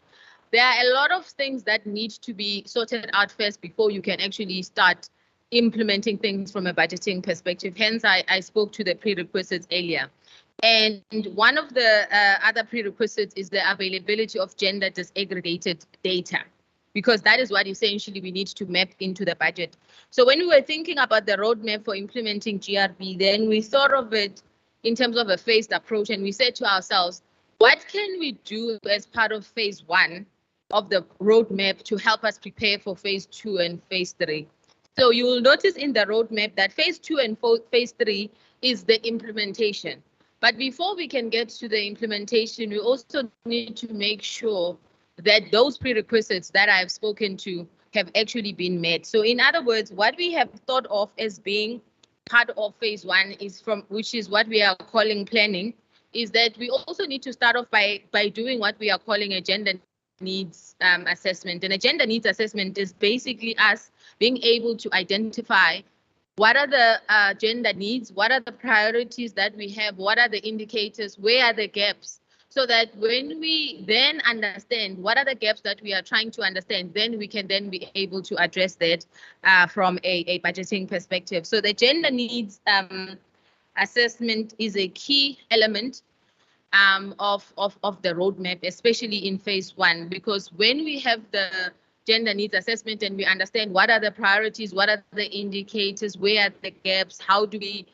There are a lot of things that need to be sorted out first before you can actually start implementing things from a budgeting perspective. Hence, I spoke to the prerequisites earlier. And one of the other prerequisites is the availability of gender disaggregated data, because that is what essentially we need to map into the budget. So when we were thinking about the roadmap for implementing GRB, then we thought of it in terms of a phased approach, and we said to ourselves, what can we do as part of phase 1 of the roadmap to help us prepare for phase 2 and phase 3? So you will notice in the roadmap that phase 2 and phase 3 is the implementation. But before we can get to the implementation, we also need to make sure that those prerequisites that I've spoken to have actually been met. So in other words, what we have thought of as being part of phase 1 is which is what we are calling planning, is that we also need to start off by doing what we are calling a gender needs assessment. And a gender needs assessment is basically us being able to identify what are the gender needs, what are the priorities that we have, what are the indicators, where are the gaps, so that when we then understand what are the gaps that we are trying to understand, then we can then be able to address that from a budgeting perspective. So the gender needs assessment is a key element of the roadmap, especially in phase 1, because when we have the gender needs assessment and we understand what are the priorities, what are the indicators, where are the gaps, how do we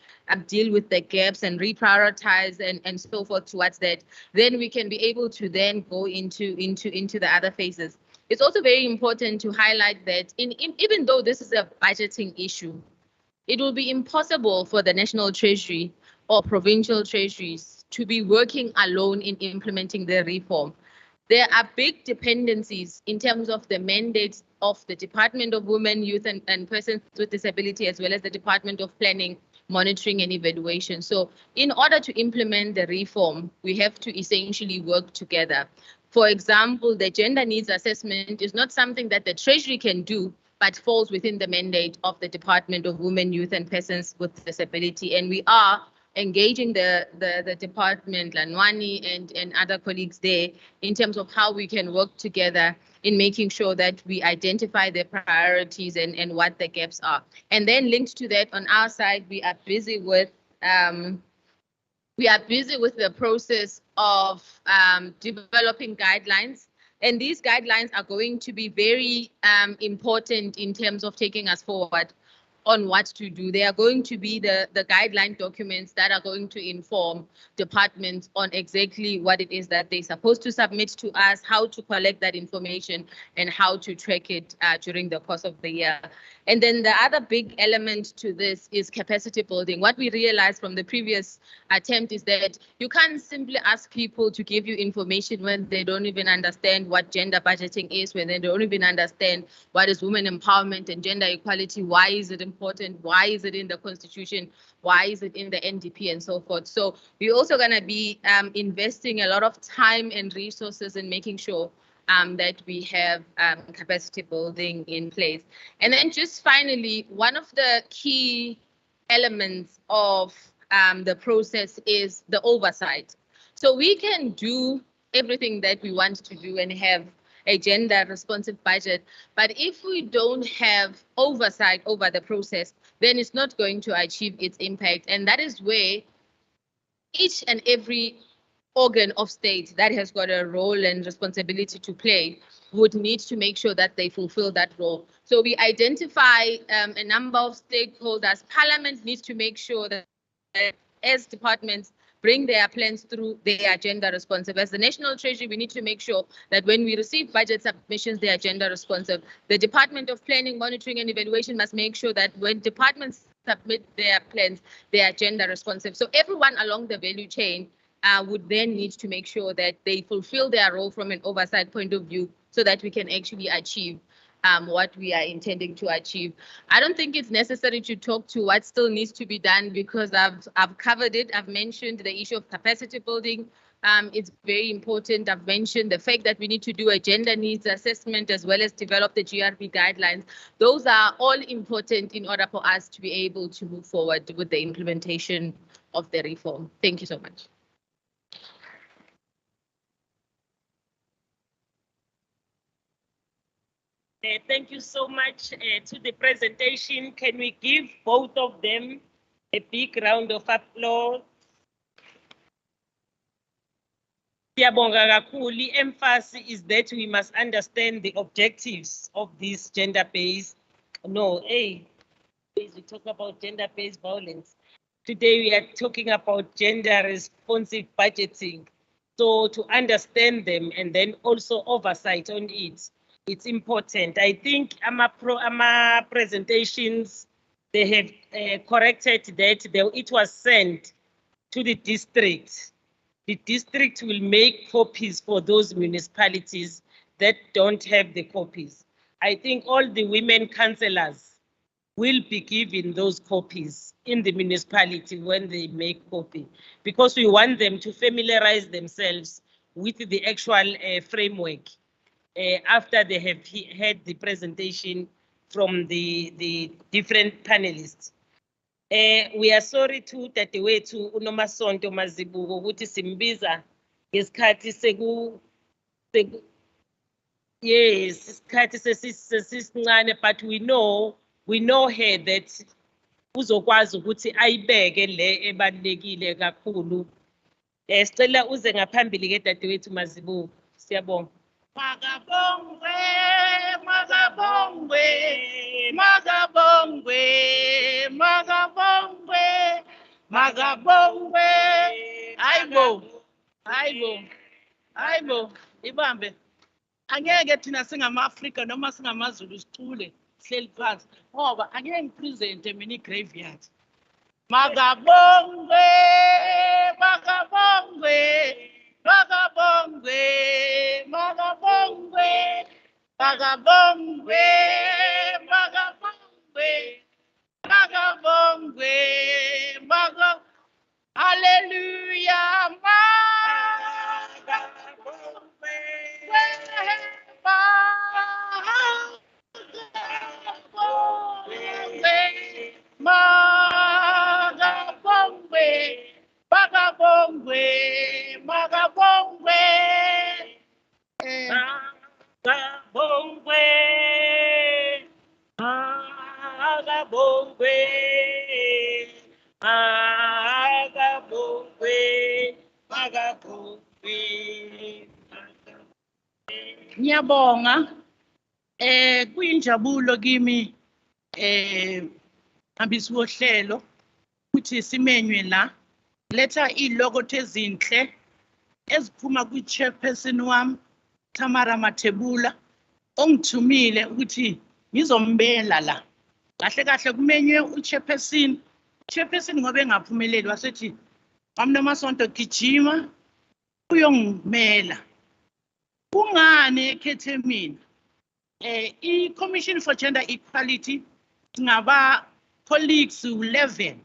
deal with the gaps and reprioritize and so forth towards that, then we can be able to then go into the other phases. It's also very important to highlight that even though this is a budgeting issue, it will be impossible for the National Treasury or provincial treasuries to be working alone in implementing the reform. There are big dependencies in terms of the mandates of the Department of Women, Youth and Persons with Disability, as well as the Department of Planning, Monitoring and Evaluation. So in order to implement the reform, we have to essentially work together. For example, the gender needs assessment is not something that the Treasury can do, but falls within the mandate of the Department of Women, Youth and Persons with Disability. And we are engaging the department, Lanwani and other colleagues there, in terms of how we can work together in making sure that we identify the priorities and what the gaps are. And then linked to that, on our side, we are busy with the process of developing guidelines. And these guidelines are going to be very important in terms of taking us forward. on what to do. They are going to be the guideline documents that are going to inform departments on exactly what it is that they're supposed to submit to us, how to collect that information, and how to track it during the course of the year. And then the other big element to this is capacity building. What we realized from the previous attempt is that you can't simply ask people to give you information when they don't even understand what gender budgeting is, when they don't even understand what is women empowerment and gender equality, why is it important, why is it in the constitution, why is it in the NDP, and so forth. So we're also going to be investing a lot of time and resources in making sure that we have capacity building in place. And then just finally, one of the key elements of the process is the oversight. So we can do everything that we want to do and have a gender responsive budget, but if we don't have oversight over the process, then it's not going to achieve its impact. And that is where each and every organ of state that has got a role and responsibility to play would need to make sure that they fulfill that role. So we identify a number of stakeholders. Parliament needs to make sure that as departments bring their plans through, they are gender responsive. As the National Treasury, we need to make sure that when we receive budget submissions, they are gender responsive. The Department of Planning, Monitoring and Evaluation must make sure that when departments submit their plans, they are gender responsive. So everyone along the value chain would then need to make sure that they fulfill their role from an oversight point of view so that we can actually achieve what we are intending to achieve. I don't think it's necessary to talk to what still needs to be done because I've covered it. I've mentioned the issue of capacity building. It's very important. I've mentioned the fact that we need to do a gender needs assessment as well as develop the GRB guidelines. Those are all important in order for us to be able to move forward with the implementation of the reform. Thank you so much. Thank you so much to the presentation. Can we give both of them a big round of applause? The emphasis is that we must understand the objectives of this gender-based. We talk about gender-based violence. Today we are talking about gender-responsive budgeting. So to understand them and then also oversight on it. It's important. I think our presentations, they have corrected that it was sent to the district. The district will make copies for those municipalities that don't have the copies. I think all the women councillors will be given those copies in the municipality when they make copy, because we want them to familiarize themselves with the actual framework. After they have had the presentation from the different panelists. We are sorry to Dadewethu uNomasonto Mazibuko ukuthi simbiza ngesikhathi yes, isikhathi sesisincane, but we know her that uzokwazi ukuthi ayibeke le ebalekile kakhulu. Sicela uze ngaphambili ke Dadewethu Mazibuko. Siyabonga. Magabongwe, magabongwe, magabongwe, magabongwe, magabongwe. Hayibo, ibambe. Angeke thina singama-Afrika noma singamaZulu sicule sihleli phansi ngoba angeke ngipresente mina i-graveyard. Magabongwe, magabongwe. Magabongwe, magabongwe, magabongwe, magabongwe, magabongwe, magabongwe. Hallelujah, magabongwe, magabongwe, magabongwe, magabongwe, magabongwe, magabongwe, magabongwe, magabongwe. Ngiyabonga. Kuyinjabulo kimi hambisa uhlelo ukuthi simenywe la letha ilokotho ezinhle eziphuma kwi-chairperson wami Tamara Mathebula ongithumile ukuthi ngizombela la kahle kahle kumenywe u-chairperson ngoba engaphumeleli wasethi wamnamasonto gijima uyongimela kungani ekhethe mina i-Commission for Gender Equality ngaba colleagues 11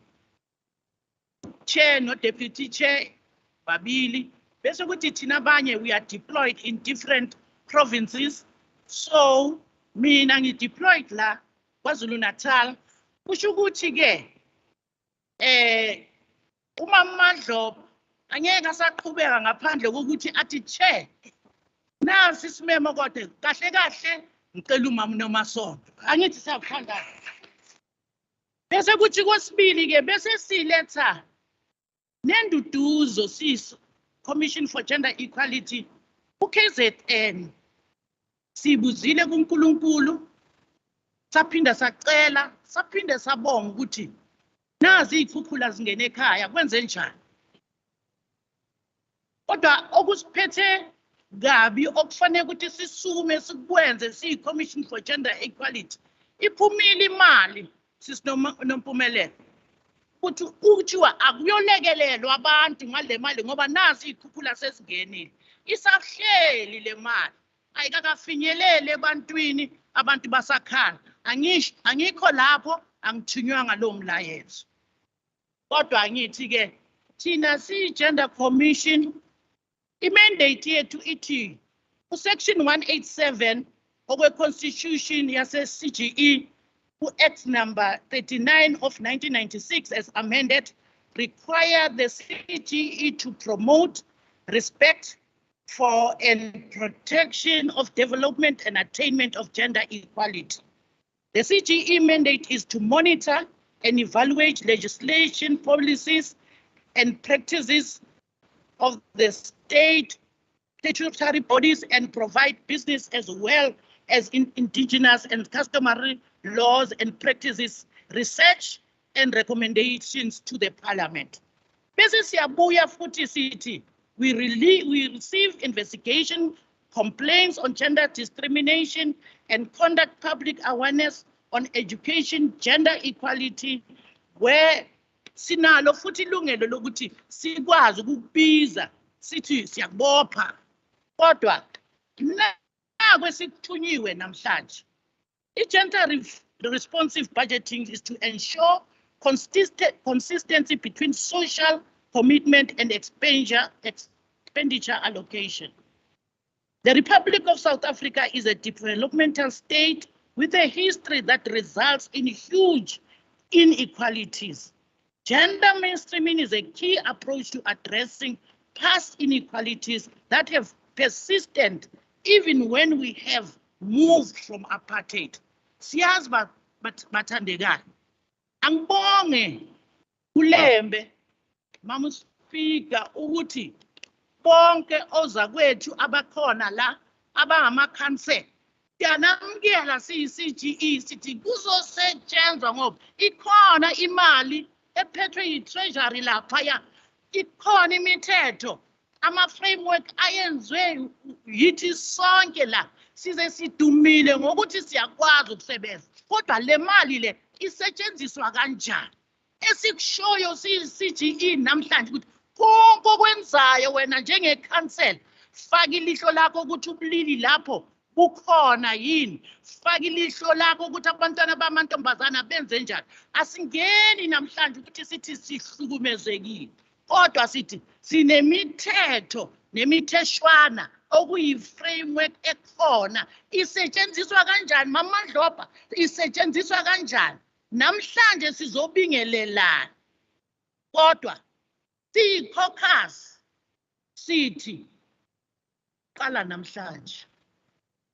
chair no deputy chair babili bese kuthi thina abanye we are deployed in different provinces so mina ngideployed la KwaZulu-Natal kusho ukuthi ke uma Madloba angeke asaqhubeka ngaphandle kokuthi athi chair nasi isimemo kodwa kahle kahle ngicela umama nomasonto angithi siyakuthanda bese kuthi kwesibili ke bese siletha nenduduzo siso Commission for Gender Equality uKZN sibuzile kuNkulunkulu saphinda sacela saphinde sabonga ukuthi nazi ikhukhula zingene ekhaya kwenze njani kodwa okusiphethe gabi okufanele ukuthi sisukume sikwenze siyi-Commission for Gender Equality iphumile imali sisinompumelelo ukuthi ukuthiwa akuyolekelelwa abantu ngale mali ngoba nazi ikhukhula sesingenile isahleli le mali ayikakafinyelele ebantwini abantu basakhala angikho lapho angithunywanga lo mlayezo kodwa angithi ke thina siyi-Gender Commission imandate yethu ithi usection 187 okwe-Constitution yase-CGE Act number 39 of 1996 as amended require the CGE to promote respect for and protection of development and attainment of gender equality. The CGE mandate is to monitor and evaluate legislation, policies, and practices of the state statutory bodies and provide business as well as indigenous and customary laws and practices, research and recommendations to the parliament. Bese siyabuya futhi sithi we receive investigation complaints on gender discrimination and conduct public awareness on education, gender equality, where sinalo futhi ilungelo lokuthi sikwazi ukubiza sithi siyakubopha kodwa kwesikuthunyiwe namhlanje i-gender responsive budgeting is to ensure consistency between social commitment and expenditure allocation. The Republic of South Africa is a developmental state with a history that results in huge inequalities. Gender mainstreaming is a key approach to addressing past inequalities that have persisted even when we have moved from apartheid. Siyazi bathandekayo. Angibonge Ilembe Mama Speaker ukuthi bonke ozakwethu abakhona la abangamakhansela siyanamukela siyi-CGE sithi kuzosetshenzwa ngoba ikhona imali ephethwe yi-treasury laphaya ikhona imithetho ama-framework ayenzwe yithi sonke la size sidumile ngokuthi siyakwazi ukusebenza kodwa le mali le isetshenziswa kanjani esikushoyo siyi-CGE namhlanje ukuthi konke okwenzayo wena njengekhansela faka ilihlo lakho ukuthi ubulili lapho bukhona yini faka ilihlo lakho ukuthi abantwana bamantombazana benze njani asingeni namhlanje ukuthi sithi sihlukumezekile kodwa sithi sinemithetho nemitheshwana okuyi-framework ekhona isetshenziswa kanjani Mama Dloba isetshenziswa kanjani namhlanje sizobingelelana kodwa siyi-Caucus sithi qala namhlanje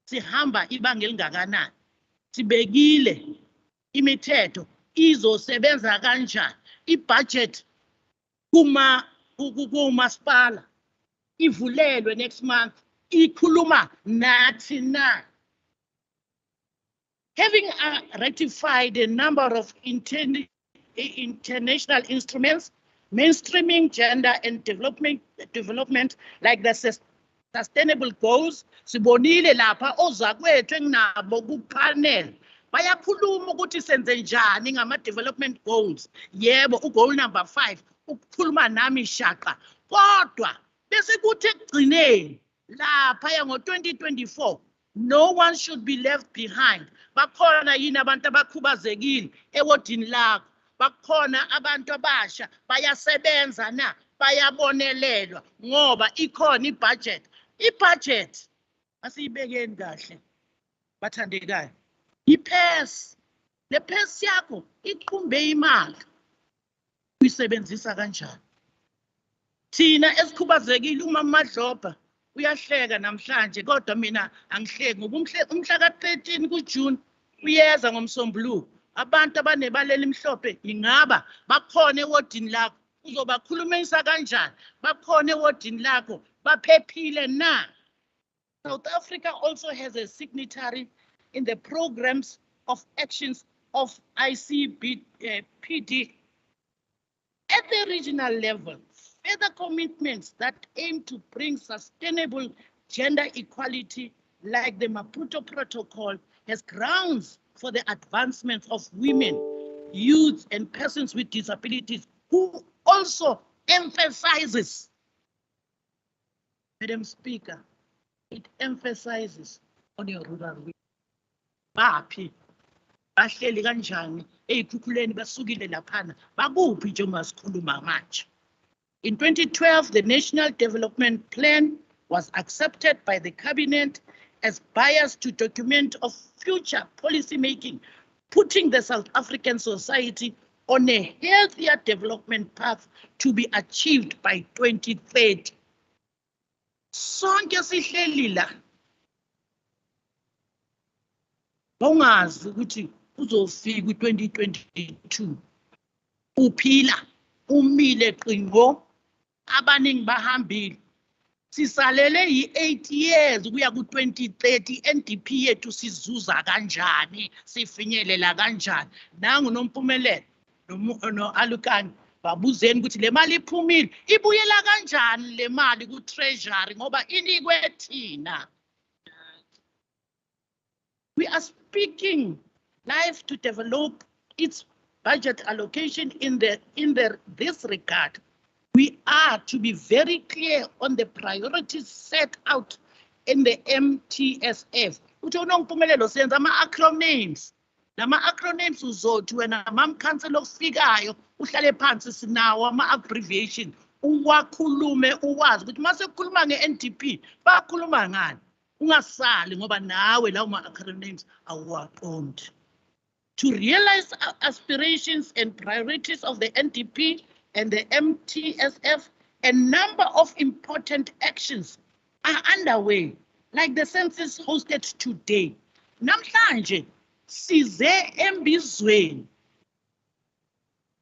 sihamba ibanga elingakanani sibekile imithetho izosebenza kanjani ibudget kumasipala ivulelwe next month ikhuluma nathi na Having ratified a number of international instruments, mainstreaming gender and development like the sustainable goals, sibonile lapha ozakwethu enginabo ku-panel bayakhuluma ukuthi senze njani ngama-development goals. Yebo, ugoal number 5 ukukhuluma nami shaqa, kodwa bese kuthi ekugcineni lapha ngo-2024 no one should be left behind. Bakhona yini abantu abakhubazekile ewodini lakho? Bakhona abantu abasha bayasebenza na? Bayabonelelwa ngoba ikhona ibudget. Ibudget asiyibekeni kahle bathandekayo. iPASS, le PASS yakho iqhumbe imali uyisebenzisa kanjani? Thina esikhubazekile uma Madloba uyahleka namhlanje, kodwa mina angihleki ngoba umhla ka-13 kuJune uyeza ngomsombuluko. Abantu abanebala elimhlophe ingaba bakhona ewodini lakho, uzobakhulumisa kanjani? Bakhona ewodini lakho, baphephile na? South Africa also has a signatory in the programs of actions of ICBPD at the regional level. Further commitments that aim to bring sustainable gender equality, like the Maputo Protocol, has grounds for the advancement of women, youth, and persons with disabilities, who also emphasizes, Madam Speaker, it emphasizes on your rural women. Baphi bahleli kanjani eyikhukhuleni basukile laphana bakuphi njengoba sikhuluma manje? In 2012, the National Development Plan was accepted by the Cabinet as bias to document of future policy making, putting the South African society on a healthier development path to be achieved by 2030. Sonke sihleli la. Bongazi ukuthi uzofika u-2022. Uphila, umile qingo. Abaningi bahambile, sisalele yi-8 years kuya ku-2030. NDP yethu sizuza kanjani, sifinyelela kanjani? Nangu noMpumelelo no-Alukani babuzeni ukuthi le mali iphumile ibuyela kanjani le mali ku-treasury ngoba inikwe thina. We are speaking live to develop its budget allocation in this regard. We are to be very clear on the priorities set out in the MTSF. Uthono Mpumelelo senza ama-acronyms. Nama-acronyms uzothi wena mamkhansela ofikayo uhlale phansi sinawo ama-abbreviation. Uwakhulume uwazi ukuthi mase kukhuluma nge-NDP bakhuluma ngani. Ungasali ngoba nawe lawo ma-acronyms awuwaqondi. To realize aspirations and priorities of the NDP and the MTSF, a number of important actions are underway, like the census hosted today. Namhlanje size embizweni.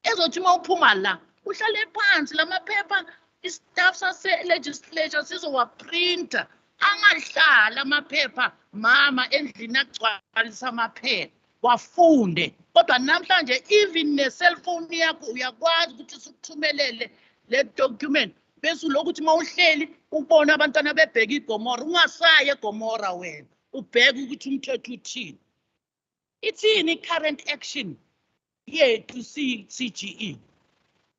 Ezothi mawuphuma la, uhlale phansi lamaphepha istaff sase-legislature sizowaprinta. Angahlala amaphepha mama endlini agcwalisa amaphepha wafunde. Kodwa namhlanje even ne-cellphone yakho uyakwazi ukuthi sikuthumelele le document bese lokuthi mawuhleli ubona abantwana bebheka iGomora, ungasayi eGomora wena ubheka ukuthi umthetho uthini. Ithini current action yethu CGE?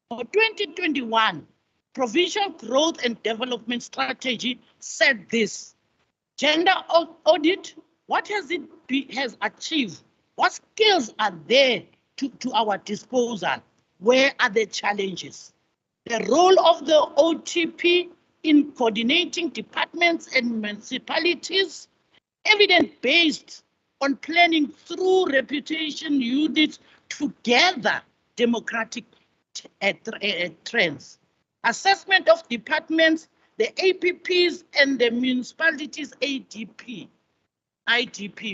For 2021, Provincial Growth and Development Strategy said this: gender audit, what has it has achieved? What skills are there to our disposal? Where are the challenges? The role of the OTP in coordinating departments and municipalities, evidence-based on planning through reputation units to gather democratic trends. Assessment of departments, the APPs and the municipalities IDP,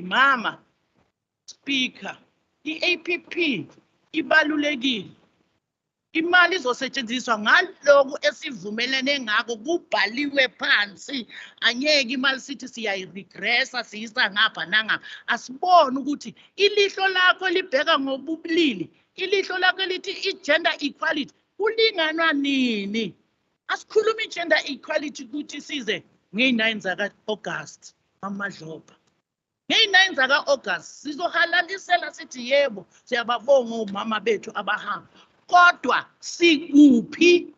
Mama. Speaker, the APP ibalulekile. imali izosetshenziswa ngalokho esivumelene ngako kubhaliwe phansi. Angeke imali sithi siyayiregressa siyisa ngapha nangapha. Asibone ukuthi ilihlo lakho libheka ngobulili, ilihlo lakho lithi i-gender equality kulinganwa nini. Asikhuluma i-gender equality ukuthi size ngeyi-9 zaka-August amadloba. Ngeyi-9 zaka-August sizohalalisela sithi yebo siyababonga omama bethu abahamba. Kodwa sikuphi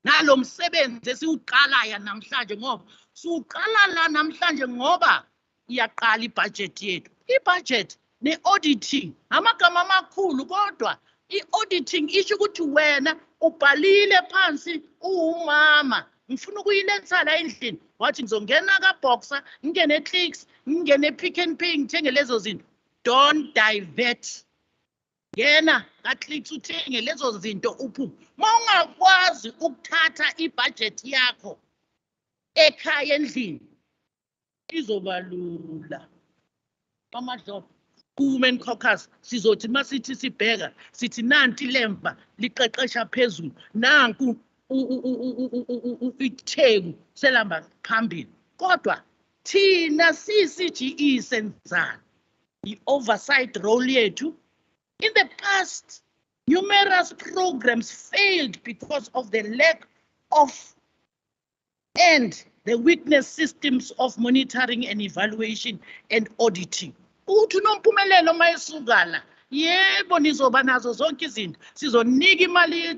nalo msebenzi esiwuqalayo namhlanje ngoba siwuqala la namhlanje ngoba iyaqala ibudget yethu. Ibudget ne-auditing amagama amakhulu kodwa i-auditing isho ukuthi wena ubhalile phansi uwumama. Ngifuna ukuyiletha la endlini wathi ngizongena ka-Boxer ngingene Clicks ngingene Pick n Pay ngithenge lezo zinto. Don't divert. Yena ka-Clicks uthenge lezo zinto uphume. Mawungakwazi ukuthatha ibudget yakho ekhaya endlini izoba lula. Amadloba Women Caucus sizothi masithi sibheka sithi nanti Ilembe liqeqesha phezulu nanku itheku selamba phambili. Kodwa thina CCGE senzani i-oversight role yethu. In the past, numerous programs failed because of the lack of and the weakness systems of monitoring and evaluation and auditing. Uthi nompumelelo mayisukala yebo nizoba nazo zonke izinto sizonika imali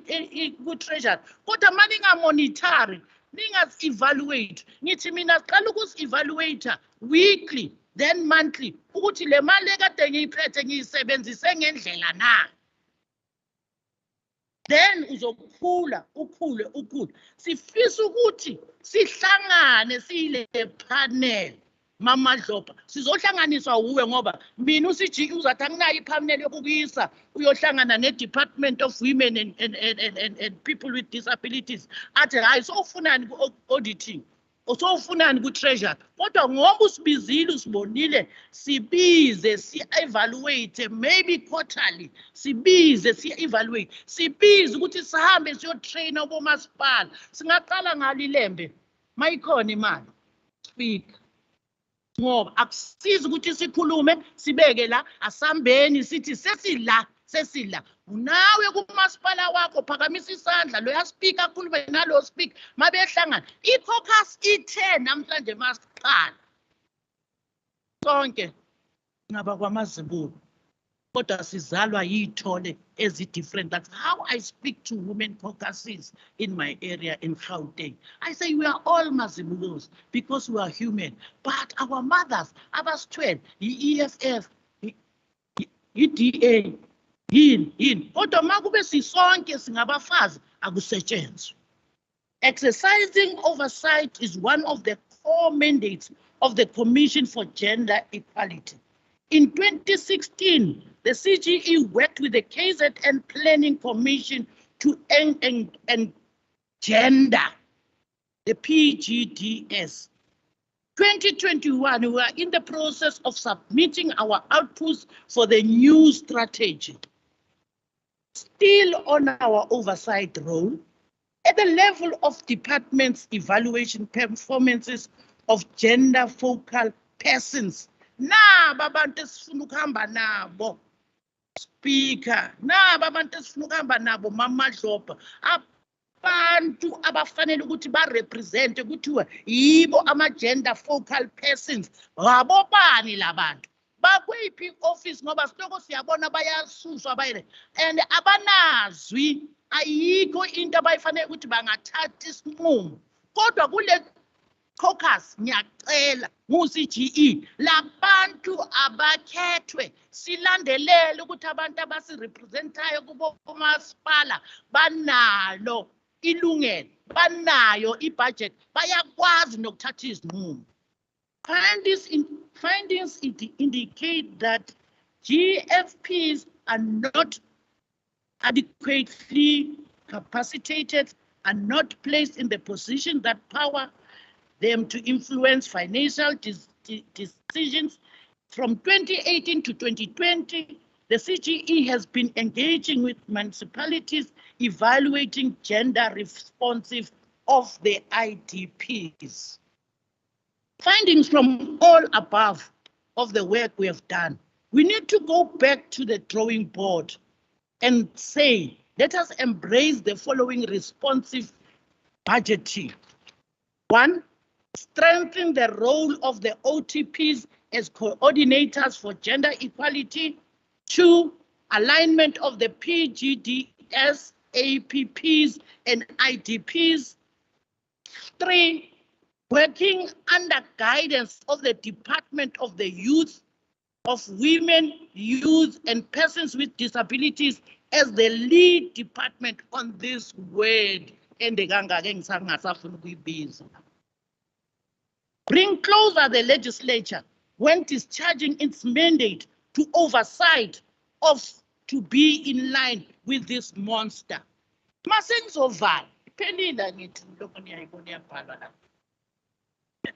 ku-treasury kodwa mali ningamonitari ningazi-evaluate. Ngithi mina siqala ukusi-evaluate weekly then monthly ukuthi le mali ekade ngiyiphethe ngiyisebenzise ngendlela na. Then uzokhula ukhule. Sifisa ukuthi sihlangane siyile panel mamadloba sizohlanganiswa uwe ngoba mina uCG uzathi anginayo ipanel yokuyisa uyohlangana ne-Department of Women and People with Disabilities. Athi hayi sofunani ku-auditing osofunani ku-treasury kodwa ngoba usibizile usibonile sibize si-evaluate maybe quarterly sibize si-evaluate sibize ukuthi sihambe siyotraina obomasipala. Singaqala ngalo Ilembe mayikhona imali speak ngoba akusizi ukuthi sikhulume sibeke la asambeni sithi sesila unawe kumasipala wakho phakamisa isandla lo yaspeak akhulume nalo speak mabehlangana. I-caucus ithe namhlanje masiqala sonke ngaba kwamazibulo kodwa sizalwa yithole ezi-different. That's how I speak to women caucuses in my area in Gauteng. I say we are all mazibulos because we are human, but our mothers abasithwele i-EFF i-DA yini kodwa makube sisonke singabafazi akusetshenzwe. Exercising oversight is one of the core mandates of the Commission for Gender Equality. In 2016, the CGE worked with the KZN Planning Commission to engender the PGDS. 2021, we are in the process of submitting our outputs for the new strategy. Still on our oversight role, at the level of departments evaluation performances of gender focal persons. Naba abantu esifuna ukuhamba nabo speaker, naba abantu esifuna ukuhamba nabo mamadloba abantu abafanele ukuthi barepresente kuthiwa yibo ama-gender focal persons. Ngabobani labantu bakwiphi office ngoba siloko siyabona bayasuswa bayile and abanazwi ayikho into abayifanele ukuthi bangathatha isinqumo kodwa kule caucus ngiyacela mu-CGE labantu abakhethwe silandelele ukuthi abantu abasirepresentayo kubomasipala banalo ilungelo banayo ibudget bayakwazi nokuthatha izinqumo. Findings indicate that GFPs are not adequately capacitated and not placed in the position that power them to influence financial decisions. From 2018 to 2020, the CGE has been engaging with municipalities, evaluating gender responsive of the IDPs. Findings from all above of the work we have done, we need to go back to the drawing board and say, let us embrace the following responsive budgeting. 1, strengthen the role of the OTPs as coordinators for gender equality. 2, alignment of the PGDS, APPs, and IDPs. 3, working under guidance of the Department of the Youth, of Women, Youth, and Persons with Disabilities as the lead department on this word. Bring closer the legislature when discharging its mandate to oversight of to be in line with this monster. Masenzoval, penila ngithi lokho niyayibona iyabhalwa la.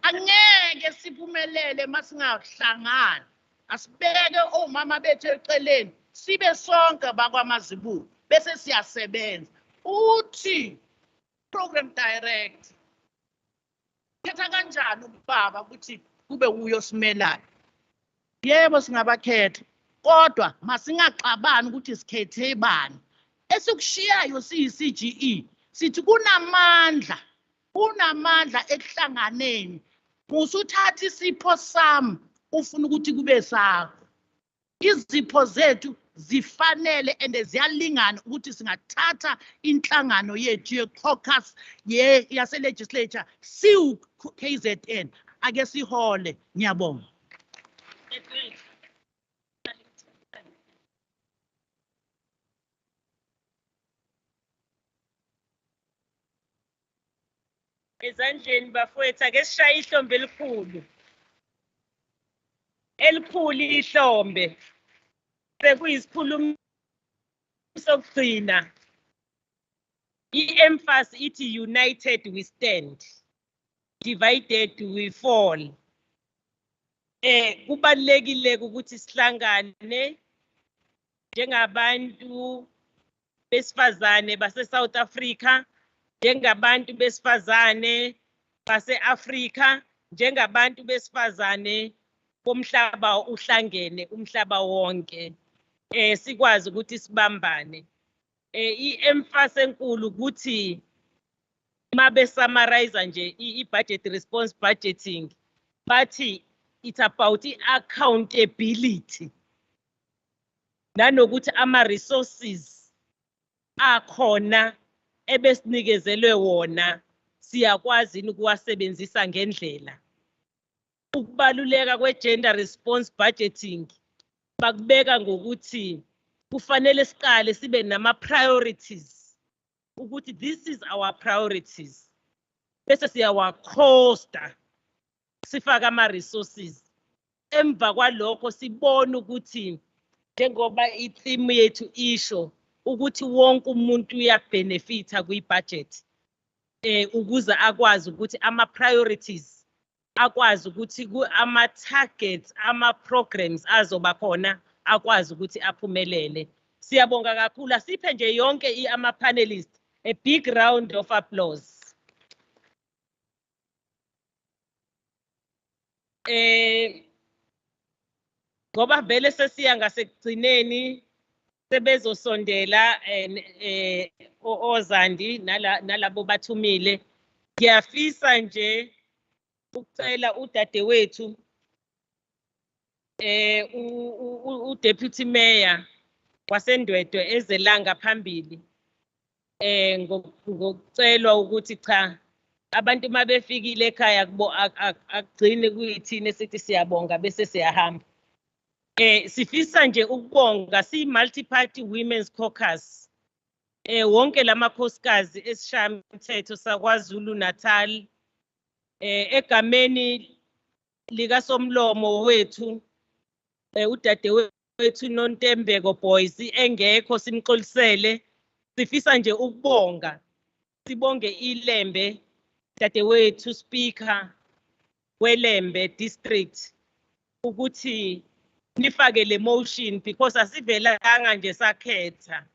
Angeke siphumelele masingahlangana. Asibeke omama bethu eceleni, sibe sonke bakwaMazibuko bese siyasebenza. Uthi program direct khetha kanjani ubaba ukuthi kube uyosimelayo. Yebo singabakhetha, kodwa masingaxabani ukuthi sikhethe bani. Esikushiyayo siyi-CGE sithi kunamandla ekuhlanganeni. Musuthatha isipho sami ufuna ukuthi kube sakho. Izipho zethu zifanele and ziyalingana ukuthi singathatha inhlangano yethu ye-Caucus yase-Legislature siwu-KZN. Ake sihole, ngiyabonga. Ezandleni bafowethu ake sishaye ihlombe elikhulu. Elikhulu ihlombe. Sekuyisikhulumi sokugcina. I-emphasis ithi united we stand, divided we fall. Kubalulekile ukuthi sihlangane njengabantu besifazane base South Africa, njengabantu besifazane base Africa, njengabantu besifazane bomhlaba uhlangene umhlaba wonke. Sikwazi ukuthi sibambane. I-emphasis enkulu ukuthi mabe summarize nje i-budget response budgeting, bathi it's about accountability. Nanokuthi ama-resources akhona ebesinikezelwe wona siyakwazi ukuwasebenzisa ngendlela. Ukubaluleka kwe-gender response budgeting bakubeka ngokuthi kufanele siqale sibe nama-priorities ukuthi this is our priorities bese siyawa-costa sifaka ama-resources. Emva kwalokho sibona ukuthi njengoba i-theme yethu isho ukuthi wonke umuntu uyabenefita kwi-budget ukuze akwazi ukuthi ama-priorities akwazi ukuthi ama-targets, ama-programs azoba khona akwazi ukuthi aphumelele. Siyabonga kakhulu, asiphe nje yonke ama-panelists a big round of applause. Ngoba vele sesiya ngasekugcineni sebezosondela ozandi nalabo bathumile. Ngiyafisa nje ukucela udadewethu u-Deputy Mayor waseNdwedwe ezelanga phambili ngokucelwa ukuthi cha abantu mabefikile ekhaya kubo akugcini kuyithini esithi siyabonga bese siyahamba. Sifisa nje ukubonga si-Multiparty Women's Caucus wonke lamakhosikazi esishayamithetho saKwaZulu-Natal egameni likasomlomo wethu udadewethu Nontembeko Boys engekho simxolisele. Sifisa nje ukubonga, sibonge Ilembe dadewethu Speaker weLembe District ukuthi nifake le motion because asivelanga nje sakhetha.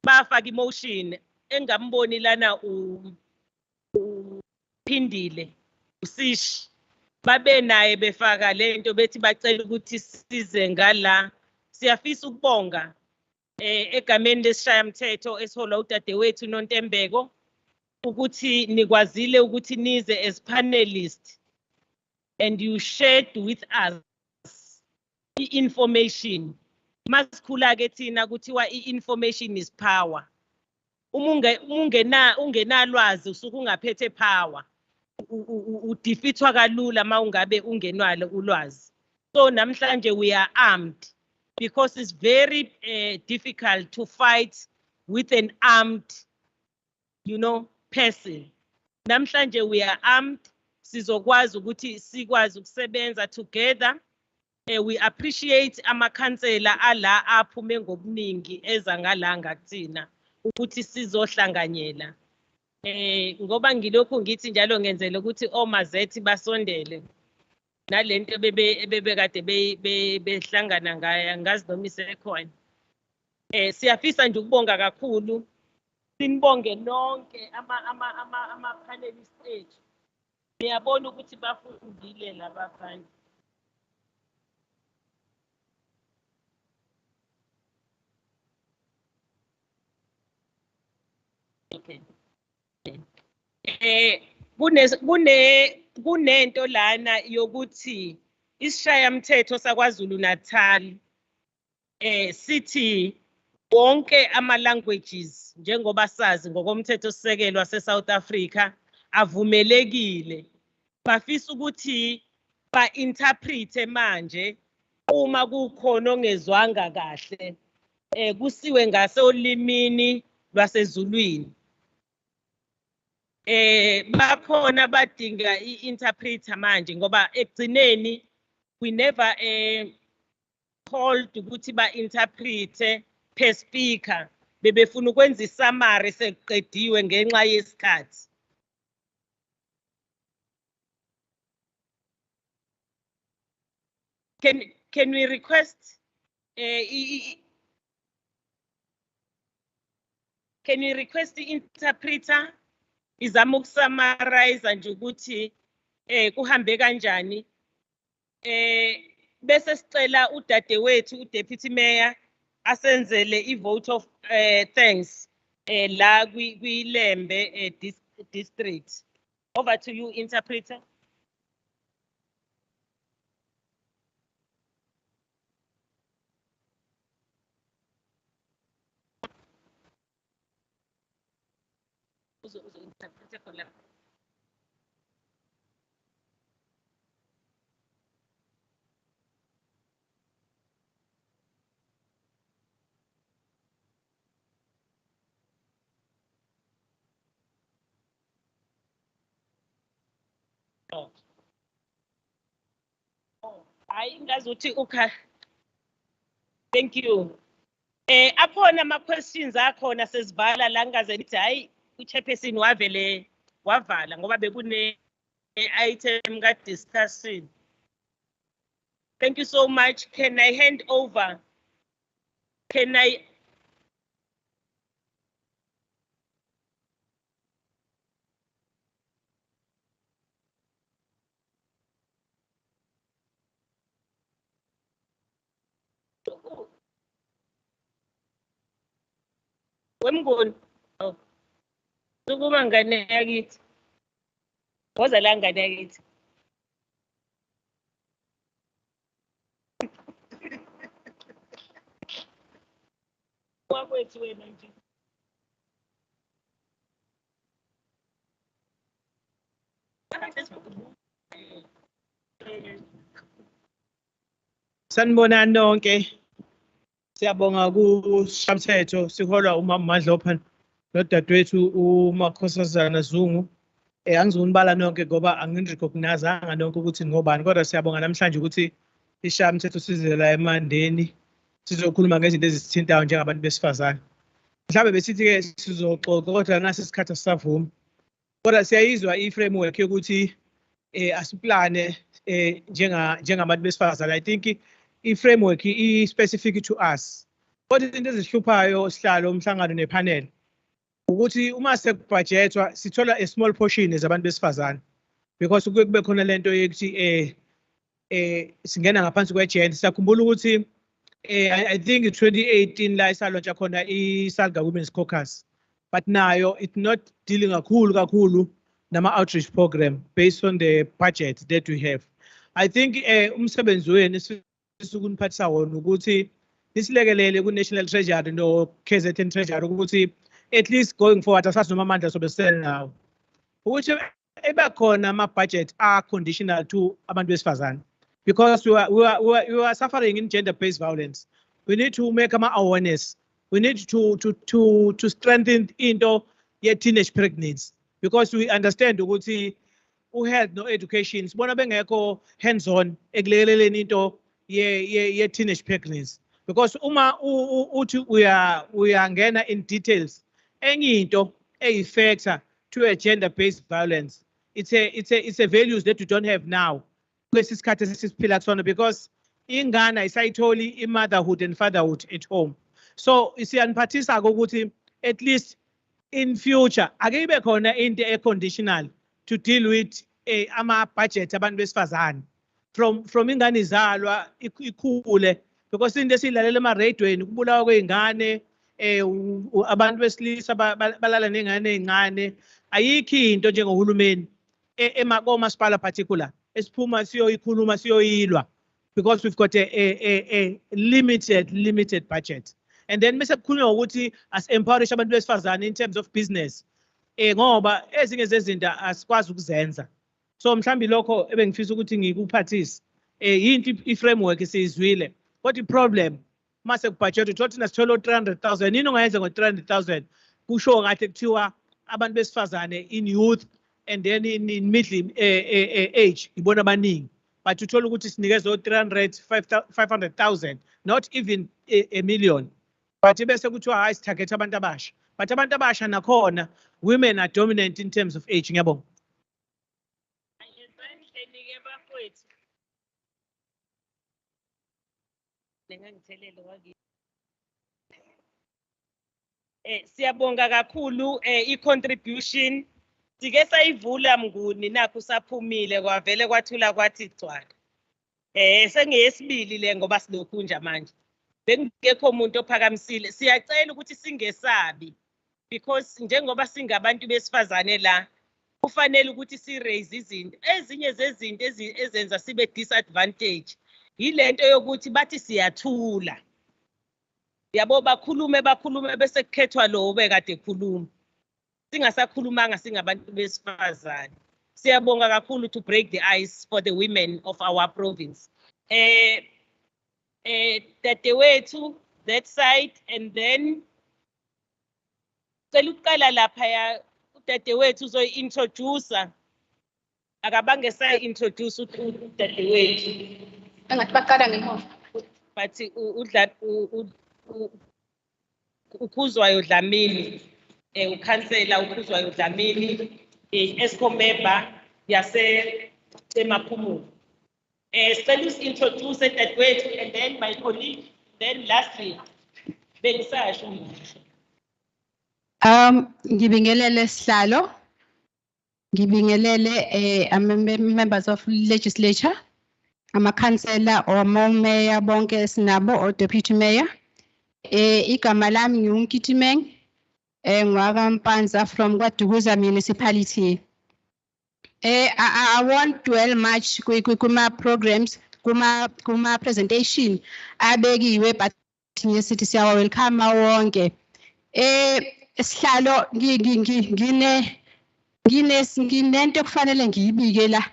Bafaka emotion engamboni lana uphindile usishi babe naye befaka lento bethi bacela ukuthi size ngala. Siyafisa ukubonga egameni lesishayamthetho esiholwa udadewethu noNtembeko ukuthi nikwazile ukuthi nize as panelists and you shared with us i-information. Masikhula ke thina kuthiwa i-information is power. Ungenalwazi usuke ungaphethe power. Udefeatwa kalula mawungabe ungenwalo ulwazi. So namhlanje we are armed because it's very difficult to fight with an armed, person. Namhlanje we are armed. Sizokwazi ukuthi sikwazi ukusebenza together. We appreciate amakhansela ala aphume ngobuningi eza ngalanga kuthina ukuthi sizohlanganyela. Ngoba ngilokhu ngithi njalo ngenzele ukuthi omazethi basondele nalento bebekade behlangana ngaya ngazi noma isekhona. Siyafisa nje ukubonga kakhulu. Sinibonge nonke ama panelists ethu. Ngiyabona ukuthi bafundile labafana. Okay. Kunento lana yokuthi isishayamthetho saKwaZulu-Natal sithi wonke ama-languages njengoba sazi ngokomthetho sisekelwa se-South Africa avumelekile. Bafisa ukuthi ba-interprete manje uma kukhona ongezwanga kahle kusiwe ngasolimini lwasezulwini. Bakhona badinga i-interpreter manje ngoba ekugcineni we never called ukuthi ba-interprete per speaker. Bebefuna ukwenza i-summary sekuqediwe ngenxa yesikhathi. Can we request the-interpreter izama ukusummarize nje ukuthi kuhambe kanjani. Bese sicela udadewethu uDeputy Mayor asenzele i-vote of thanks la kwi-Ilembe District. Over to you, interpreter. Thank you. Akhona ama-questions akhona sesivala la ngingaze nithi hayi uChairperson wavele wavala ngoba bekune-item ka-discussion. Thank you so much. Can I hand over? Can I? Wemngoni. Oh. Sukuma ngane yakithi. Woza la ngane yakithi. Wakwethu wena nje. Sanibonani nonke. Siyabonga kushamthetho siholwa uMama Madlopha nodadewethu uMakhosazana Zungu. Angizunibala nonke ngoba anginirecognizanga nonke ukuthi ngobani kodwa siyabonga namhlanje ukuthi ishamthetho sizela emandeni sizokhuluma ngezinto ezisithintayo njengabantu besifazane. Mhlawumbe besithi ke sizoxoxa kodwa nasi isikhathi asisavumi. Kodwa siyayizwa i-framework yokuthi asiplane njengabantu besifazane. I think i-framework i-specific to us. Kodwa izinto ezihluphayo sihlalo umhlangano nepanel ukuthi uma sekubhajethwa sithola a small portion zabantu besifazane because kube khona lento yokuthi singena ngaphansi kwe-gender. Siyakhumbula ukuthi I think in 2018 la isalontsha khona iSalga Women's Caucus, but nayo it's not dealing kakhulu nama outreach program based on the budget that we have. I think umsebenzi wenu esikuniphathisa wona ukuthi nisilekelele ku-National Treasury no KZN Treasury ukuthi at least going forward asazi noma amandla sobesele nawo ukuthi ebakhona ama-budget are conditional to abantu besifazane because we are suffering in gender-based violence. We need to make awareness. We need to strengthen into teenage pregnancy because we understand ukuthi who had no education sibona bengekho hands-on ekulekeleleni into teenage pregnancy because uma uthi uyangena in details enye into factor to a gender-based violence it's a values that we don't have now kwesisikhathi esisiphila kusona because ingane ayisayitholi i-motherhood and fatherhood at home. So siyaniphathisa ukuthi at least in future ake ibe khona into conditional to deal with ama-budget abantu besifazane from ingane izalwa ikhule because into esilalela ema-radioweni kubulawa kwey'ngane abantu besilisa balala ney'ngane ey'ncane ayikho into njengohulumeni komasipala particular esiphuma siyoyikhuluma siyoyilwa because we've got a limited budget. And then bese kukhulunywa ukuthi as-empowerish abantu besifazane in terms of business ngoba ezinye zezinto asikwazi ukuzenza. So mhlambi lokho ebengifisa ukuthi ngikuphathise yinto i-framework siyizwile kodwa i-problem mase kubudget uthola nasithola 300,000 yini ongayenza ngo-300,000 kusho ngathi kuthiwa abantu besifazane in youth and then in middle age ibona abaningi but uthola ukuthi sinikeza 500,000 not even a million but bese kuthiwa hayi sitarget abantu abasha but abantu abasha nakhona women are dominant in terms of age ngiyabonga. Siyabonga kakhulu i-contribution sike sayivula Mnguni nakho saphumile kwavele kwathula kwathi gcwala sengeyesibili le ngoba silokhu nje manje bekungekho umuntu ophakamisile siyacela ukuthi singesabi because njengoba singabantu besifazane la kufanele ukuthi si-raise izinto ezinye zezinto ezenza sibe disadvantage yilento yokuthi bathi siyathula yabo bakhulume bese kukhethwa lo bekade ekhuluma singasakhulumanga singabantu besifazane. Siyabonga kakhulu to break the ice for the women of our province. Dadewethu that side and then cela ukuqala lapha ya dadewethu uzoyi-introduce akabange sayi-introduce udadewethu engathi baqala ngemuva but ukhuzwayo Dlamini ukhansela ukhuzwayo Dlamini ESCOM member yasemaphumulo sicela usi-introduce dadewethu and then my colleague then lastly bengisasho ngibingelele sihlalo ngibingelele members of legislature amakhansela mayor bonke sinabo o deputy mayor igama lami ngiwumkitimeng Mwaka Mpanza from KwaDukuza Municipality. I won't dwell much kuma programs kuma presentation abekiwe but ngisithi siyawa welcome wonke sihlalo nginento kufanele ngiyibike la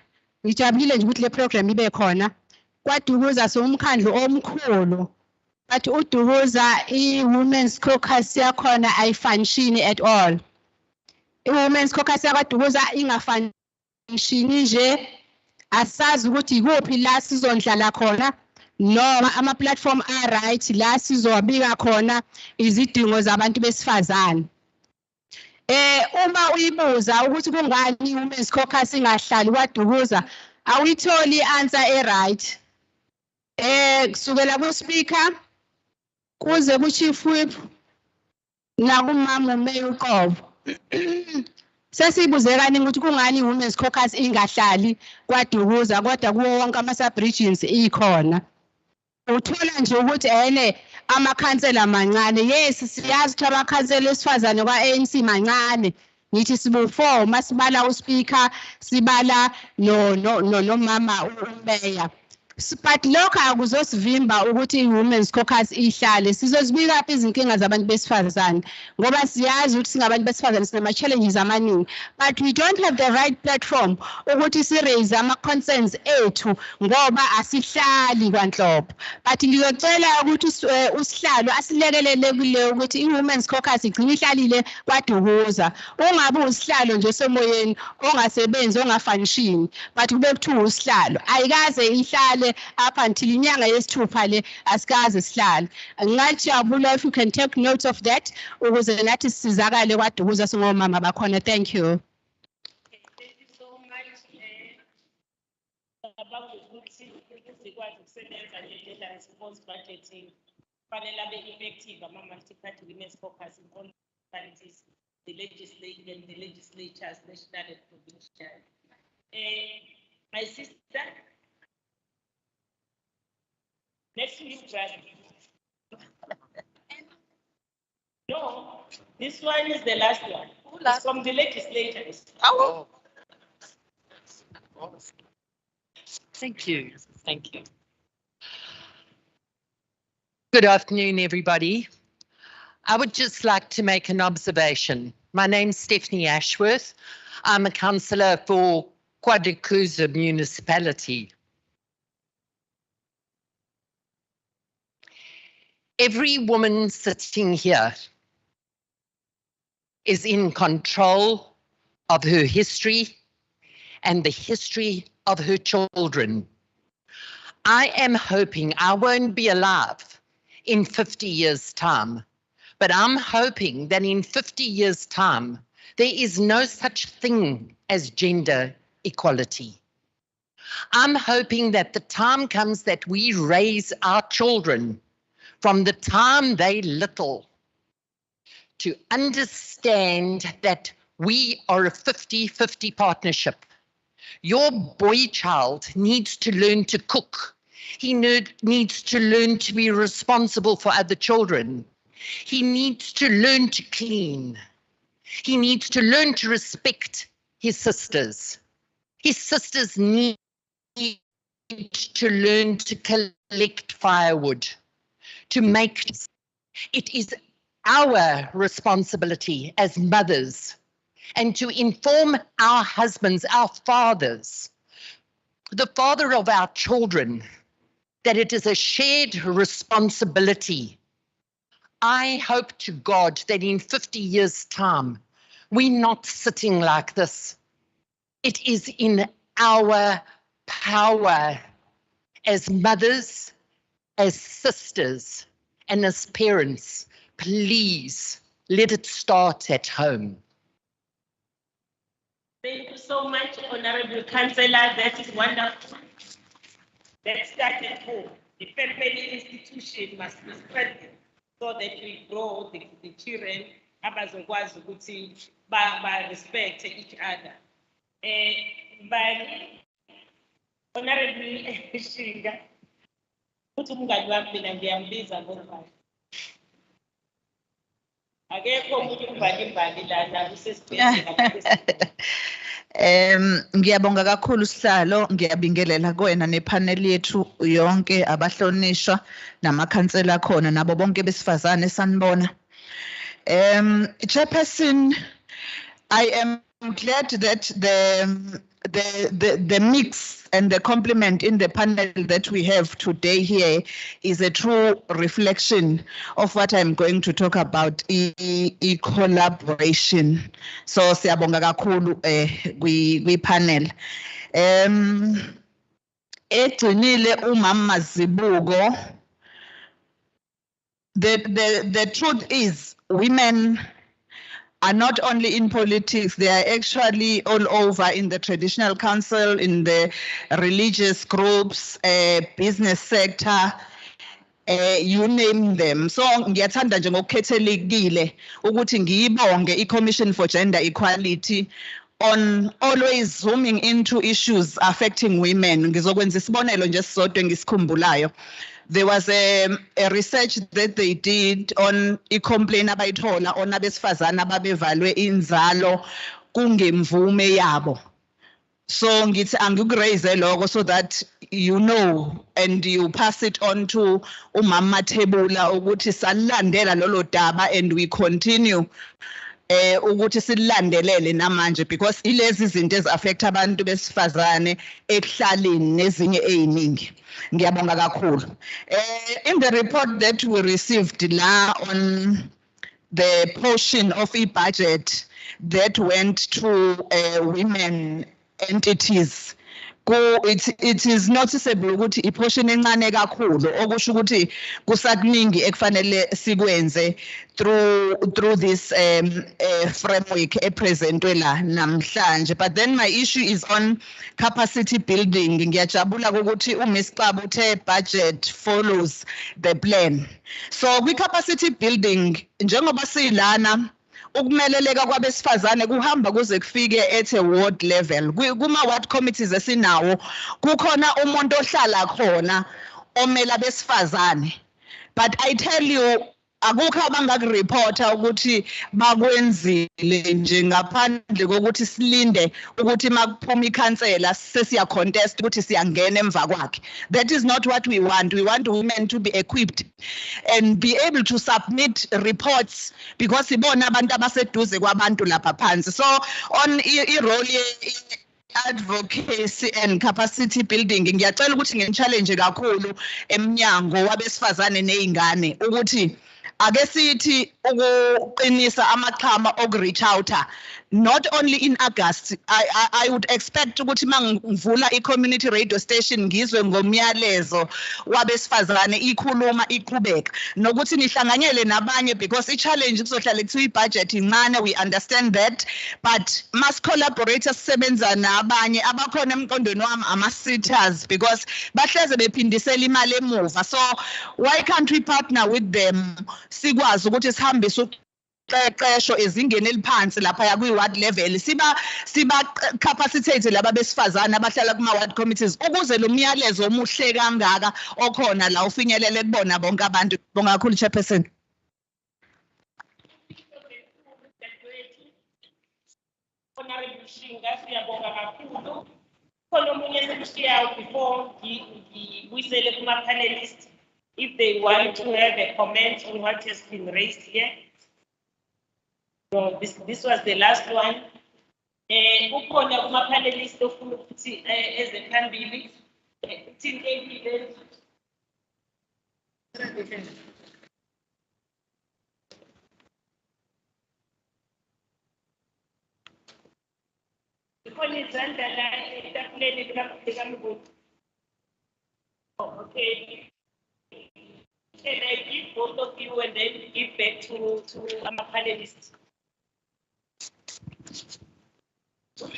ngijabulile nje ukuthi le program ibe khona KwaDukuza somkhandlu omkhulu but uDukuza i-Women's Caucus yakhona ayifunction at all. I-Women's Caucus yakwaDukuza ingafunction nje asazi ukuthi ikuphi la sizondlala khona noma ama-platform a-right la sizobika khona izidingo zabantu besifazane. Uma uyibuza ukuthi kungani i-Women's Caucus ingahlali kwaDukuza awuyitholi i-answer e-right. Kusukela ku speaker kuze ku chief whip nakumama uMeya uqobo. Sesibuze kaningi ukuthi kungani Women's Caucus ingahlali kwaDukuza kodwa kuwo wonke ama-sub-regions ikhona. Uthola nje ukuthi amakhansela mancane. Yes, siyazi ukuthi amakhansela esifazane kwa-ANC mancane. Ngithi sibu-4 masibala uSpeaker, sibala nomama uMeya. But lokho akuzosivimba ukuthi i-Women's Caucus ihlale. Sizozibika apha izinkinga zabantu besifazane ngoba siyazi ukuthi singabantu besifazane sinama-challenges amaningi. But we don't have the right platform ukuthi si-raise ama-concerns ethu ngoba asihlali kwanhlobo. But ngiyocela ukuthi usihlalo asilekelele kule ukuthi i-Women's Caucus igcine ihlalile kwaDukuza. Ungabe usihlalo nje semoyeni ongasebenzi ongafanishini but kube kuthiwa usihlalo. Ayikaze ihlale up until inyanga yesithupha le asikaze sihlale. Ngingajabula if you can take note of that ukuze nathi sisizakale kwaDukuza singomama bakhona. Thank you. Thank you so much. About ukuthi sikwazi ukusebenza ngendlela response budgeting fanele abe effective ama-multi-party women's focus in all municipalities, the legislature and the legislatures, national and provincial. My sister, next to you, brother. No, this one is the last one. It's from the legislators. Oh. Thank you. Thank you. Good afternoon, everybody. I would just like to make an observation. My name's Stephanie Ashworth. I'm a councillor for KwaZulu-Natal Municipality. Every woman sitting here is in control of her history and the history of her children. I am hoping I won't be alive in 50 years' time, but I'm hoping that in 50 years' time, there is no such thing as gender equality. I'm hoping that the time comes that we raise our children from the time they're little to understand that we are a 50-50 partnership. Your boy child needs to learn to cook. He needs to learn to be responsible for other children. He needs to learn to clean. He needs to learn to respect his sisters. His sisters need to learn to collect firewood, to make. It is our responsibility as mothers and to inform our husbands, our fathers, the father of our children, that it is a shared responsibility. I hope to God that in 50 years' time, we're not sitting like this. It is in our power as mothers, as sisters, and as parents. Please let it start at home. Thank you so much, Honorable Councillor. That is wonderful. That started home. The family institution must be strengthened so that we grow the children abazokwazi ukuthi ba respect each other. Honorable Shinga, ukuthi umngani wami mina ngiyambiza ngoba akekho umuntu umbali lana usesibhedlela. Ngiyabonga kakhulu sihlalo, ngiyabingelela kuwena nepanel yethu yonke abahlonishwa namakhansela khona nabo bonke besifazane sanibona. Chairperson, I am glad that the mix and the complement in the panel that we have today here is a true reflection of what I'm going to talk about, collaboration. So siyabonga kakhulu kwi-panel. Egcinile umama Zibuko, the truth is women are not only in politics, they are actually all over in the traditional council, in the religious groups, business sector, you name them. So ngiyathanda nje ngokukhethelekile ukuthi ngiyibonge i-Commission for Gender Equality on always zooming into issues affecting women. Ngizokwenza isibonelo nje sisodwa engisikhumbulayo. There was a research that they did on i-complaint abayithola on abesifazana ababevalwe inzalo kungemvume yabo. So ngithi angikuraise lokho so that you know and you pass it on to umama Thebula ukuthi salandela lolo daba and we continue ukuthi silandelele namanje because ilezi izinto ezaffect abantu besifazane ekuhlaleni nezinye eziningi. Ngiyabonga kakhulu. In the report that we received la on the portion of e-budget that went to women entities, it is noticeable ukuthi iportion encane kakhulu okusho ukuthi kusakuningi ekufanele sikwenze through this framework epresentwe la namhlanje. But then my issue is on capacity building. Ngiyajabula ukuthi uMiss Xaba uthe budget follows the plan. So kwi-capacity building njengoba silana ukumeleleka kwabesifazane kuhamba kuze kufike at a ward level. Kuma ward committees esinawo kukhona umuntu ohlala khona omela besifazane. But I tell you akukho abangakureporta ukuthi bakwenzile nje ngaphandle kokuthi silinde ukuthi makuphuma ikhansela sesiya contest ukuthi siyangena emva kwakhe. That is not what we want. We want women to be equipped and be able to submit reports because ibona abantu abaseduze kwabantu lapha phansi. So on i-role advocacy and capacity building ngiyacela ukuthi ngichallenge kakhulu eminyango wabesifazane nezingane ukuthi ake sithi ukuqinisa amaqhama okureach outa not only in August. I would expect ukuthi mangivula i-community radio station ngizwe ngomyalezo wabesifazane ikhuluma iqhubeka nokuthi nihlanganyele nabanye because i-challenge kuzohlala kuthiwa i-budget incane, we understand that, but must collaborators sebenza nabanye abakhona emqondweni wami ama-sitters because bahleze bephindisela imali emuva. So why can't we partner with them sikwazi ukuthi sihambise qeqesho ezingeni eliphansi lapha ya kwi-ward level siba capacitate laba besifazane abahlala kuma-ward committees ukuze lo myalezo omuhle kangaka okhona la ufinyelele kubona bonke abantu. Bonga kakhulu Chairperson. Before we say panelists if they want to have a comment on what has been raised here. So this was the last one. Ukhona kuma-panelists ofuna ukuthi ezephambili thintekile. Ikhona izandla la etafuleni likaMbutho. Okay. Can I give both of you and then give back to our panelists?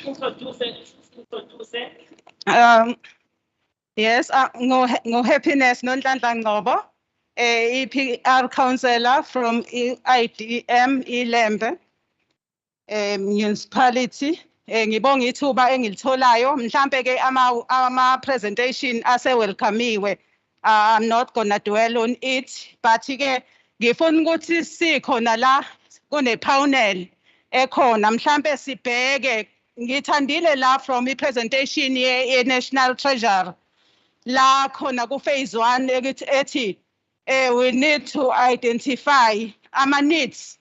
Introduce it. Yes, no happiness, no Ngcobo, EPR councillor from IDM Ilembe Municipality. Ngibonga ithuba engilitholayo mhlambe ke ama presentation ase welcomeiwe. I'm not gonna dwell on it, but ke ngifuna ukuthi sikhona la kune panel ekhona mhlambe sibheke ngithandile la from i-presentation ye National Treasury la khona ku phase 1 ethi we need to identify ama needs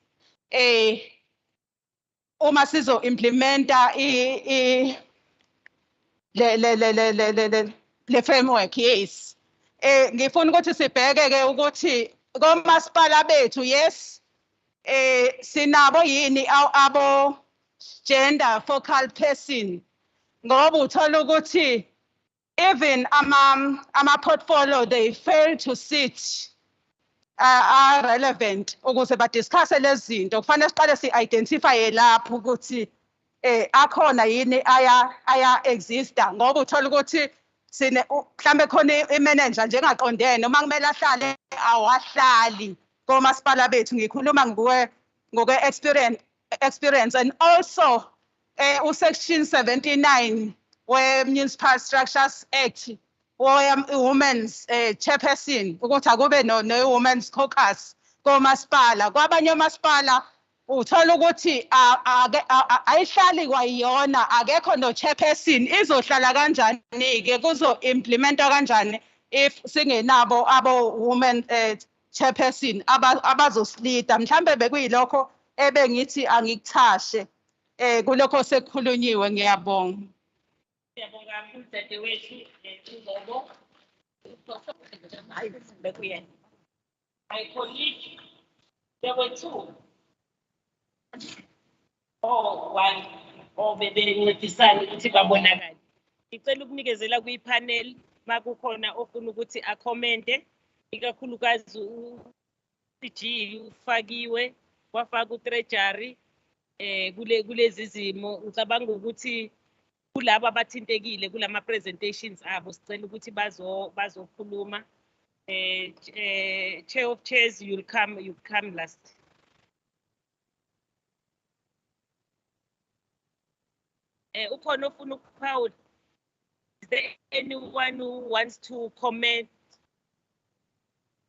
uma sizo implementa le framework. Yes, ngifuna ukuthi sibheke ke ukuthi komasipala bethu yes sinabo yini abo gender focal person ngoba uthola ukuthi even ama portfolio they fail to sit relevant ukuze badiscuss lezi zinto kufanele siqale si-identifye lapho ukuthi akhona yini aya exista ngoba uthola ukuthi sine mhlambe khona imanager njengaqondene noma kumele ahlale awahlali komasipala bethu ngikhuluma ngoke experience and also usection 79 we-Municipal Structures Act women's chairperson ukuthi akube no-women's caucus komasipala kwabanye omasipala uthola ukuthi ayihlali kwayiyona akekho no-chairperson izohlala kanjani-ke kuzo-implementwa kanjani if singenabo abo-women chairperson abazosilida mhlambe bekuyilokho ebengithi angikuthashe kulokho sekukhulunyiwe ngiyabonga. Siyabonga umdadewethu uZobo. My colleague, there were two. One bebencedisana ukuthi babonakale. Ngicela ukunikezela kwi-panel makukhona ofuna ukuthi akhomente ikakhulukazi u-CG ufakiwe wafaka u-treasury kulezi zimo ngicabanga ukuthi kulabo abathintekile kulama presentations abo sicela ukuthi bazokhuluma chair of chairs you come last. Ukhona ofuna ukuphawula. Is there anyone who wants to comment,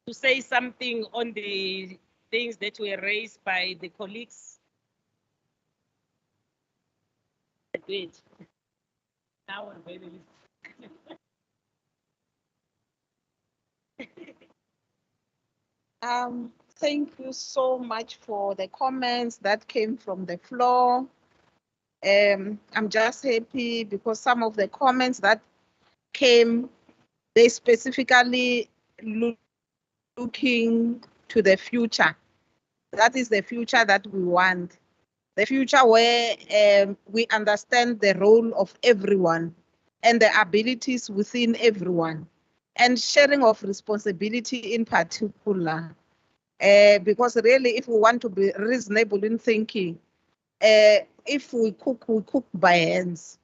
to say something on the things that were raised by the colleagues? Wait. Now I'm very Thank you so much for the comments that came from the floor. I'm just happy because some of the comments that came, they specifically looking to the future. That is the future that we want. The future where we understand the role of everyone and the abilities within everyone and sharing of responsibility in particular. Because really, if we want to be reasonable in thinking, if we cook by hands.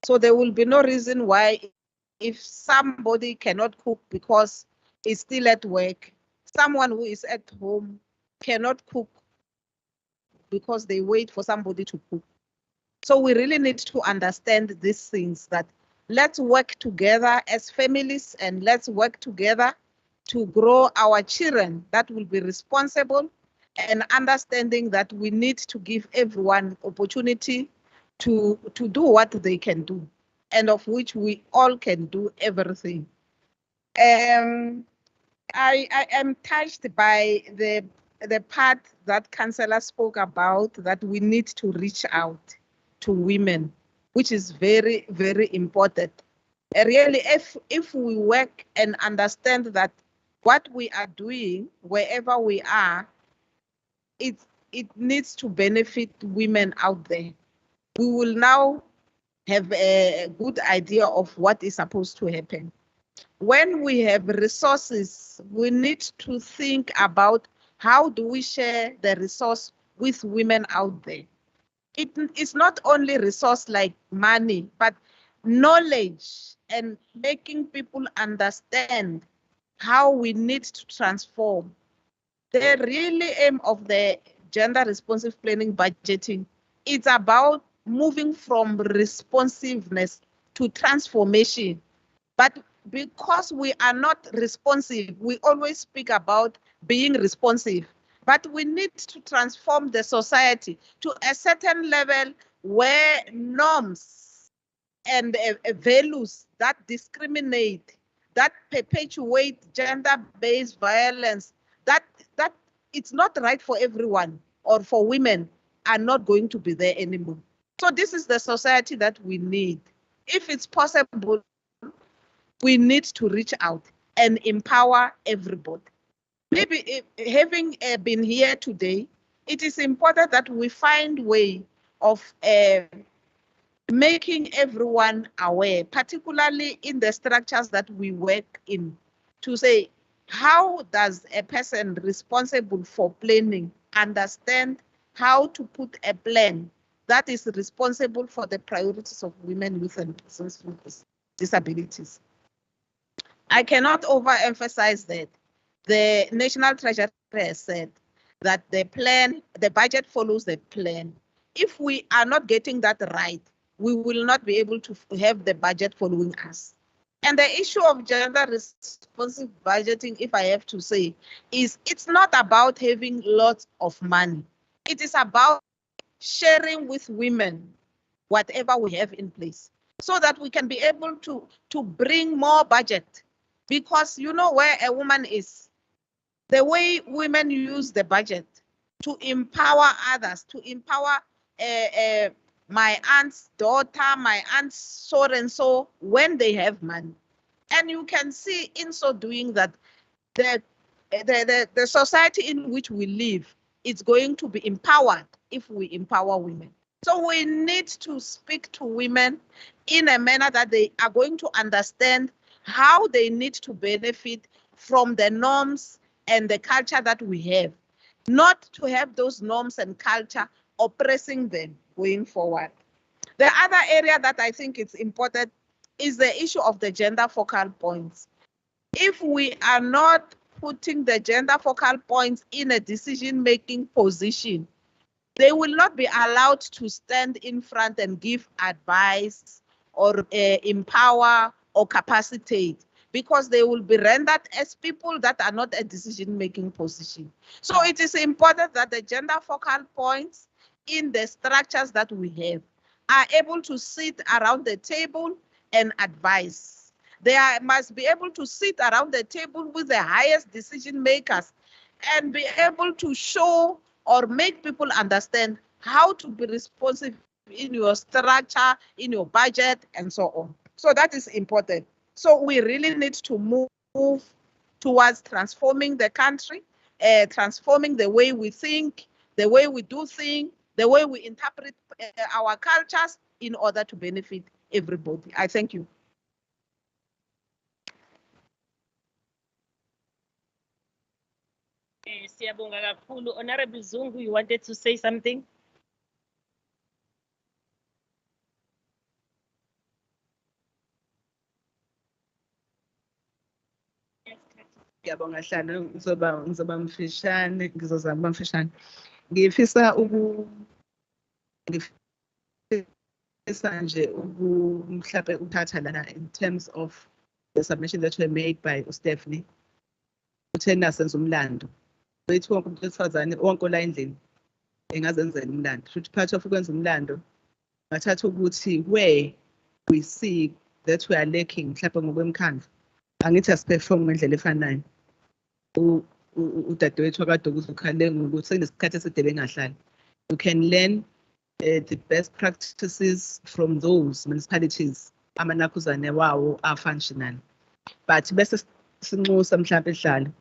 So there will be no reason why if somebody cannot cook because he's still at work, someone who is at home cannot cook because they wait for somebody to cook. So we really need to understand these things, that let's work together as families and let's work together to grow our children that will be responsible, and understanding that we need to give everyone opportunity to do what they can do, and of which we all can do everything. I am touched by the part that Councillor spoke about, that we need to reach out to women, which is very, very important. Really, if we work and understand that what we are doing, wherever we are, it needs to benefit women out there. We will now have a good idea of what is supposed to happen. When we have resources, we need to think about how do we share the resource with women out there. It is not only resource like money, but knowledge and making people understand how we need to transform. The really aim of the gender responsive planning budgeting, it's about moving from responsiveness to transformation. But because we are not responsive, we always speak about being responsive. But we need to transform the society to a certain level where norms and values that discriminate, that perpetuate gender-based violence, that it's not right for everyone or for women, are not going to be there anymore. So this is the society that we need. If it's possible, we need to reach out and empower everybody. Maybe having been here today, it is important that we find a way of making everyone aware, particularly in the structures that we work in, to say, how does a person responsible for planning understand how to put a plan that is responsible for the priorities of women, youth, and persons with disabilities? I cannot overemphasize that. The National Treasury has said that the budget follows the plan. If we are not getting that right, we will not be able to have the budget following us. And the issue of gender responsive budgeting, if I have to say, is it's not about having lots of money. It is about sharing with women whatever we have in place so that we can be able to bring more budget. Because you know where a woman is, the way women use the budget to empower others, to empower my aunt's daughter, my aunt's so and so when they have money. And you can see in so doing that the society in which we live is going to be empowered if we empower women. So we need to speak to women in a manner that they are going to understand how they need to benefit from the norms and the culture that we have, not to have those norms and culture oppressing them going forward. The other area that I think it's important is the issue of the gender focal points. If we are not putting the gender focal points in a decision-making position, they will not be allowed to stand in front and give advice or empower or capacitate, because they will be rendered as people that are not a decision-making position. So it is important that the gender focal points in the structures that we have are able to sit around the table and advise. They must be able to sit around the table with the highest decision makers and be able to show or make people understand how to be responsive in your structure, in your budget, and so on. So that is important. So we really need to move towards transforming the country, transforming the way we think, the way we do things, the way we interpret our cultures in order to benefit everybody. I thank you. Siyabonga kakhulu. Honorable Zungu, you wanted to say something? Ngiyabonga hlalo ngizoba mfishane ngizozama mfishane. Ngifisa nje mhlawumbe uthatha lana in terms of the submission that were made by Stephanie. Uthena senza umlando. Bethi wonke umuntu wesifazane wonke la endlini engazenzela umlando. Futhi part of ukwenza umlando ngathatha ukuthi where we see that we are lacking mhlawumbe ngokwemkhandlo. Angithi asiperform ngendlela efanayo. Udadewethu akade ukukhale ngokuthi senesikhathi eside bengahlali. You can learn the best practices from those municipalities amanakuzane wawo are functional. But bese sinxusa mhlawumbe ehlala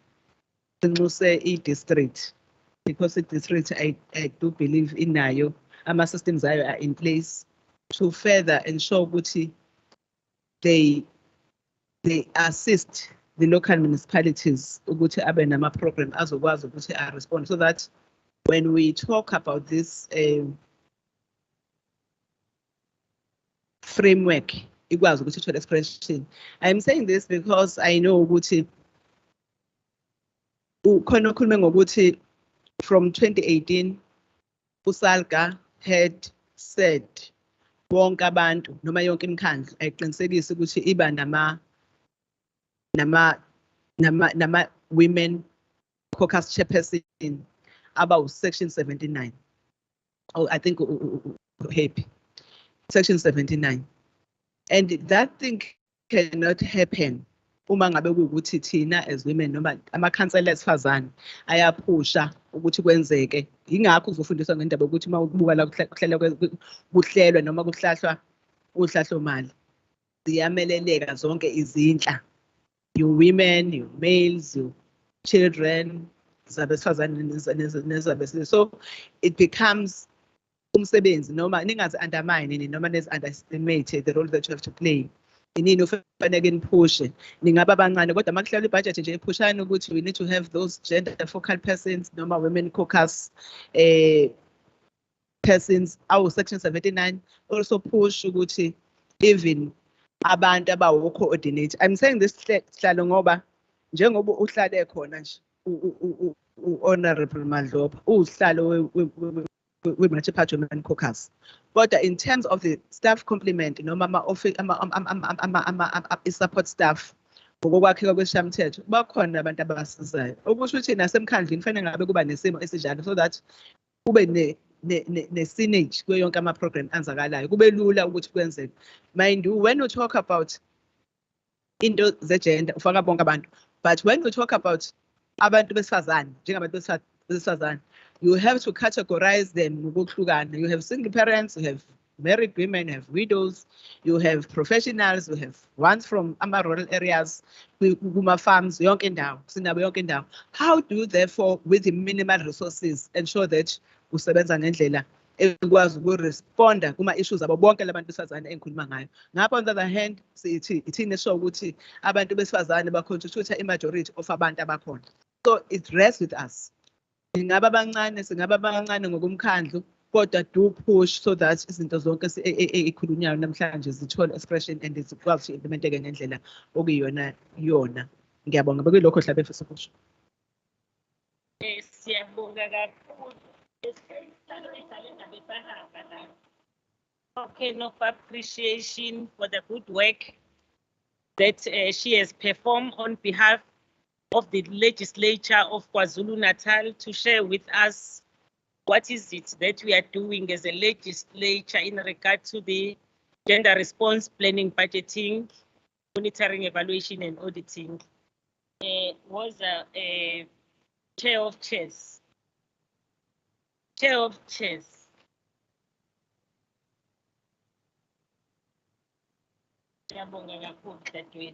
sinxuse i-district, because i-district I do believe inayo ama-systems ayo are in place to further ensure ukuthi they assist the local municipalities ukuthi abe nama-program azokwazi ukuthi respond, so that when we talk about this framework ikwazi ukuthi ithole expression. I'm saying this because I know ukuthi ukhona okhulume ngokuthi from 2018 uSalga had said wonke abantu noma yonke imikhandlo ayiqinisekise ukuthi iba nama women caucus chairperson about section 79. Oh, I think happy section 79, and that thing cannot happen uma ngabe ukuthi thina as women noma ama-councillor esifazane ayaphusha ukuthi kwenzeke. Ingakho uzofundiswa ngendaba ukuthi uma ubuka la kuhlelwa noma kuhlahlwa uhlahlomali ziyameleleka zonke izinhla, you women, you males, you children, zabesifazane nezabesilisa. So it becomes umsebenzi noma ningazi undermine noma nezi underestimate the role that you have to play. inini ofanele niphushe ningaba abancane kodwa makuhlala ibudget nje ephushana ukuthi we need to have those gender focal persons noma women caucus persons section 79 also push ukuthi even abantu abawo coordinate. I'm saying this sihlalo ngoba njengoba uhlale khona nje honorable Madloba uhlalo we-Multiparty Women Caucus. But in terms of the staff complement, noma support staff, ngokwakhiwa kweshamthetho bakhona abantu abasizayo. Okusho ukuthi nasemkhandlini kufanele ngabe kuba nesimo esinjalo so that kube ne-synergy kuyo yonke ama-program anzakalayo. Kube lula ukuthi kwenzeke. Mind you, when we talk about into ze-gender, ufaka bonke abantu. But when we talk about abantu besifazane, njengabantu besifazane, you have to categorize them. You have single parents, you have married women, you have widows, you have professionals, you have ones from rural areas, farms, young and down. How do you therefore, with the minimal resources, ensure that usebenza ngendlela ekwazi ukuresponda kuma issues abo bonke labantu besifazane engikhuluma ngayo. Ngapha on the other hand, ithini esho ukuthi abantu besifazane ba-constitute i-majority of abantu abakhona. So it rests with us. Singaba abancane ngokumkhandlu kodwa do push so that izinto zonke ekhulunyayo namhlanje zithola expression and zikwazi implementeke ngendlela okuyiyona. Ngiyabonga bekuyilokho hlabe mfisa kusho. Siyabonga kakhulu. Token of appreciation for the good work that she has performed on behalf of the Legislature of KwaZulu-Natal to share with us what is it that we are doing as a legislature in regard to the gender response planning, budgeting, monitoring, evaluation, and auditing. Was a chair of chairs. Chair of chairs. Thank you.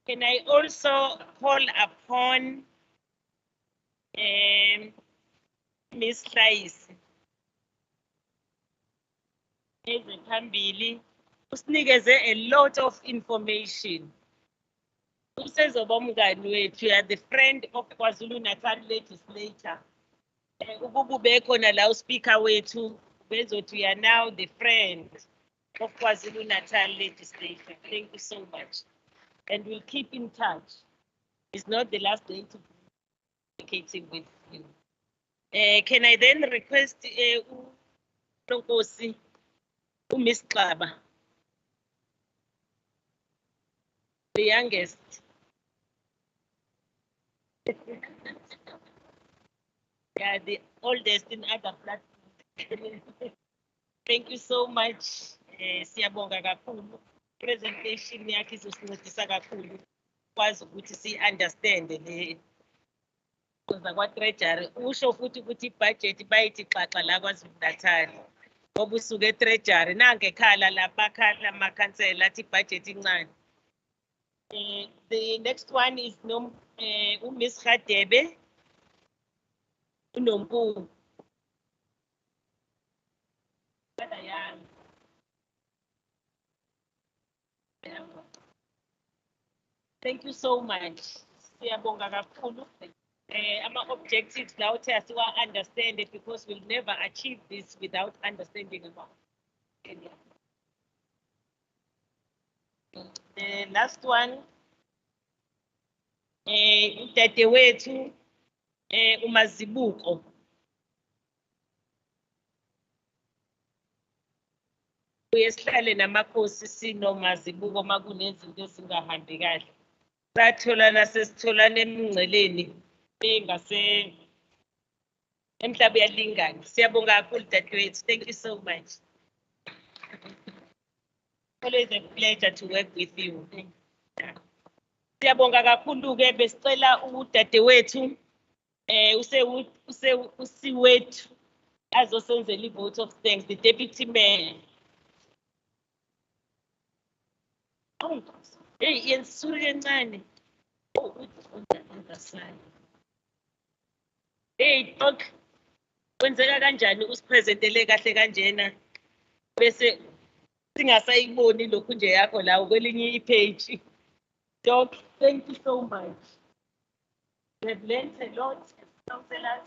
Can I also call upon Ms. Mkhize usinikeze a lot of information. You are the friend of KwaZulu-Natal Legislature. Ububeko la speaker wethu bezothi you are now the friend of KwaZulu-Natal Legislature. Thank you so much. And we'll keep in touch. It's not the last day to be communicating with you. Can I then request Miss Klaba, the youngest? Yeah, the oldest in other platforms. Thank you so much. Siyabonga kakhulu. Presentation yakhe izosincedisa kakhulu kwazi ukuthi si understand le kuza kwa treasury. Usho futhi ukuthi budget bayithi xaxa la KwaZulu-Natal. Ngoba usuke treasury nange khala lapha khala amakhansela athi budget incane. The next one is Miss Khadebe. Unompu. Thank you so much. Siyabonga kakhulu. Our objectives now to understand it because we'll never achieve this without understanding about it. The last one, Mthethwa umazibuko. Uyesihlale namakhosi sinomazibuko makunezinto ezingahambi kahle. Satholana sesitholana emngceleni engase emhlabe yalingana. Siyabonga kakhulu dadewethu. Thank you so much. Always a pleasure to work with you. Siyabonga kakhulu ke besicela udadewethu usiwethu azosenzela i-vote of thanks, the deputy mayor. Oh, hey, yensuke encane. Oh, hey, talk. Kwenzeka kanjani usipresentele kahle kanjena bese singasayiboni lokhu nje yakho la kwelinye ipage. Doc, thank you so much. We have learned a lot as councillors,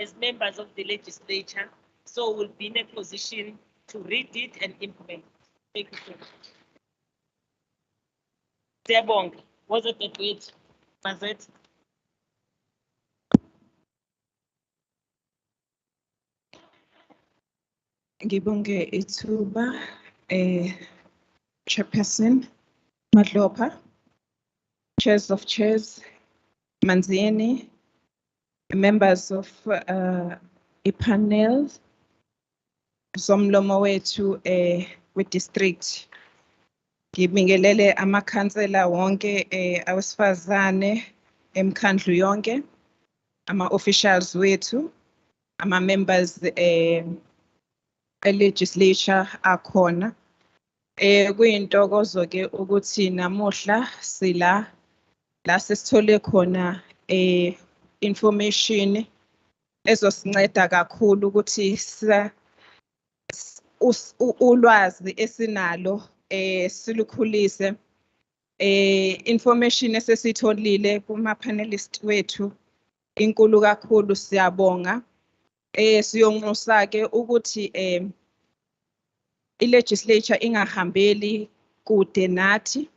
as members of the legislature, so we'll be in a position to read it and implement. Thank you so much. Siyabonga. Was it that wait? Was it? Ngibonge ithuba Chairperson Mthethwa, Chairs of Chairs, Manzieni, members of panel, Zomlomo wethu we district. Ngibingelele amakhansela wonke awesifazane emkhandlu yonke, ama officials wethu, ama members legislature akhona. Kuyintokozo ke ukuthi namuhla sila la sesithole khona information ezosinceda kakhulu ukuthi ulwazi esinalo silukhulise. Information esesitholile kuma panelist wethu inkulu kakhulu, siyabonga. Siyonxusa ke ukuthi ilegislature ingahambeli kude nathi,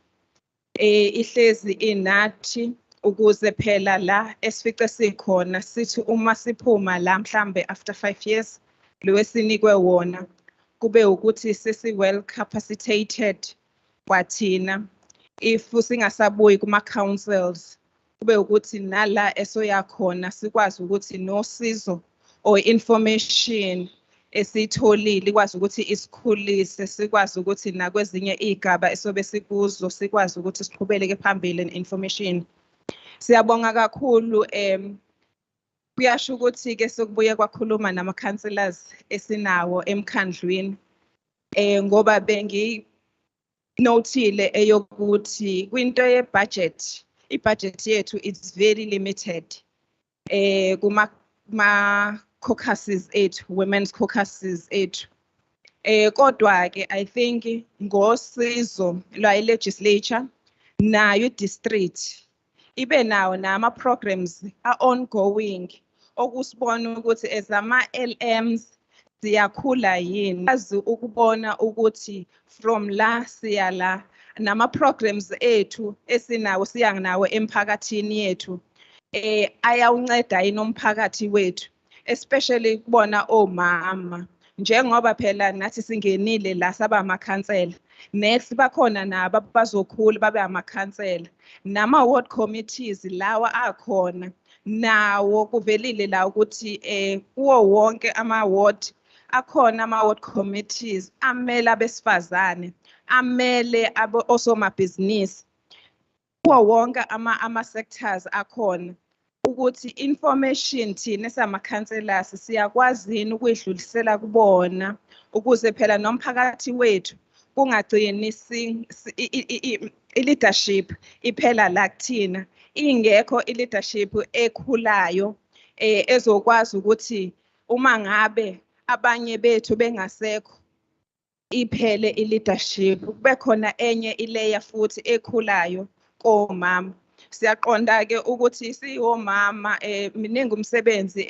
ihlezi inathi ukuze phela la esifice sikhona sithi uma siphuma la mhlambe after 5 years lwesinikwe wona kube ukuthi sesi well capacitated kwathina. If singasabuyi kuma councils kube ukuthi nala esoyakhona sikwazi ukuthi nosizo or information esitholile ikwazi ukuthi isikhulise, sikwazi ukuthi nakwezinye igaba esobe sikuzo sikwazi ukuthi siqhubeleke phambili information. Siyabonga kakhulu. Kuyasho ukuthi ke sokubuye kwakhuluma nama councillors esinawo emkhandlwini ngoba bengi notile eyokuthi kwinto ye budget, i-budget yethu is very limited kuma caucuses ethu, women's caucuses ethu. Kodwa ke I think ngosizo lwa legislature nayo district ibe nawo nama programs are ongoing okusibona ukuthi ezama LMs siyakhula yini, azi ukubona ukuthi from la siya la nama programs ethu esinawo siyanawo emphakathini yethu ayawunceda inomphakathi wethu, especially kubona omama njengoba phela nathi singenile la saba amakhansela. Next bakhona nabo bazokhula babe amakhansela nama ward committees lawa akhona nawo kuvelile la ukuthi kuwo wonke ama ward akhona ama ward committees amele abesifazane, amele osomabhizinisi, kuwo wonke ama sectors akhona ukuthi information thina esamakhanselas siyakwazi ukuyidlulisela kubona ukuze phela nomphakathi wethu kungagcini leadership iphela la kuthina, ingekho leadership ekhulayo ezokwazi ukuthi uma ngabe abanye bethu bengasekho iphele leadership kube khona enye ilayer futhi ekhulayo komama. Siyaqonda ke ukuthi siyomama miningi umsebenzi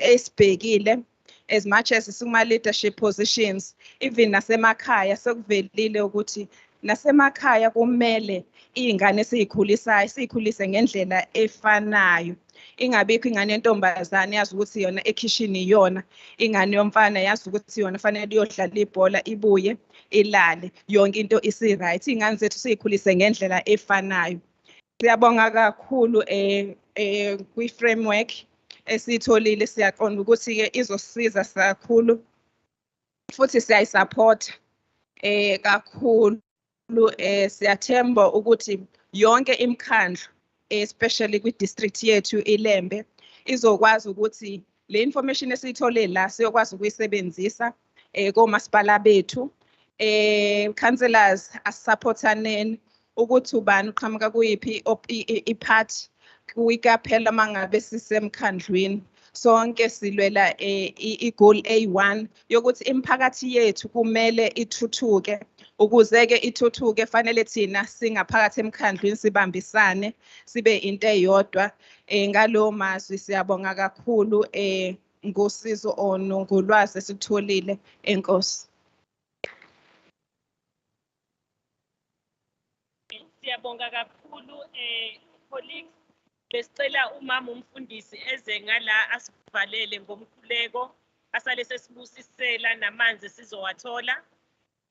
esibhekile as much as suma leadership positions, even nasemakhaya sekuvelile ukuthi nasemakhaya kumele ingane siyikhulise ngendlela efanayo. Ingabikho ingane yentombazane yazi ukuthi yona ekhishini yona, ingane yomfana yazi ukuthi yona fanele iyodlala ibhola ibuye ilale, yonke into isi right. Ingane zethu siyikhulise ngendlela efanayo. Siyabonga kakhulu kwi framework esitholile, siyaqonda ukuthi ke izosiza kakhulu futhi siyayisupport kakhulu. Siyathemba ukuthi yonke imkhandlu especially kwi district yethu Ilembe izokwazi ukuthi le information esiyithole la siyokwazi ukuyisebenzisa komasipala bethu. Councillors asupportaneni ukuthi ubani uqhamuka kuyiphi ipart kuyikaphela mangabe sisemkhandlwini sonke silwela i-goal A1 yokuthi imiphakathi yethu kumele ithuthuke. Ukuze ke ithuthuke fanele thina singaphakathi emkhandlwini sibambisane sibe into eyodwa. Ngalowo mazwi siyabonga kakhulu ngosizo ngolwazi esitholile. Enkosi. Siyabonga kakhulu colleagues. Besicela umama umfundisi eze ngala asivalele ngomkhuleko asale sesibusisela namanzi sizowathola.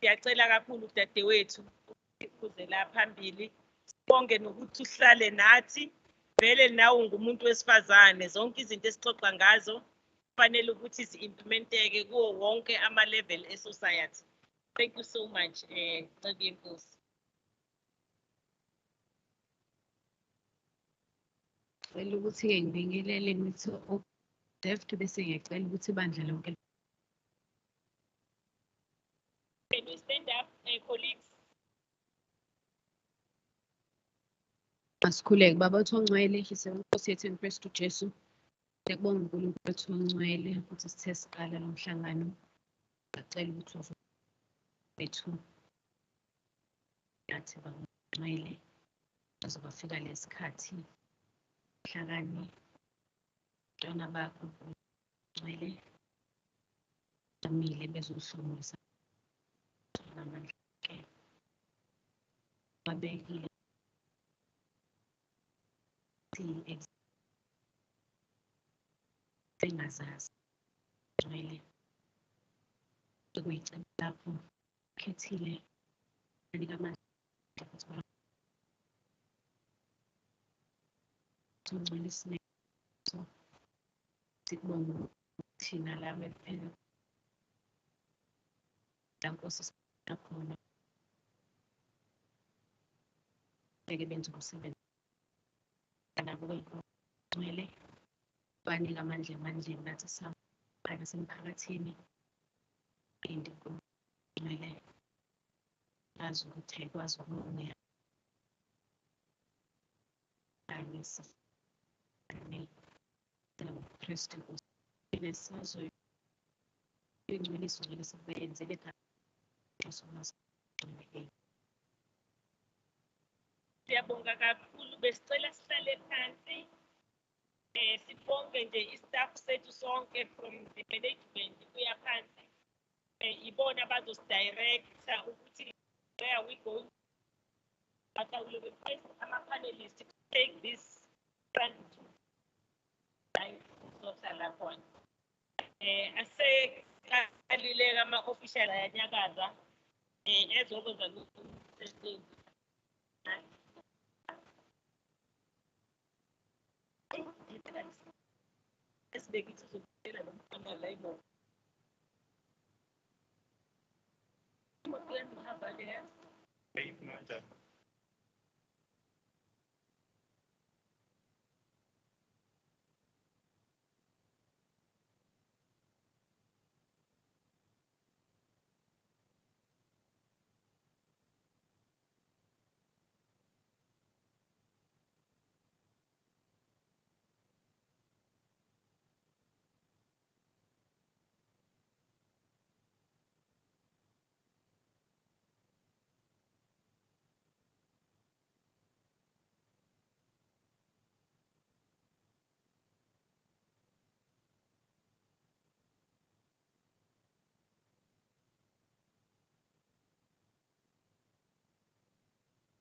Siyacela kakhulu dadewethu ukuze la phambili sibonge nokuthi uhlale nathi. Vele nawe ngumuntu wesifazane, zonke izinto esixoxa ngazo kufanele ukuthi zi-implementeke kuwo wonke ama-level e-society. Thank you so much, Ncebi Enkosi. Ngicela ukuthi-ke ngibingelele mithi left bese ngiyacela ukuthi ibandla lonke. Can you stand up, colleagues? Asikhuleke baba uthongcwele Nkosi yethu enkristu Jesu. Ngiyakubonga uNkulunkulu wethu ongcwele ukuthi sithe siqala lo mhlangano. Ngicela ukuthi bethu yathi bangcwele azobafika lesikhathi hlakani ntwana bakho ngcwele amile bezohlomulisa namandla ke babekile engazazi ngcwele ukuyicela lapho khethile ndikamandla ngcwele sineso sikubonga thina la bephela Nkosi sikhona ngeke benze umsebenzi kanabo ngcwele banika amandla emandleni nathi saphana semphakathini ngcwele azi ukuthi kwazi ukubona ayesa Kristu nesizwe ingcwelisa ngcwelisa benzele Siyabonga kakhulu, besicela sihlale phansi. Sibonge nje istaff sethu sonke from the management kuya phansi. Ibona bazosidirecta ukuthi where are we going. But I will request ama-panelists to take this front to social point. Asekalileka ama-official ayanyakaza ezokwenza lokhu. Esibekile sizokutshela lo mfana la imoto.